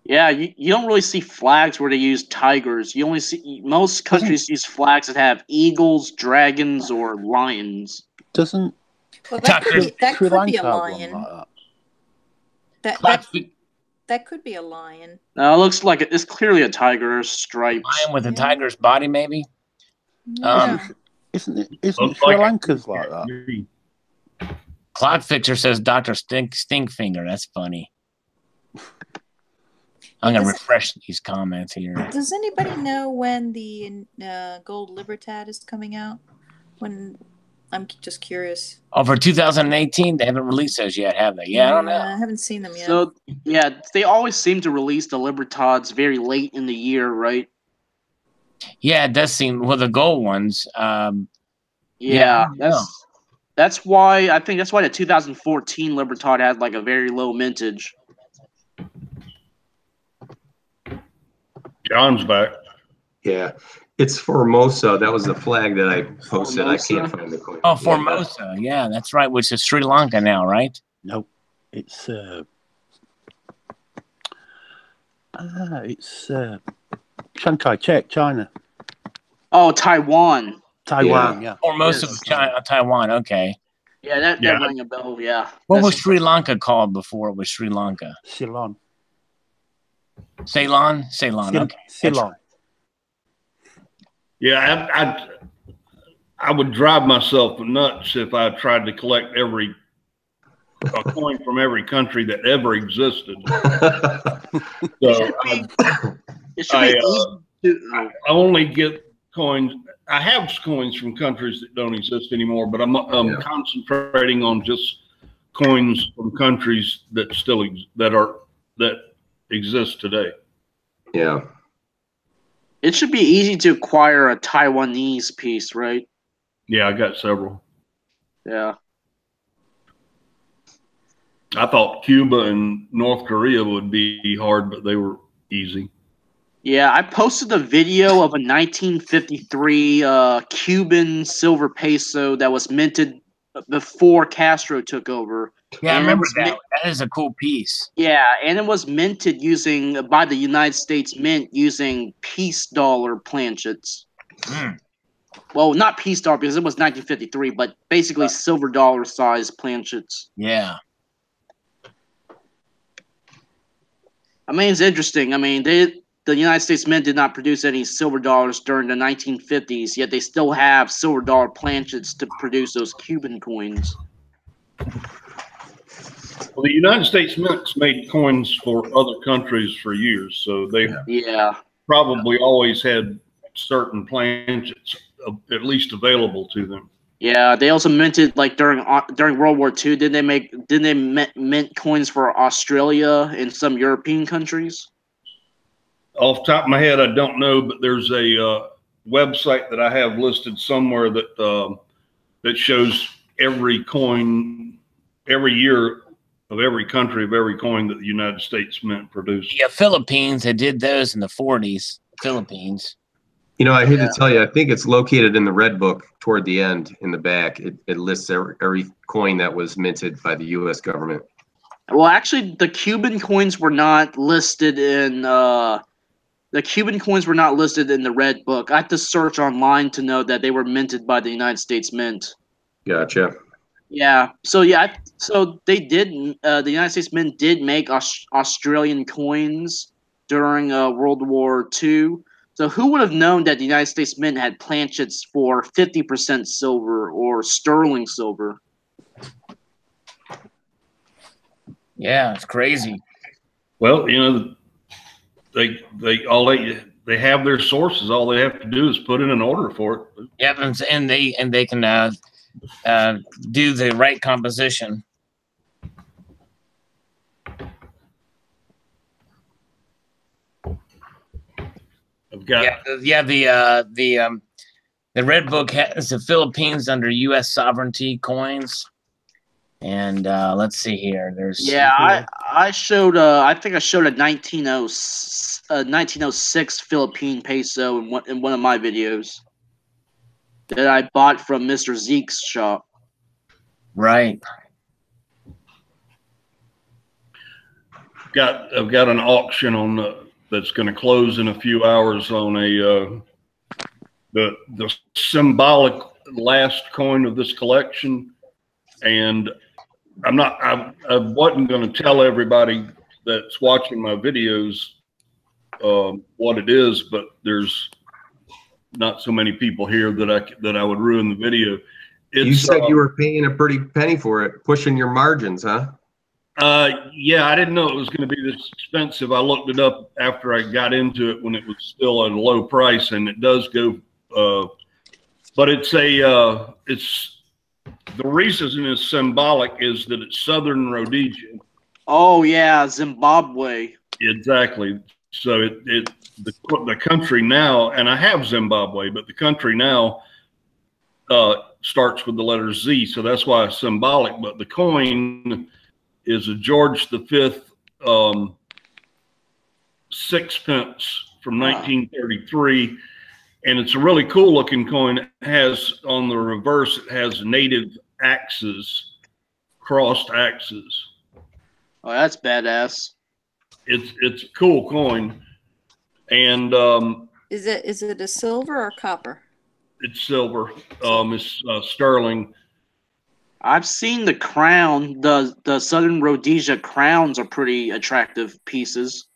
Yeah, you don't really see flags where they use tigers. You only see most countries use flags that have eagles, dragons, or lions. Doesn't Well, that could Sri be a Lanka have one lion. like That could be a lion. No, it looks like it's clearly a tiger. Stripes. Lion with a tiger's body, maybe. Yeah. Isn't it Looks Sri like Lanka's like that? Clock Fixer says Dr. Stinkfinger. That's funny. I'm going to refresh these comments here. Does anybody know when the Gold Libertad is coming out? I'm just curious. Oh, for 2018, they haven't released those yet, have they? Yeah, I don't know. I haven't seen them yet. So yeah, they always seem to release the Libertads very late in the year, right? Yeah, it does seem. Well, the gold ones. That's why I think that's why the 2014 Libertad had like a very low mintage. John's back. Yeah, it's Formosa. That was the flag that I posted. Formosa? I can't find the coin. Oh, Formosa. Yeah, that's right. Which is Sri Lanka now, right? No, it's Chiang Kai-shek, China. Oh, Taiwan. Taiwan, yeah. Formosa, Yes. China, Taiwan. Okay. Yeah, that rang a bell. Yeah. What was Sri Lanka called before it was Sri Lanka? Ceylon. Ceylon? Ceylon. Okay. Ceylon. Yeah, I would drive myself nuts if I tried to collect a coin from every country that ever existed. So I only get coins. I have coins from countries that don't exist anymore, but I'm concentrating on just coins from countries that still that exist today. Yeah. It should be easy to acquire a Taiwanese piece, right? Yeah, I got several. Yeah. I thought Cuba and North Korea would be hard, but they were easy. Yeah, I posted a video of a 1953 Cuban silver peso that was minted before Castro took over. Yeah, I And it remember was that. That is a cool piece. Yeah, and it was minted by the United States Mint using peace dollar planchets. Mm. Well, not peace dollar because it was 1953, but basically silver dollar size planchets. Yeah. I mean, it's interesting. I mean, the United States Mint did not produce any silver dollars during the 1950s, yet they still have silver dollar planchets to produce those Cuban coins. Well, the United States Mints made coins for other countries for years, so they probably always had certain planchets at least available to them. Yeah, they also minted like during World War II. Did they mint coins for Australia and some European countries? Off the top of my head, I don't know, but there's a website that I have listed somewhere that that shows every coin every year of every country of every coin that the United States Mint produced. Yeah, Philippines. They did those in the 40s. Philippines. You know, I hate to tell you, I think it's located in the Red Book toward the end in the back. It lists every coin that was minted by the U.S. government. Well, actually, the Cuban coins were not listed in the Red Book. I have to search online to know that they were minted by the United States Mint. Gotcha. Yeah. So they did. The United States Mint did make Australian coins during World War II. So who would have known that the United States Mint had planchets for 50% silver or sterling silver? Yeah, it's crazy. Well, you know, they have their sources. All they have to do is put in an order for it. Yeah, and they can do the right composition. I've got the Red Book has the Philippines under U.S. sovereignty coins, and let's see here. There's I showed I think I showed a 1906 Philippine peso in one of my videos that I bought from Mr. Zeke's shop. Right. I've got an auction on that's going to close in a few hours on the symbolic last coin of this collection, and I wasn't going to tell everybody that's watching my videos what it is, but there's not so many people here that I would ruin the video. You said you were paying a pretty penny for it, pushing your margins, huh? Yeah, I didn't know it was going to be this expensive. I looked it up after I got into it when it was still at a low price, and it does go. But it's the reason it's symbolic is that it's Southern Rhodesia. Oh yeah, Zimbabwe. Exactly. So the country now, and I have Zimbabwe, but the country now starts with the letter Z, so that's why it's symbolic. But the coin is a George V sixpence from 1933, and it's a really cool looking coin. It has on the reverse, it has native axes, crossed axes. Oh, that's badass. It's a cool coin, and Is it a silver or copper? it's silver. It's sterling. I've seen the crown. The Southern Rhodesia crowns are pretty attractive pieces.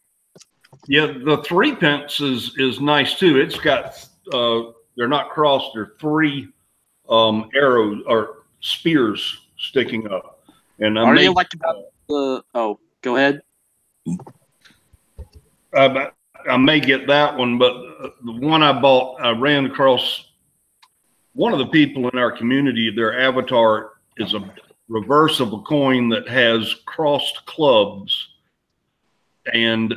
Yeah, the 3 pence is nice too. It's got they're not crossed. They're 3 arrows or spears sticking up. And Are they like about the? Oh, go ahead. I may get that one, but the one I bought, I ran across one of the people in our community. Their avatar is a reversible coin that has crossed clubs. And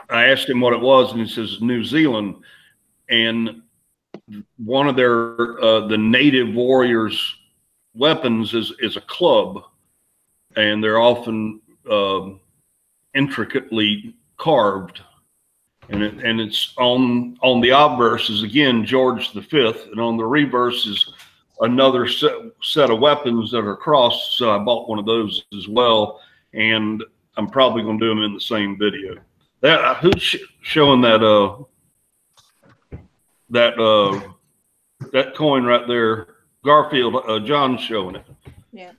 I asked him what it was, and he says New Zealand. And one of their the native warriors' weapons is a club, and they're often intricately carved. And it's on the obverse is again George V, and on the reverse is another set of weapons that are crossed. So I bought one of those as well, and I'm probably going to do them in the same video. That who's showing that that coin right there? Garfield, John's showing it. Yeah,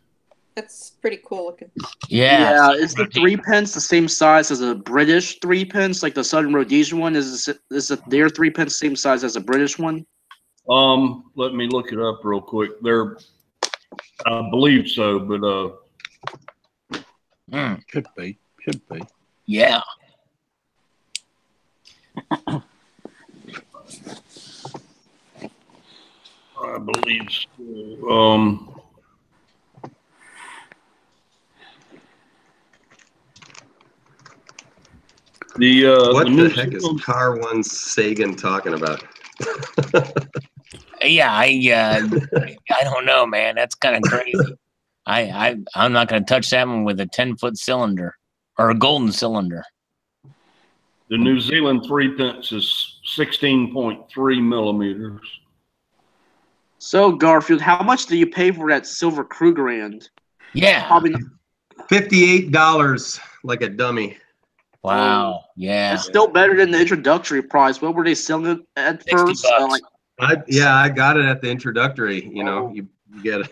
that's pretty cool looking. Yeah. Yeah, is the 3 pence the same size as a British 3 pence, like the Southern Rhodesian one? Is their 3 pence same size as a British one? Let me look it up real quick. I believe so, but should be. Yeah. I believe so. What the heck is Zealand, Car One Sagan talking about? Yeah, I don't know, man. That's kind of crazy. I'm not going to touch that one with a 10-foot cylinder or a golden cylinder. the New Zealand 3 pence is 16.3 millimeters. So Garfield, how much do you pay for that silver Krugerrand? Yeah. Probably $58, like a dummy. Wow. Yeah. it's still better than the introductory price. What were they selling it at 60 first? bucks. I got it at the introductory. You know, you get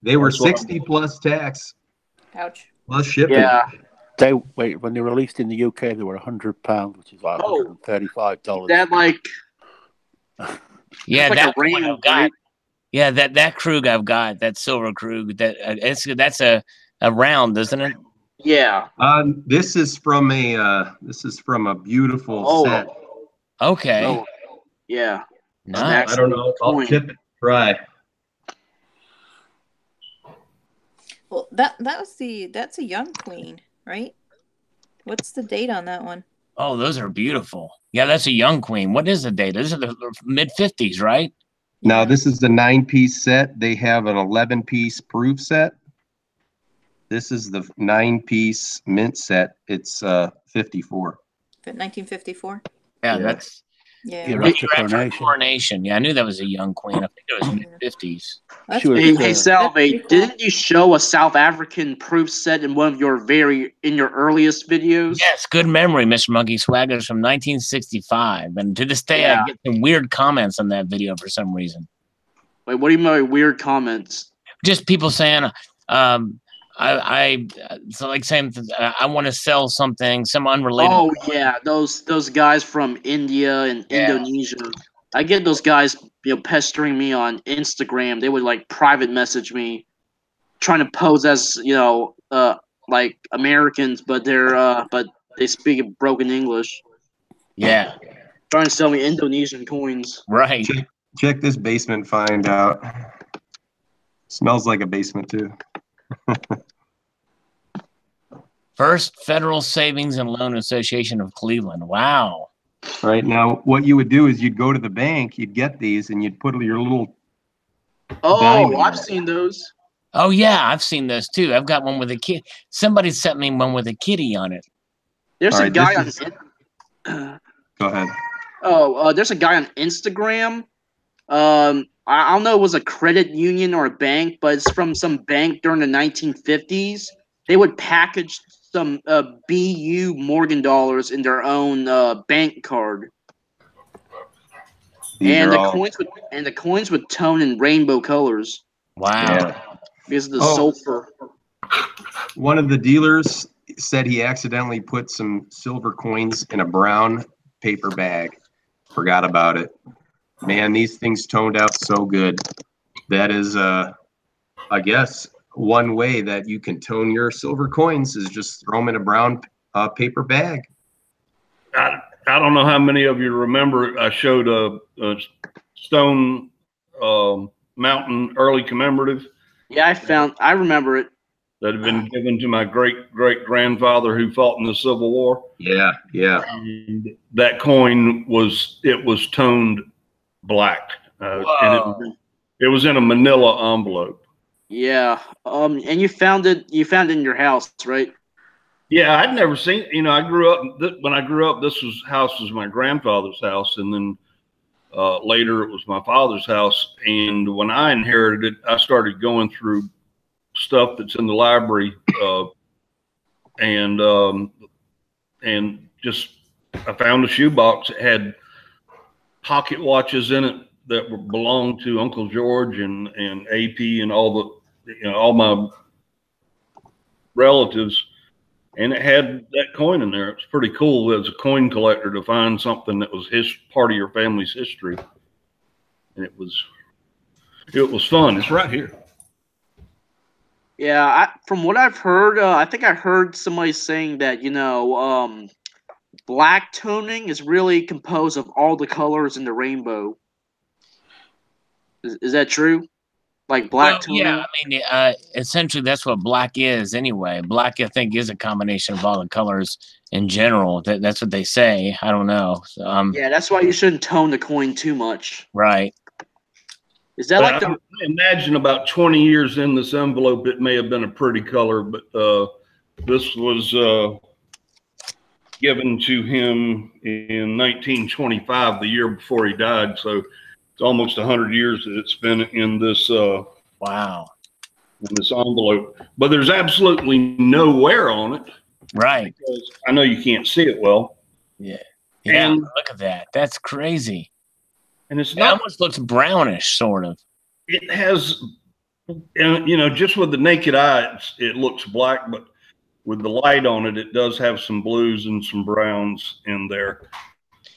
they were 60 plus tax. Ouch. Plus shipping. Yeah. When they released in the UK, they were £100, which is like $135. That like Yeah, like that a ring, one I've got. right? Yeah, that Krug I've got, that silver Krug, that's a round, isn't it? Yeah. This is from a beautiful set. Okay. Oh, yeah. Nice. I don't know. I'll tip it. Try. Well, that's a young queen, right? What's the date on that one? Oh, those are beautiful. Yeah, that's a young queen. What is the date? This is the mid-50s, right? Now, this is the 9-piece set. They have an 11-piece proof set. This is the 9-piece mint set. It's 54. 1954? Yeah, Yeah. that's Yeah. coronation. Yeah, I knew that was a young queen. I think it was mid-50s. Hey, Salivate, didn't you show a South African proof set in one of your earliest videos? Yes, good memory, Mr. Monkey Swag. It was from 1965. And to this day, I get some weird comments on that video for some reason. Wait, what do you mean by weird comments? Just people saying, so like saying, I want to sell something, some unrelated. Oh yeah, those guys from India and Indonesia. I get those guys, pestering me on Instagram. They would like private message me, trying to pose as like Americans, but they speak broken English. Yeah, trying to sell me Indonesian coins. Right. Check this basement find out. Smells like a basement too. First Federal Savings and Loan Association of Cleveland. Wow. Right now, what you would do is you'd go to the bank, you'd get these, and you'd put your little. Oh, I've seen those. Oh yeah, I've seen those too. I've got one with a kid. Somebody sent me one with a kitty on it. There's a guy on. Go ahead. Oh, there's a guy on Instagram. I don't know if it was a credit union or a bank, but it's from some bank during the 1950s. They would package some BU Morgan dollars in their own bank card. And the coins would tone in rainbow colors. Wow. Yeah. Because of the sulfur. One of the dealers said he accidentally put some silver coins in a brown paper bag. Forgot about it. Man, these things toned out so good. That is, I guess, one way that you can tone your silver coins is just throw them in a brown paper bag. I don't know how many of you remember I showed a Stone Mountain early commemorative. Yeah, I remember it. that had been given to my great-great-grandfather who fought in the Civil War. Yeah, yeah. And that coin was toned black, and it was in a manila envelope. Yeah. And you found it in your house, right? Yeah, I'd never seen. I grew up when I grew up. This house was my grandfather's house, and then later it was my father's house. And when I inherited it, I started going through stuff that's in the library, and just I found a shoebox that had pocket watches in it that belonged to Uncle George and AP and all my relatives, and it had that coin in there. It's pretty cool as a coin collector to find something that was part of your family's history, and it was fun. It's right here. Yeah, from what I've heard, I think I heard somebody saying that black toning is really composed of all the colors in the rainbow. Is that true? Like black toning? Yeah, I mean, essentially that's what black is anyway. Black, I think, is a combination of all the colors in general. That's what they say. I don't know. Yeah, that's why you shouldn't tone the coin too much. Right. Is that like I imagine about 20 years in this envelope, it may have been a pretty color, but this was given to him in 1925, the year before he died. So it's almost 100 years that it's been in this wow, in this envelope. But there's absolutely no wear on it. Right. Because I know you can't see it well. Yeah. Yeah. And look at that. That's crazy. And it almost looks brownish, sort of. It has, just with the naked eye, it looks black, but with the light on it, it does have some blues and some browns in there.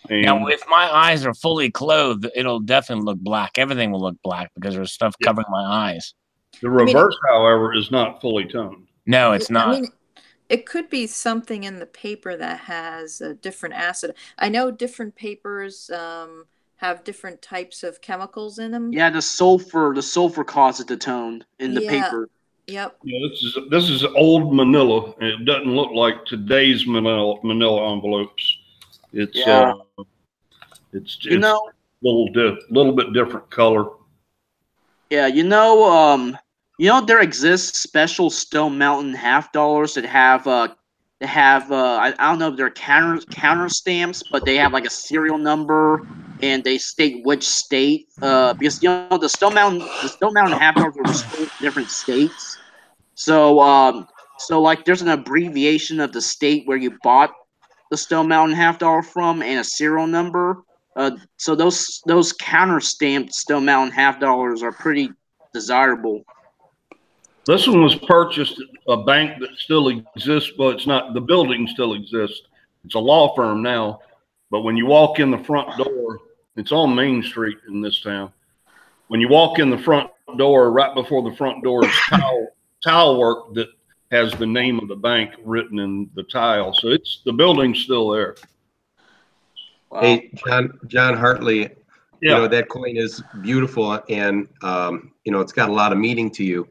And now, if my eyes are fully clothed, it'll definitely look black. Everything will look black because there's stuff covering my eyes. The reverse, however, is not fully toned. No, it's not. I mean, it could be something in the paper that has a different acid. I know different papers have different types of chemicals in them. Yeah, the sulfur causes the tone in the paper. Yep. Yeah, this is old Manila. It doesn't look like today's Manila envelopes. It's it's a little bit different color. Yeah, there exists special Stone Mountain $half that have I don't know if they're counter stamps, but they have like a serial number and they state which state. Because the Stone Mountain $half were sold in different states. So like there's an abbreviation of the state where you bought the Stone Mountain $half from and a serial number. So those counter stamped Stone Mountain $half are pretty desirable. This one was purchased at a bank that still exists. Well, it's not. The building still exists. It's a law firm now. But when you walk in the front door, it's on Main Street in this town. When you walk in the front door, right before the front door is tile work that has the name of the bank written in the tile. So the building's still there. Wow. Hey, John Hartley, that coin is beautiful and, it's got a lot of meaning to you.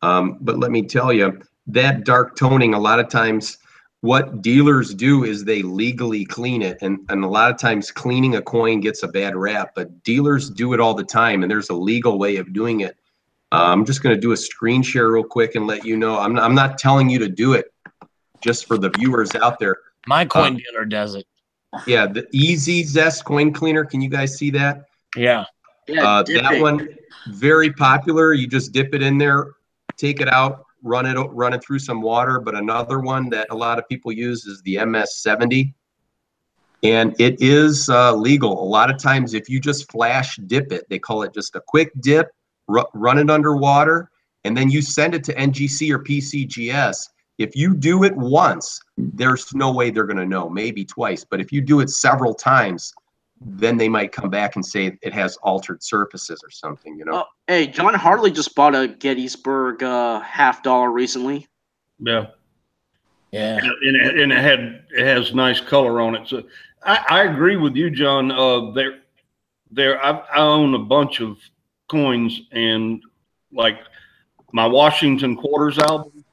But let me tell you, that dark toning, a lot of times what dealers do is they legally clean it. And a lot of times cleaning a coin gets a bad rap, but dealers do it all the time. And there's a legal way of doing it. I'm just going to do a screen share real quick and let you know. I'm not telling you to do it, just for the viewers out there. My coin dealer does it. Yeah, the Easy Zest coin cleaner. Can you guys see that? Yeah. That one, very popular. You just dip it in there, take it out, run it through some water. But another one that a lot of people use is the MS-70, and it is legal. A lot of times, if you just flash dip it, they call it just a quick dip, run it underwater, and then you send it to NGC or PCGS. If you do it once, there's no way they're going to know, maybe twice. But if you do it several times, then they might come back and say it has altered surfaces or something, Hey, John Hartley just bought a Gettysburg $half recently. Yeah. Yeah. And it has nice color on it. So I agree with you, John. I own a bunch of coins, and like my Washington Quarters album.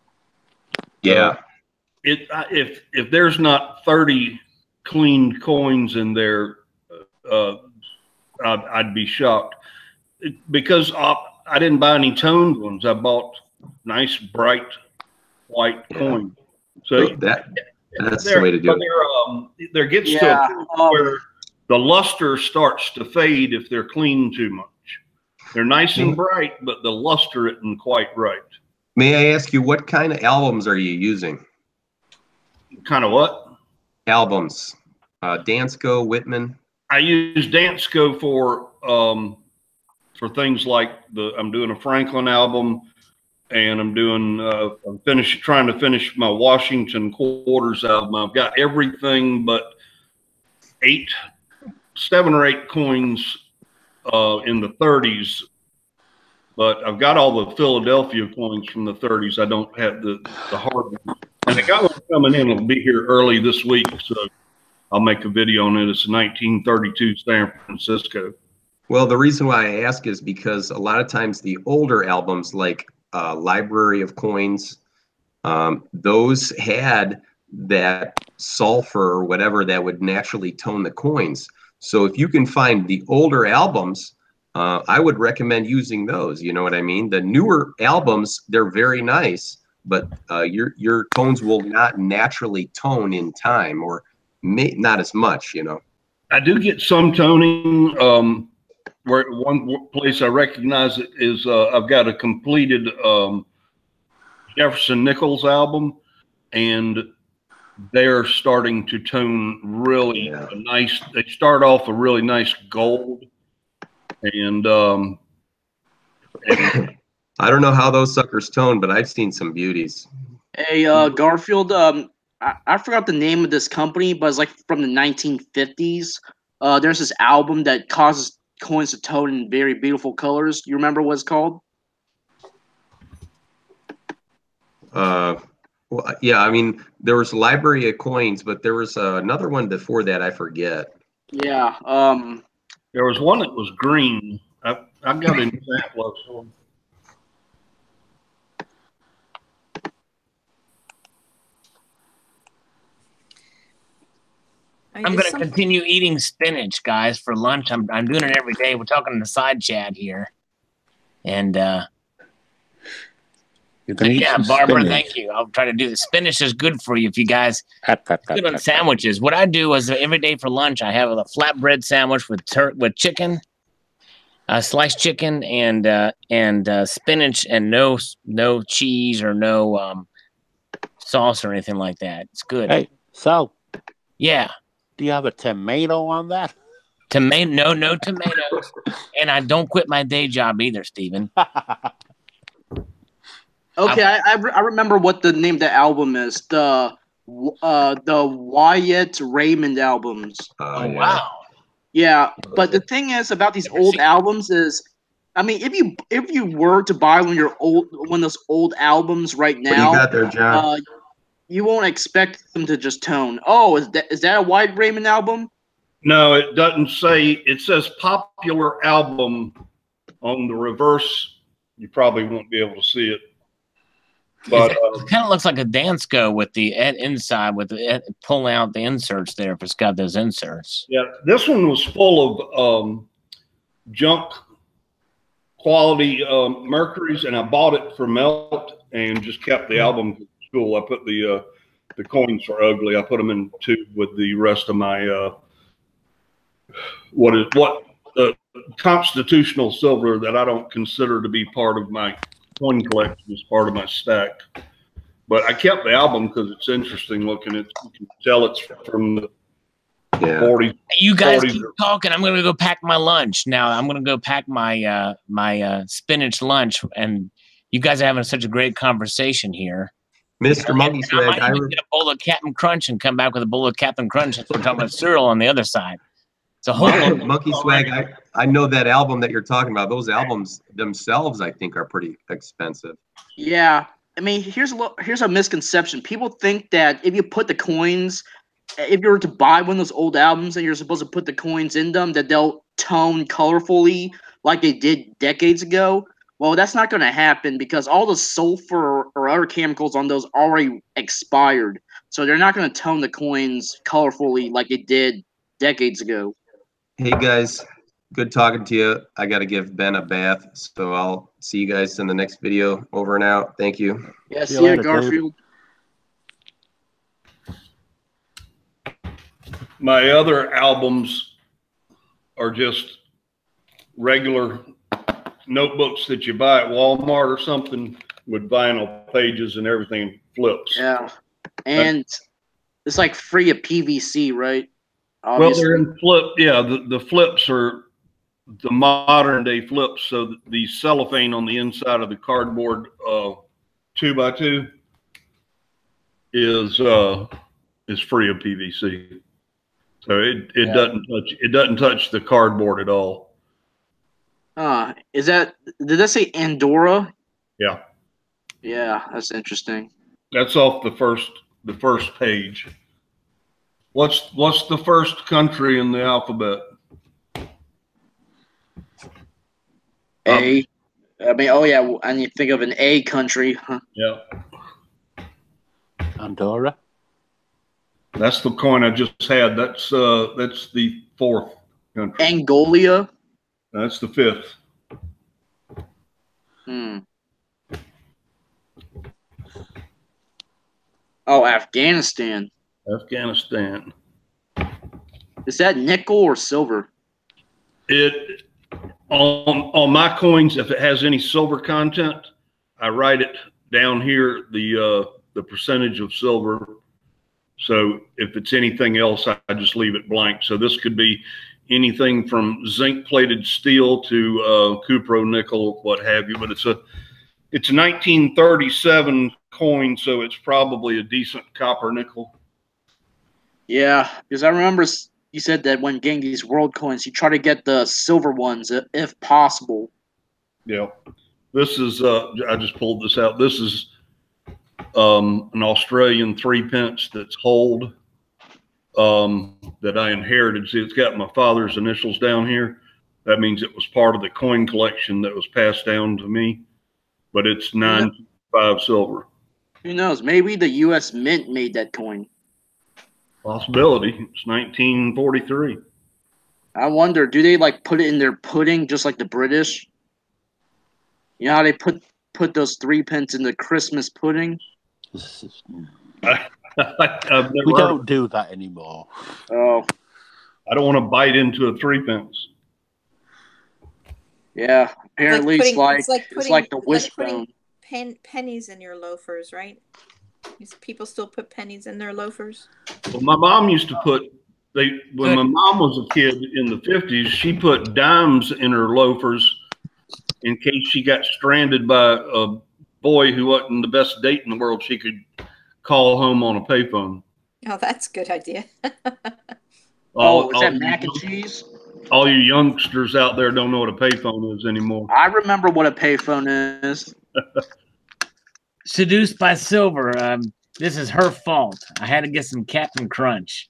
Yeah. If there's not 30 cleaned coins in there, I'd be shocked. Because I didn't buy any toned ones. I bought nice bright white coins. So that's the way to do it. There gets to a point where the luster starts to fade if they're cleaned too much. They're nice and bright, but the luster isn't quite right. May I ask you, what kind of albums are you using? Kind of what? Albums. Dansko, Whitman. I use Dansko for things like I'm doing a Franklin album, and I'm doing trying to finish my Washington Quarters album. I've got everything but 7 or 8 coins in the 30s, but I've got all the Philadelphia coins from the 30s. I don't have the hard one. And I got one coming in. It'll be here early this week, so I'll make a video on it. It's 1932 San Francisco. Well, the reason why I ask is because a lot of times the older albums, like Library of Coins, those had that sulfur or whatever that would naturally tone the coins. So if you can find the older albums, I would recommend using those. You know what I mean? The newer albums, they're very nice, but your tones will not naturally tone in time, or not as much, you know. I do get some toning. Where one place I recognize it is I've got a completed Jefferson Nichols album, and they're starting to tone really nice. They start off a really nice gold, and I don't know how those suckers tone, but I've seen some beauties. Hey, Garfield, I forgot the name of this company, but it's like from the 1950s. There's this album that causes coins to tone in very beautiful colors. You remember what it's called? Well, yeah, I mean, there was Library of Coins, but there was another one before that. I forget. Yeah. There was one that was green. I got an example of one. I'm going to continue eating spinach, guys, for lunch. I'm doing it every day. We're talking in the side chat here. And yeah, Barbara, thank you. I'll try to do this. Spinach is good for you if you guys good on sandwiches. What I do is every day for lunch, I have a flatbread sandwich with chicken, sliced chicken, and spinach, and no cheese or no sauce or anything like that. It's good. Hey, Sal. Yeah. Do you have a tomato on that? Tomato? No tomatoes. And I don't quit my day job either, Stephen. Okay, I remember what the name of the album is. The Wyatt Raymond albums. Oh wow. Yeah, but the thing is about these old albums is, I mean, if you were to buy one of those old albums right now, what do you got there, John? You won't expect them to just tone. Oh, is that a Wyatt Raymond album? No, it doesn't say. It says popular album on the reverse. You probably won't be able to see it. But it kind of looks like a Dansko with the inside, with the pulling out the inserts there. If it's got those inserts. Yeah, this one was full of junk quality mercuries, and I bought it for melt and just kept the album cool. I put the coins are ugly. I put them in tube with the rest of my constitutional silver that I don't consider to be part of my coin collection, is part of my stack. But I kept the album because it's interesting looking. You can tell it's from the 40s. You guys keep talking. I'm going to go pack my lunch now. I'm going to go pack my my spinach lunch, and you guys are having such a great conversation here. Mr. Monkey Swag, I might get a bowl of Captain Crunch and come back with a bowl of Captain Crunch. We're talking about cereal on the other side. It's a whole Monkey Swag. I know that album that you're talking about. Those albums themselves, I think, are pretty expensive. Yeah, I mean, here's a misconception. People think that if you put the coins, if you were to buy one of those old albums and you're supposed to put the coins in them, that they'll tone colorfully like they did decades ago. Well, that's not going to happen because all the sulfur or other chemicals on those already expired. So they're not going to tone the coins colorfully like it did decades ago. Hey guys, good talking to you. I got to give Ben a bath, so I'll see you guys in the next video. Over and out. Thank you. Yeah, See see you ya, later, Garfield. My other albums are just regular notebooks that you buy at Walmart or something with vinyl pages and everything flips. Yeah, and it's like free of PVC, right? Well, Obviously. they're in flip. Yeah, the flips are the modern day flips. So the cellophane on the inside of the cardboard 2x2 is free of PVC. So it doesn't touch the cardboard at all. Did that say Andorra? Yeah. Yeah, that's interesting. That's off the first page. What's the first country in the alphabet? A. I mean, oh yeah, I need to think of an A country. Huh? Yeah. Andorra. That's the coin I just had. That's the fourth country. Angola. That's the fifth. Oh, Afghanistan. Afghanistan. Is that nickel or silver? It on my coins, if it has any silver content, I write it down here the percentage of silver. So if it's anything else, I just leave it blank. So this could be anything from zinc plated steel to cupro nickel, what have you. But it's a 1937 coin, so it's probably a decent copper nickel. Yeah, because I remember you said that when getting these world coins, you try to get the silver ones if possible. Yeah. This is, I just pulled this out. This is an Australian 3 pence that's hold that I inherited. See, it's got my father's initials down here. That means it was part of the coin collection that was passed down to me, but it's 9.5 silver. Who knows? Maybe the U.S. Mint made that coin. Possibility. It's 1943. I wonder, do they like put it in their pudding just like the British? You know how they put those 3 pence in the Christmas pudding? We don't do that anymore. Oh, I don't want to bite into a 3 pence. Yeah, apparently it's like the wishbone. Pennies in your loafers, right? People still put pennies in their loafers. Well, my mom used to put when my mom was a kid in the 50s, she put dimes in her loafers in case she got stranded by a boy who wasn't the best date in the world. She could call home on a payphone. Oh, that's a good idea. Is that mac and cheese? All you youngsters out there don't know what a payphone is anymore. I remember what a payphone is. Seduced by silver. This is her fault. I had to get some Captain Crunch.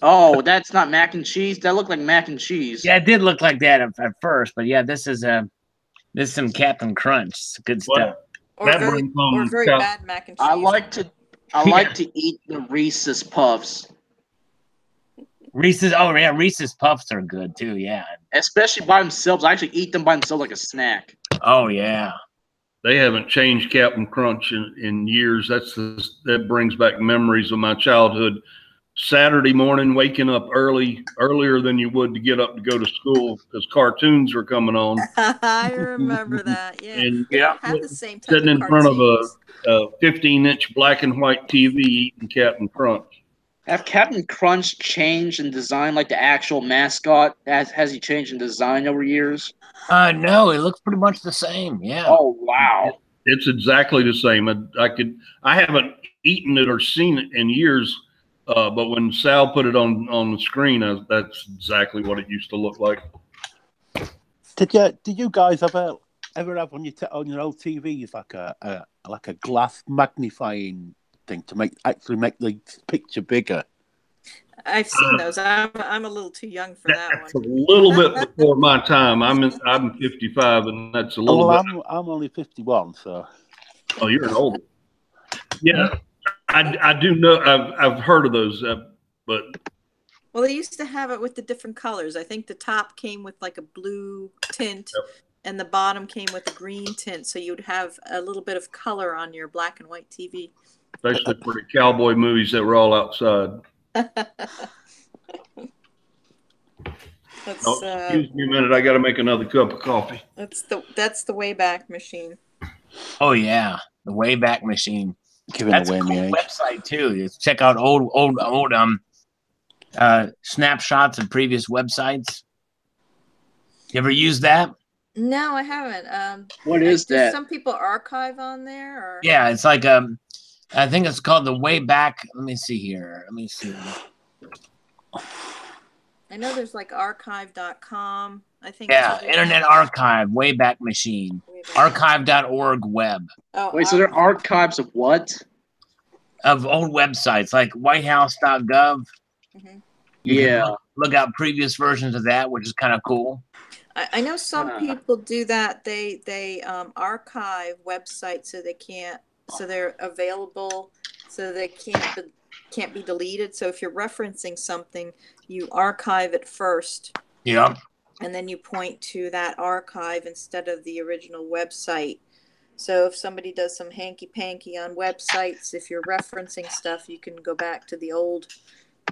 Oh, that's not mac and cheese. That looked like mac and cheese. Yeah, it did look like that at first, but yeah, this is some Captain Crunch. It's good stuff. Or very bad mac and cheese. I like to eat the Reese's Puffs. Reese's, oh yeah, Reese's Puffs are good too. Yeah, especially by themselves. I actually eat them by themselves like a snack. Oh yeah. They haven't changed Captain Crunch in years. That brings back memories of my childhood. Saturday morning, waking up earlier than you would to get up to go to school because cartoons were coming on. I remember that. Yeah, and have the same type sitting of in front of cartoons. a 15-inch black and white TV eating Captain Crunch. Have Captain Crunch changed in design like the actual mascot? Has he changed in design over years? No, it looks pretty much the same. Yeah. Oh wow. It's exactly the same. I haven't eaten it or seen it in years, but when Sal put it on the screen, that's exactly what it used to look like. Did you guys ever have on your old TVs like a glass magnifying thing to actually make the picture bigger? I've seen those. I'm a little too young for that That's a one. little bit before my time. I'm 55, and that's a little Well, bit. I'm only 51, so. Oh, you're an older. Yeah, I do know. I've heard of those, but Well, they used to have it with the different colors. I think the top came with like a blue tint, and the bottom came with a green tint, so you'd have a little bit of color on your black and white TV. especially for the cowboy movies that were all outside. Excuse me a minute. I got to make another cup of coffee. That's the Wayback Machine. Oh yeah, the Wayback Machine. Giving That's away a cool my age. website too. You check out old snapshots of previous websites. You ever use that? No, I haven't. What is do that? some people archive on there? Or? Yeah, it's like I think it's called the Wayback. Let me see here. Let me see. I know there's like archive.com. I think. Yeah, Internet Archive, Wayback Machine, archive.org web. Oh, Wait, so they're archives of what? Of old websites like whitehouse.gov. Mhm. You Yeah. can look out previous versions of that, which is kind of cool. I know some people do that. They archive websites so they're available, so they can't be deleted. So if you're referencing something, you archive it first. Yeah. And then you point to that archive instead of the original website. So if somebody does some hanky-panky on websites, if you're referencing stuff, you can go back to the old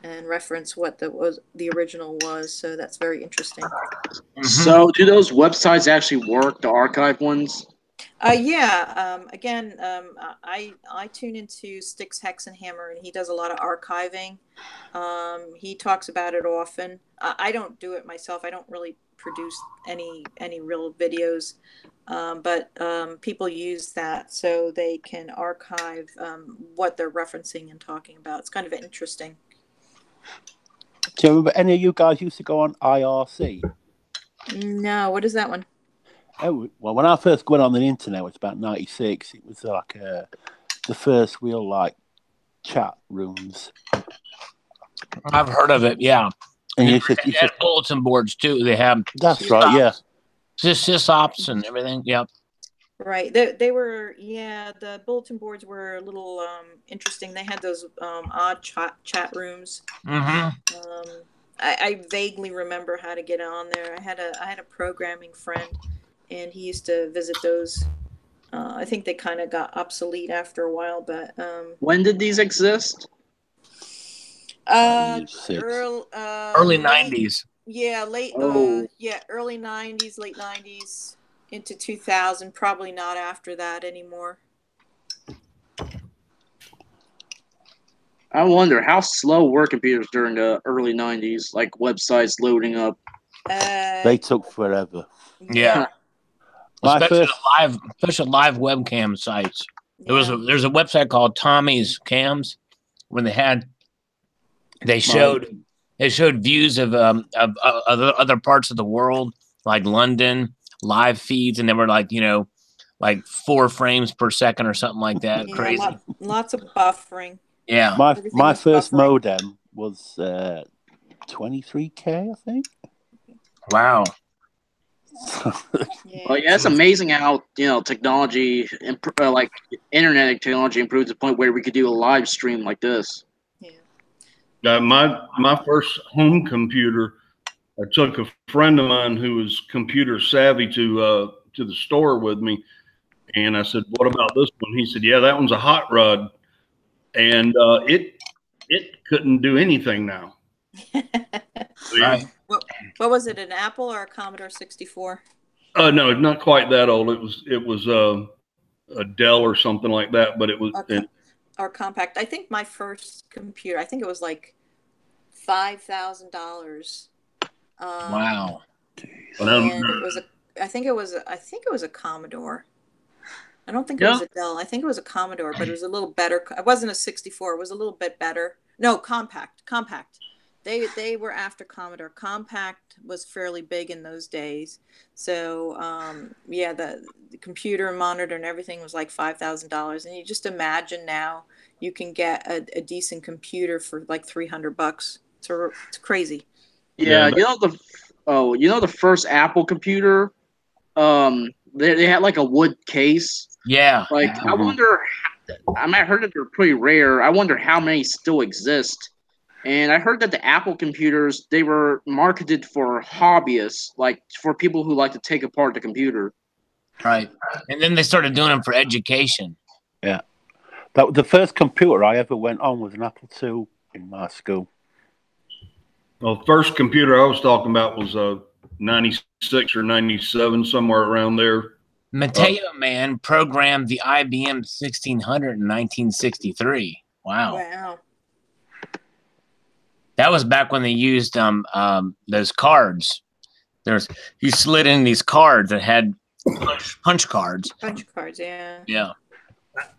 and reference what the original was. So that's very interesting. Mm-hmm. So do those websites actually work, the archive ones? Yeah. Again, I tune into Styx Hex and Hammer, and he does a lot of archiving. He talks about it often. I don't do it myself. I don't really produce any real videos, but people use that so they can archive what they're referencing and talking about. It's kind of interesting. Do you remember any of you guys used to go on IRC? No, what is that one? Oh, well, when I first went on the internet, it was about 96. It was like the first real like chat rooms. I've heard of it, yeah. And you they had bulletin boards too. They have right, yeah. sysops and everything. Yep. Right. They were, yeah, the bulletin boards were a little interesting. They had those odd chat rooms. Mm-hmm. I vaguely remember how to get on there. I had a programming friend, and he used to visit those. I think they kind of got obsolete after a while, but when did these exist? Early 90s. Yeah, early 90s, late 90s into 2000. Probably not after that anymore. I wonder how slow were computers during the early 90s, like websites loading up. They took forever. Yeah. Especially live webcam sites. Yeah. There's a website called Tommy's Cams where they showed views of other parts of the world, like London, live feeds, and they were like, like 4 frames per second or something like that. Yeah, crazy. Lots of buffering. Yeah. My first modem was 23K, I think. Wow. Well, yeah, it's amazing how technology, like internet technology, improves to the point where we could do a live stream like this. Yeah. My first home computer, I took a friend of mine who was computer savvy to the store with me, and I said, "What about this one?" He said, "Yeah, that one's a hot rod," and it couldn't do anything now. Right. What was it? An Apple or a Commodore 64? No, not quite that old. It was a Dell or something like that, but it was or compact. I think my first computer, I think it was like $5,000. Wow. And I think it was a Commodore. I don't think it was a Dell. I think it was a Commodore, but it was a little better. It wasn't a 64. It was a little bit better. No, compact. They were after Commodore. Compact was fairly big in those days. So, yeah, the computer and monitor and everything was like $5,000. And you just imagine now you can get a decent computer for like $300. It's It's crazy. Yeah, you know the first Apple computer, they had like a wood case. Yeah. Like I wonder, I might heard that they're pretty rare. I wonder how many still exist. And I heard that the Apple computers, they were marketed for hobbyists, like for people who like to take apart the computer. Right. And then they started doing them for education. Yeah. The first computer I ever went on was an Apple II in my school. Well, the first computer I was talking about was a 96 or 97, somewhere around there. Mateo Man programmed the IBM 1600 in 1963. Wow. Wow. That was back when they used those cards. You slid in these cards that had punch cards. Punch cards, yeah. Yeah.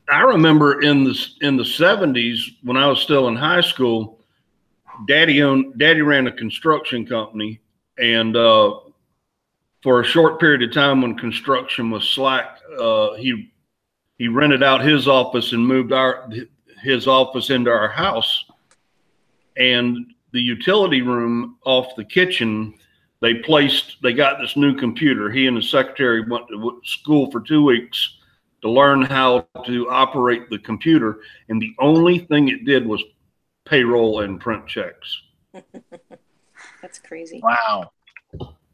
I remember in the 70s when I was still in high school, Daddy ran a construction company, and for a short period of time when construction was slack, he rented out his office and moved his office into our house. And the utility room off the kitchen, they got this new computer. He and his secretary went to school for 2 weeks to learn how to operate the computer. And the only thing it did was payroll and print checks. That's crazy. Wow.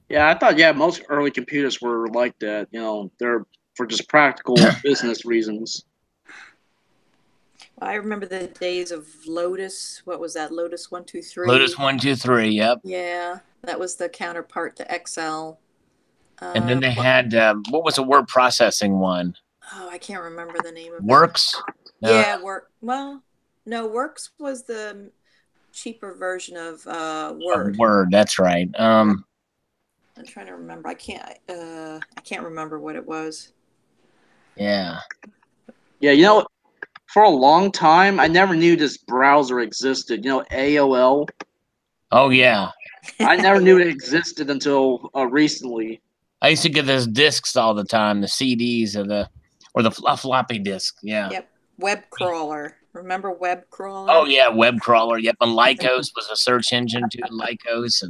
Yeah, I thought, most early computers were like that. You know, they're for just practical business reasons. I remember the days of Lotus. What was that? Lotus 123. Lotus 123. Yep. Yeah, that was the counterpart to Excel. And then they had what was the word processing one? Oh, I can't remember the name of it. Works. Yeah, Well, no, Works was the cheaper version of Word. Word. That's right. I'm trying to remember. I can't remember what it was. Yeah. Yeah, you know, for a long time, I never knew this browser existed. You know, AOL. Oh yeah. I never knew it existed until recently. I used to get those discs all the time, the CDs or the floppy disk. Yeah. Yep. Web crawler. Remember web crawler? Oh yeah, web crawler. Yep. And Lycos was a search engine too. Lycos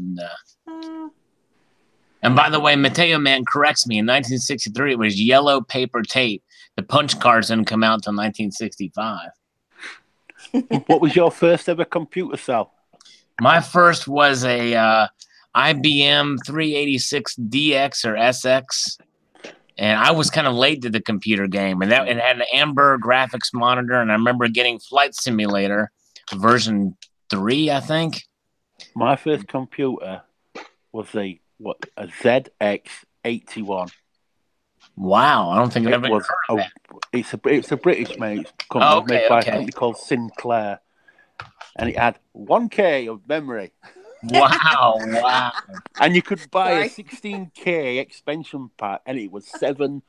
and by the way, Mateo Man corrects me. In 1963, it was yellow paper tape. The punch cards didn't come out until 1965. What was your first ever computer, Sal? My first was a IBM 386DX or SX. And I was kind of late to the computer game. And it had an Amber graphics monitor. And I remember getting Flight Simulator version 3, I think. My first computer was a ZX81. Wow, I don't think I've ever heard of that. It's a British made company made by a company called Sinclair. And it had 1K of memory. Wow. And you could buy a 16K expansion pack, and it was £700.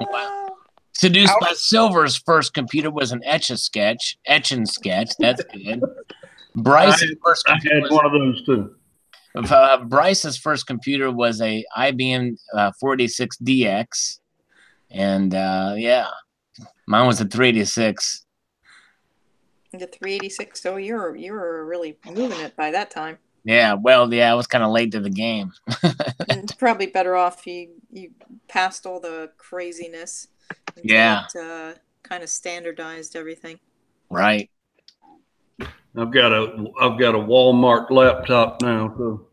Wow. Seduced by Silver's first computer was an Etch and Sketch. That's good. Bryce's first computer I had one of those too. Bryce's first computer was a IBM 486DX, and mine was a 386. The 386. So you were really moving it by that time. Yeah, well, I was kind of late to the game. It's probably better off you passed all the craziness. Yeah. It, kind of standardized everything. Right. I've got a Walmart laptop now, so.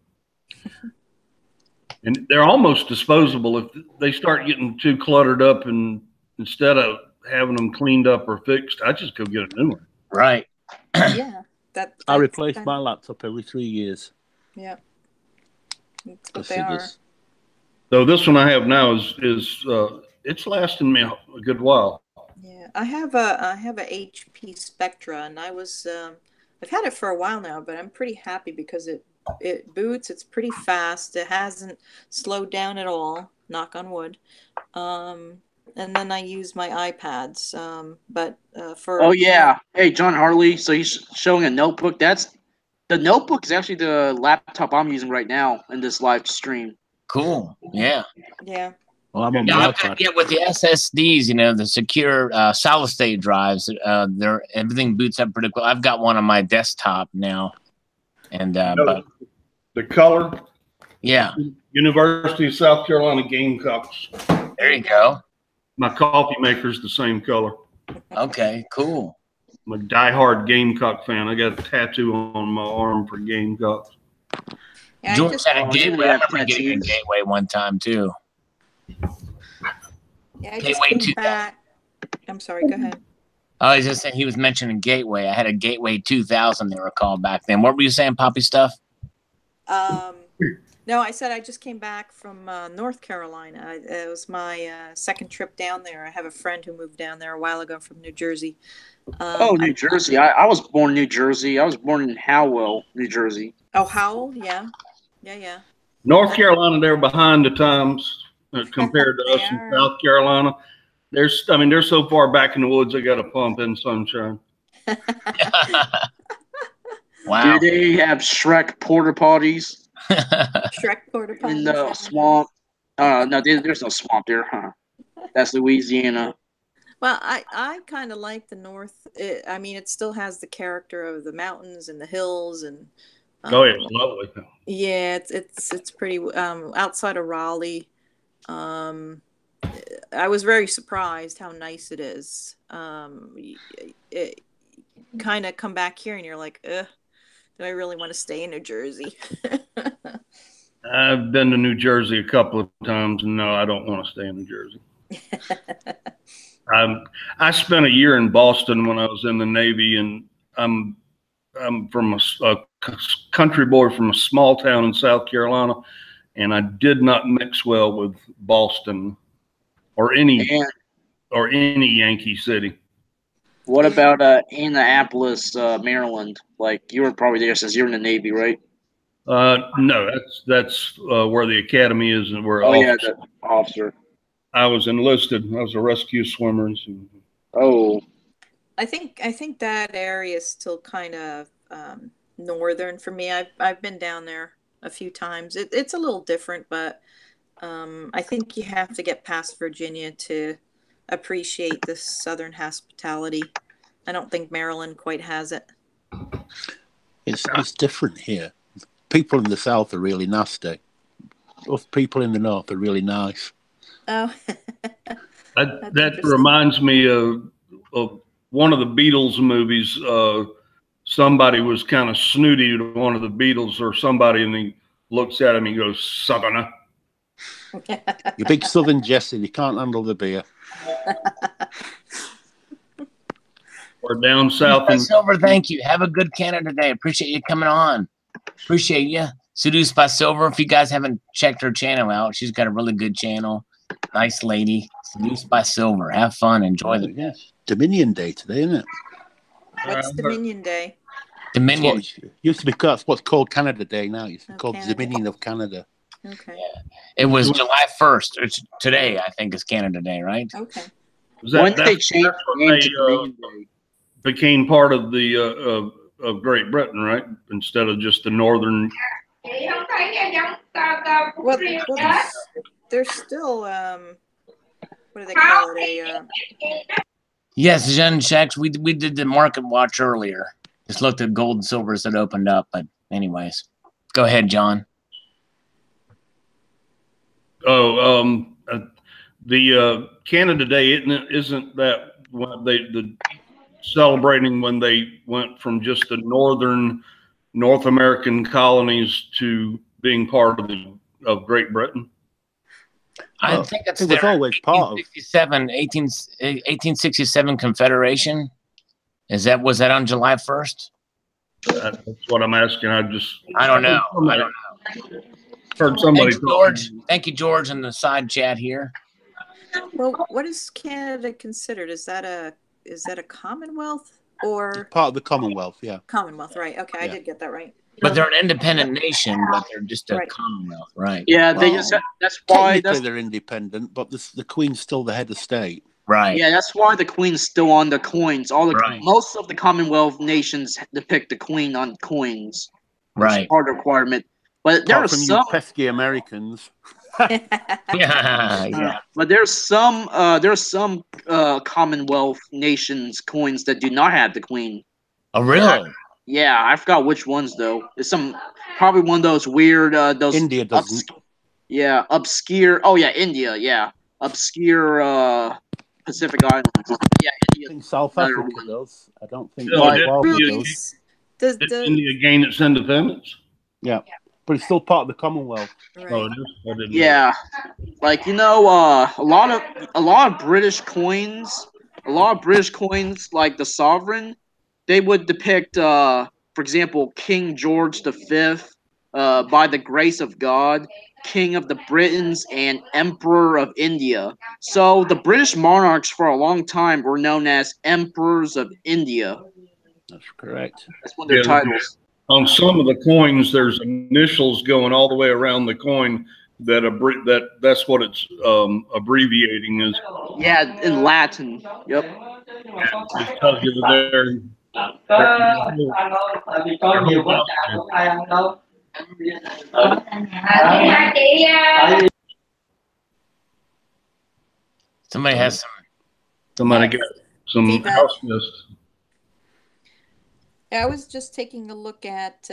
And they're almost disposable. If they start getting too cluttered up, and instead of having them cleaned up or fixed, I just go get a new one. Right. Yeah. I replace my laptop every 3 years. Yeah. That's what they are. So this one I have now is it's lasting me a good while. Yeah, I have a HP Spectra, and I've had it for a while now, but I'm pretty happy because it boots. It's pretty fast. It hasn't slowed down at all. Knock on wood. And then I use my iPads. Hey, John Harley. So he's showing a notebook. The notebook is actually the laptop I'm using right now in this live stream. Cool. Yeah. Yeah. Well, I'm on the Yeah, iPad. yeah, with the SSDs, you know, the secure solid state drives, they're everything boots up pretty quick. I've got one on my desktop now, and but The color, yeah, University of South Carolina Gamecocks. there you go. My coffee maker's the same color. Okay, cool. I'm a diehard Gamecock fan. I got a tattoo on my arm for Gamecocks. Yeah, I George just, had a Oh, you gateway. I have remember getting a tattoos. gateway one time too. yeah, I just Gateway came 2000. back. I'm sorry, go ahead. Oh, I was just saying he was mentioning gateway. I had a gateway 2000. They were called back then. What were you saying, Poppy stuff? No, I said I just came back from North Carolina. It was my second trip down there. I have a friend who moved down there a while ago from New Jersey. Oh, New Jersey. I was born in New Jersey. I was born in Howell, New Jersey. Oh, Howell? Yeah. Yeah. North Carolina, they're behind the times compared to They us in are. South Carolina. They're so far back in the woods, they got to pump in sunshine. Wow. Do they have Shrek porta potties Shrek porta potties. in the swamp? No, there's no swamp there, huh? That's Louisiana. Well, I kind of like the North. I mean, it still has the character of the mountains and the hills, and Oh, yeah, it's lovely. yeah, it's pretty. Outside of Raleigh, I was very surprised how nice it is. It kind of come back here and you're like, ugh, do I really want to stay in New Jersey? I've been to New Jersey a couple of times, and no, I don't want to stay in New Jersey. I spent a year in Boston when I was in the Navy, and I'm from a country boy from a small town in South Carolina, and I did not mix well with Boston or any Yankee city. What about Annapolis, Maryland? Like, you were probably there since you were in the Navy, right? No, that's where the academy is and where. Oh yeah, the officer. I was enlisted. I was a rescue swimmer. Oh, I think that area is still kind of northern for me. I've been down there a few times. It's a little different, but I think you have to get past Virginia to appreciate the southern hospitality. I don't think Maryland quite has it. It's different here. People in the south are really nasty. Us people in the north are really nice. Oh, that reminds me of one of the Beatles movies. Somebody was kind of snooty to one of the Beatles or somebody, and he looks at him and he goes, "Southerner." You big southern Jesse, you can't handle the beer. Or down south. Silver, thank you. Have a good Canada Day. Appreciate you coming on. Appreciate you. Seduced by Silver. If you guys haven't checked her channel out, she's got a really good channel. Nice lady. Seduced by Silver. Have fun. Enjoy the Yes. Dominion Day today, isn't it? What's Dominion Day? Dominion. Used to be called what's called Canada Day now. It's called Canada. Dominion of Canada. Okay. Yeah. It was July 1st. It's today, I think, is Canada Day, right? Okay. When did they change the name to Dominion Day? Became part of the of Great Britain, right? Instead of just the northern. Well, there's still what do they call it? Yes, Jen checks. We did the market watch earlier. Just looked at gold and silver as it opened up. But anyways, go ahead, John. Oh, the Canada Day isn't that when the celebrating when they went from just the northern North American colonies to being part of Great Britain? I think it's it was always part of 1867 Confederation. Was that on July 1st? That's what I'm asking. I don't know. Heard somebody. Thanks, George. Thank you, George, in the side chat here. Well, what is Canada considered? Is that a Commonwealth or part of the Commonwealth? Yeah. Commonwealth, right? Okay, I did get that right. But they're an independent nation, but they're just a Commonwealth, right? Yeah, they just that's why technically they're independent, but the Queen's still the head of state. Right. Yeah, that's why the Queen's still on the coins. Most of the Commonwealth nations depict the Queen on coins. Right. It's part of the requirement. But there are some some pesky Americans. Yeah. But there's some Commonwealth nations coins that do not have the queen. Oh, really? Yeah, I forgot which ones though. It's some probably one of those weird those India doesn't. yeah, obscure. Oh yeah, India. Yeah, obscure Pacific Islands. Yeah, I India. think South Another Africa one. does. I don't think Oh, Zimbabwe did does. Did India gain its independence? Yeah, but it's still part of the Commonwealth. Oh, it is. I didn't know. Yeah, like a lot of British coins, like the sovereign, they would depict, for example, King George V, by the grace of God, King of the Britons and Emperor of India. So the British monarchs for a long time were known as Emperors of India. That's correct. That's one of their titles. On some of the coins, there's initials going all the way around the coin that's what it's abbreviating as. Yeah, in Latin. Yep. It tells you that Somebody has some. Somebody got some Feedback. house guests. I was just taking a look at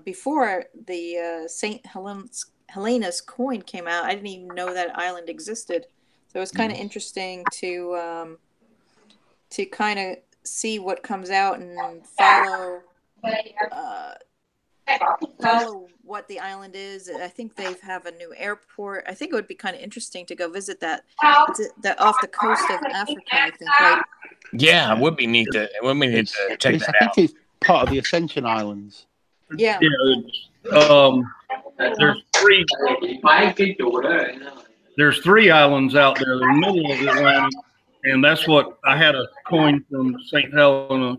before the St. Helena's coin came out. I didn't even know that island existed, so it was kind of interesting to kind of see what comes out and follow what the island is. I think they have a new airport. I think it would be kind of interesting to go visit that. It's off the coast of Africa, I think, right? Yeah, it would be neat to check that I out. think it's part of the Ascension Islands. Yeah. There's three islands out there in the middle of the Atlantic, and that's what I had a coin from St. Helena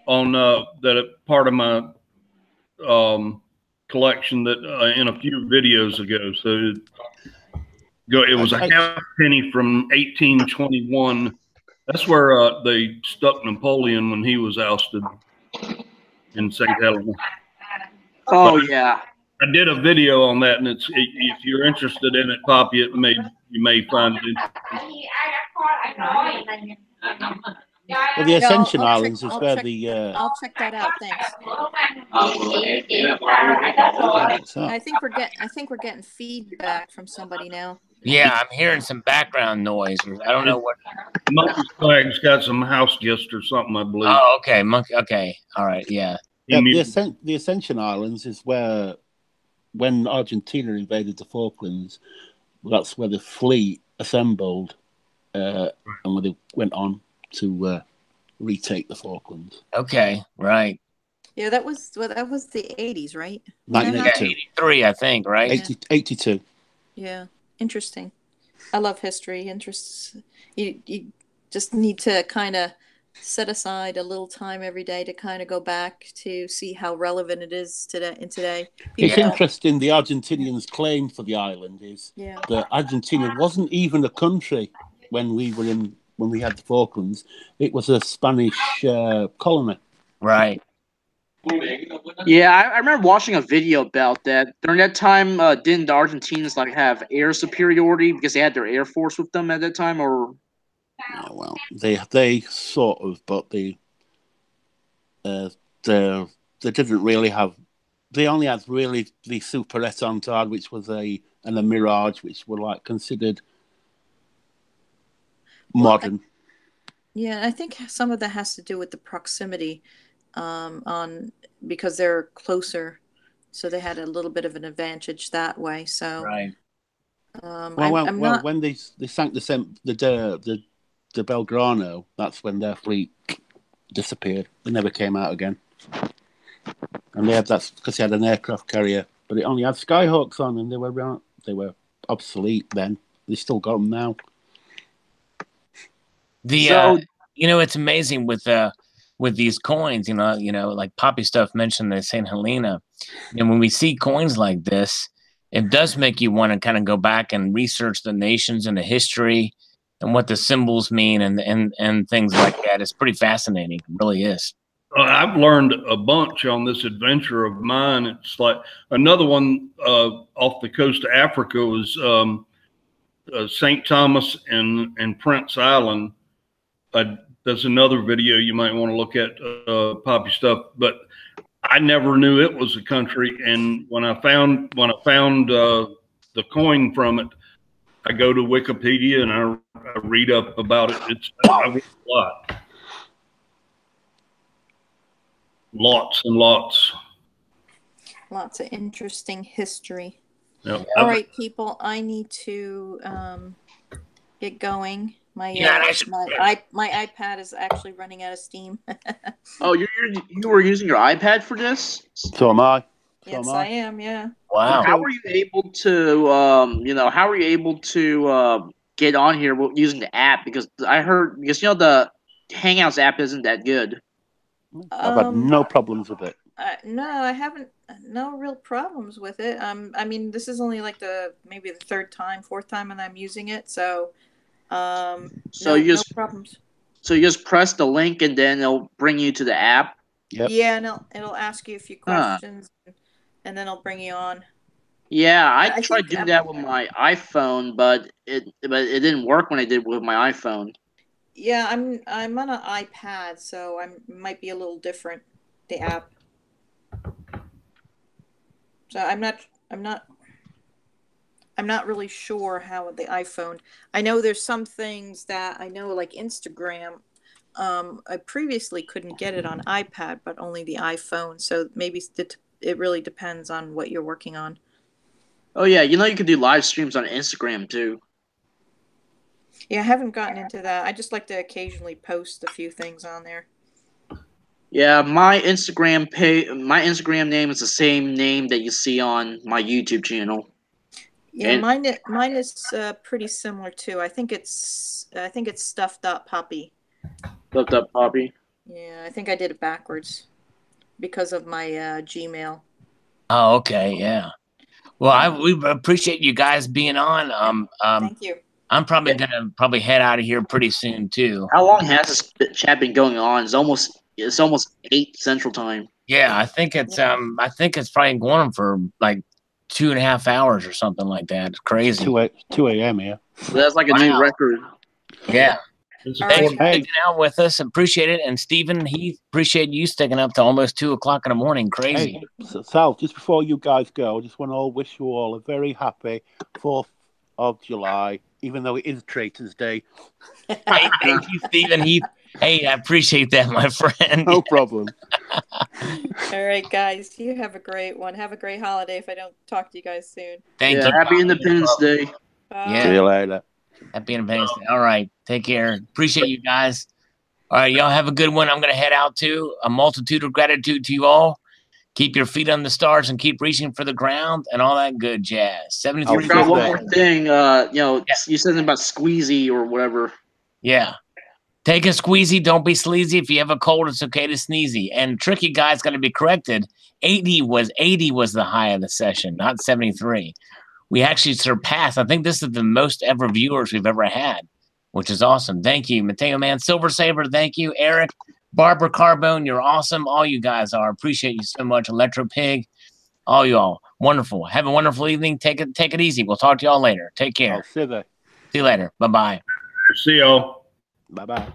on that part of my collection that in a few videos ago. So it was a half penny from 1821. That's where they stuck Napoleon when he was ousted in St. Helena. Oh, but yeah. I did a video on that, and if you're interested in it, Poppy, you may find it interesting. Well, the Ascension Islands is where the. I'll check that out. Thanks. I think we're getting feedback from somebody now. Yeah, I'm hearing some background noise. I don't know what. Monkey Flag's got some house guests or something, I believe. Oh, okay. Monkey. Okay. All right. Yeah. The Ascension Islands is where, when Argentina invaded the Falklands, that's where the fleet assembled, and where they went on to retake the Falklands. Okay. Right. Yeah, that was the 80s, right? 1982. 83, I think. Right. 82. Yeah. Interesting. I love history. You just need to kind of set aside a little time every day to kind of go back to see how relevant it is today. It's interesting. The Argentinians' claim for the island is that Argentina wasn't even a country when we had the Falklands. It was a Spanish colony. Right. Yeah, I remember watching a video about that. During that time, didn't the Argentines have air superiority because they had their air force with them at that time, or? Oh, well, they sort of, but they didn't really have. They only had really the Super Étendard, which was and a Mirage, which were considered modern. I think some of that has to do with the proximity. Because they're closer, so they had a little bit of an advantage that way. So, right. When they sank the Belgrano, that's when their fleet disappeared. They never came out again, and that's because they had an aircraft carrier, but it only had Skyhawks on, and they were obsolete then. They still got them now. It's amazing with these coins, like Poppy Stuff mentioned the St. Helena. And when we see coins like this, it does make you want to kind of go back and research the nations and the history and what the symbols mean and things like that. It's pretty fascinating. It really is. I've learned a bunch on this adventure of mine. It's like another one off the coast of Africa was St. Thomas and Prince Island. That's another video you might want to look at, Poppy stuff. But I never knew it was a country, and when I found the coin from it, I go to Wikipedia and I read up about it. It's I read a lot, lots and lots. Lots of interesting history. Yep. All right, people, I need to get going. My my iPad is actually running out of steam. Oh, you were using your iPad for this? So am I. Yes, I am. Yeah. Wow. How were you able to, how were you able to get on here using the app? Because I heard, the Hangouts app isn't that good. I've had no problems with it. No, I haven't. No real problems with it. I mean, this is only like maybe the fourth time, and I'm using it. So, no problems. So you just press the link, and then it'll bring you to the app. Yep. Yeah, and it'll ask you a few questions, and then it'll bring you on. Yeah, I tried doing that with my iPhone, but it didn't work when I did with my iPhone. Yeah, I'm on an iPad, so might be a little different, the app. So I'm not really sure how the iPhone. I know there's some things that I know, like Instagram. I previously couldn't get it on iPad, but only the iPhone. So maybe it really depends on what you're working on. Oh yeah, you can do live streams on Instagram too. Yeah, I haven't gotten into that. I just like to occasionally post a few things on there. Yeah, my Instagram name is the same name that you see on my YouTube channel. Yeah, mine is pretty similar too. I think it's stuff.poppy. Stuff.poppy. Yeah, I think I did it backwards because of my Gmail. Oh, okay, yeah. Well, we appreciate you guys being on. Thank you. I'm probably gonna head out of here pretty soon too. How long has this chat been going on? It's almost 8 Central Time. Yeah, I think it's probably going on for like 2.5 hours or something like that. It's crazy. 2 a.m. Yeah. So that's like a new record. Yeah. Thanks for Right. sticking out with us. Appreciate it. And Stephen, Heath, appreciate you sticking up to almost 2 o'clock in the morning. Crazy. Hey, Sal, just before you guys go, I just want to wish you all a very happy 4th of July, even though it is Traitors Day. Hey, thank you, Stephen, Heath. Hey, I appreciate that, my friend. No problem. All right, guys. You have a great one. Have a great holiday if I don't talk to you guys soon. Thank you. Happy Independence Day. Bye. Yeah. See you later. Happy Independence Day. All right. Take care. Appreciate you guys. All right. Y'all have a good one. I'm going to head out too. A multitude of gratitude to you all. Keep your feet on the stars and keep reaching for the ground and all that good jazz. 73. I forgot one more thing. You said something about squeezy or whatever. Yeah. Take a squeezy. Don't be sleazy. If you have a cold, it's okay to sneezy. And tricky guy's going to be corrected. 80 was the high of the session, not 73. We actually surpassed. I think this is the most ever viewers we've ever had, which is awesome. Thank you, Mateo Man, Silver Saber. Thank you, Eric, Barbara Carbone. You're awesome. All you guys are. Appreciate you so much, Electro Pig. All y'all, wonderful. Have a wonderful evening. Take it easy. We'll talk to y'all later. Take care. See you there. See you later. Bye bye. See y'all. Bye bye.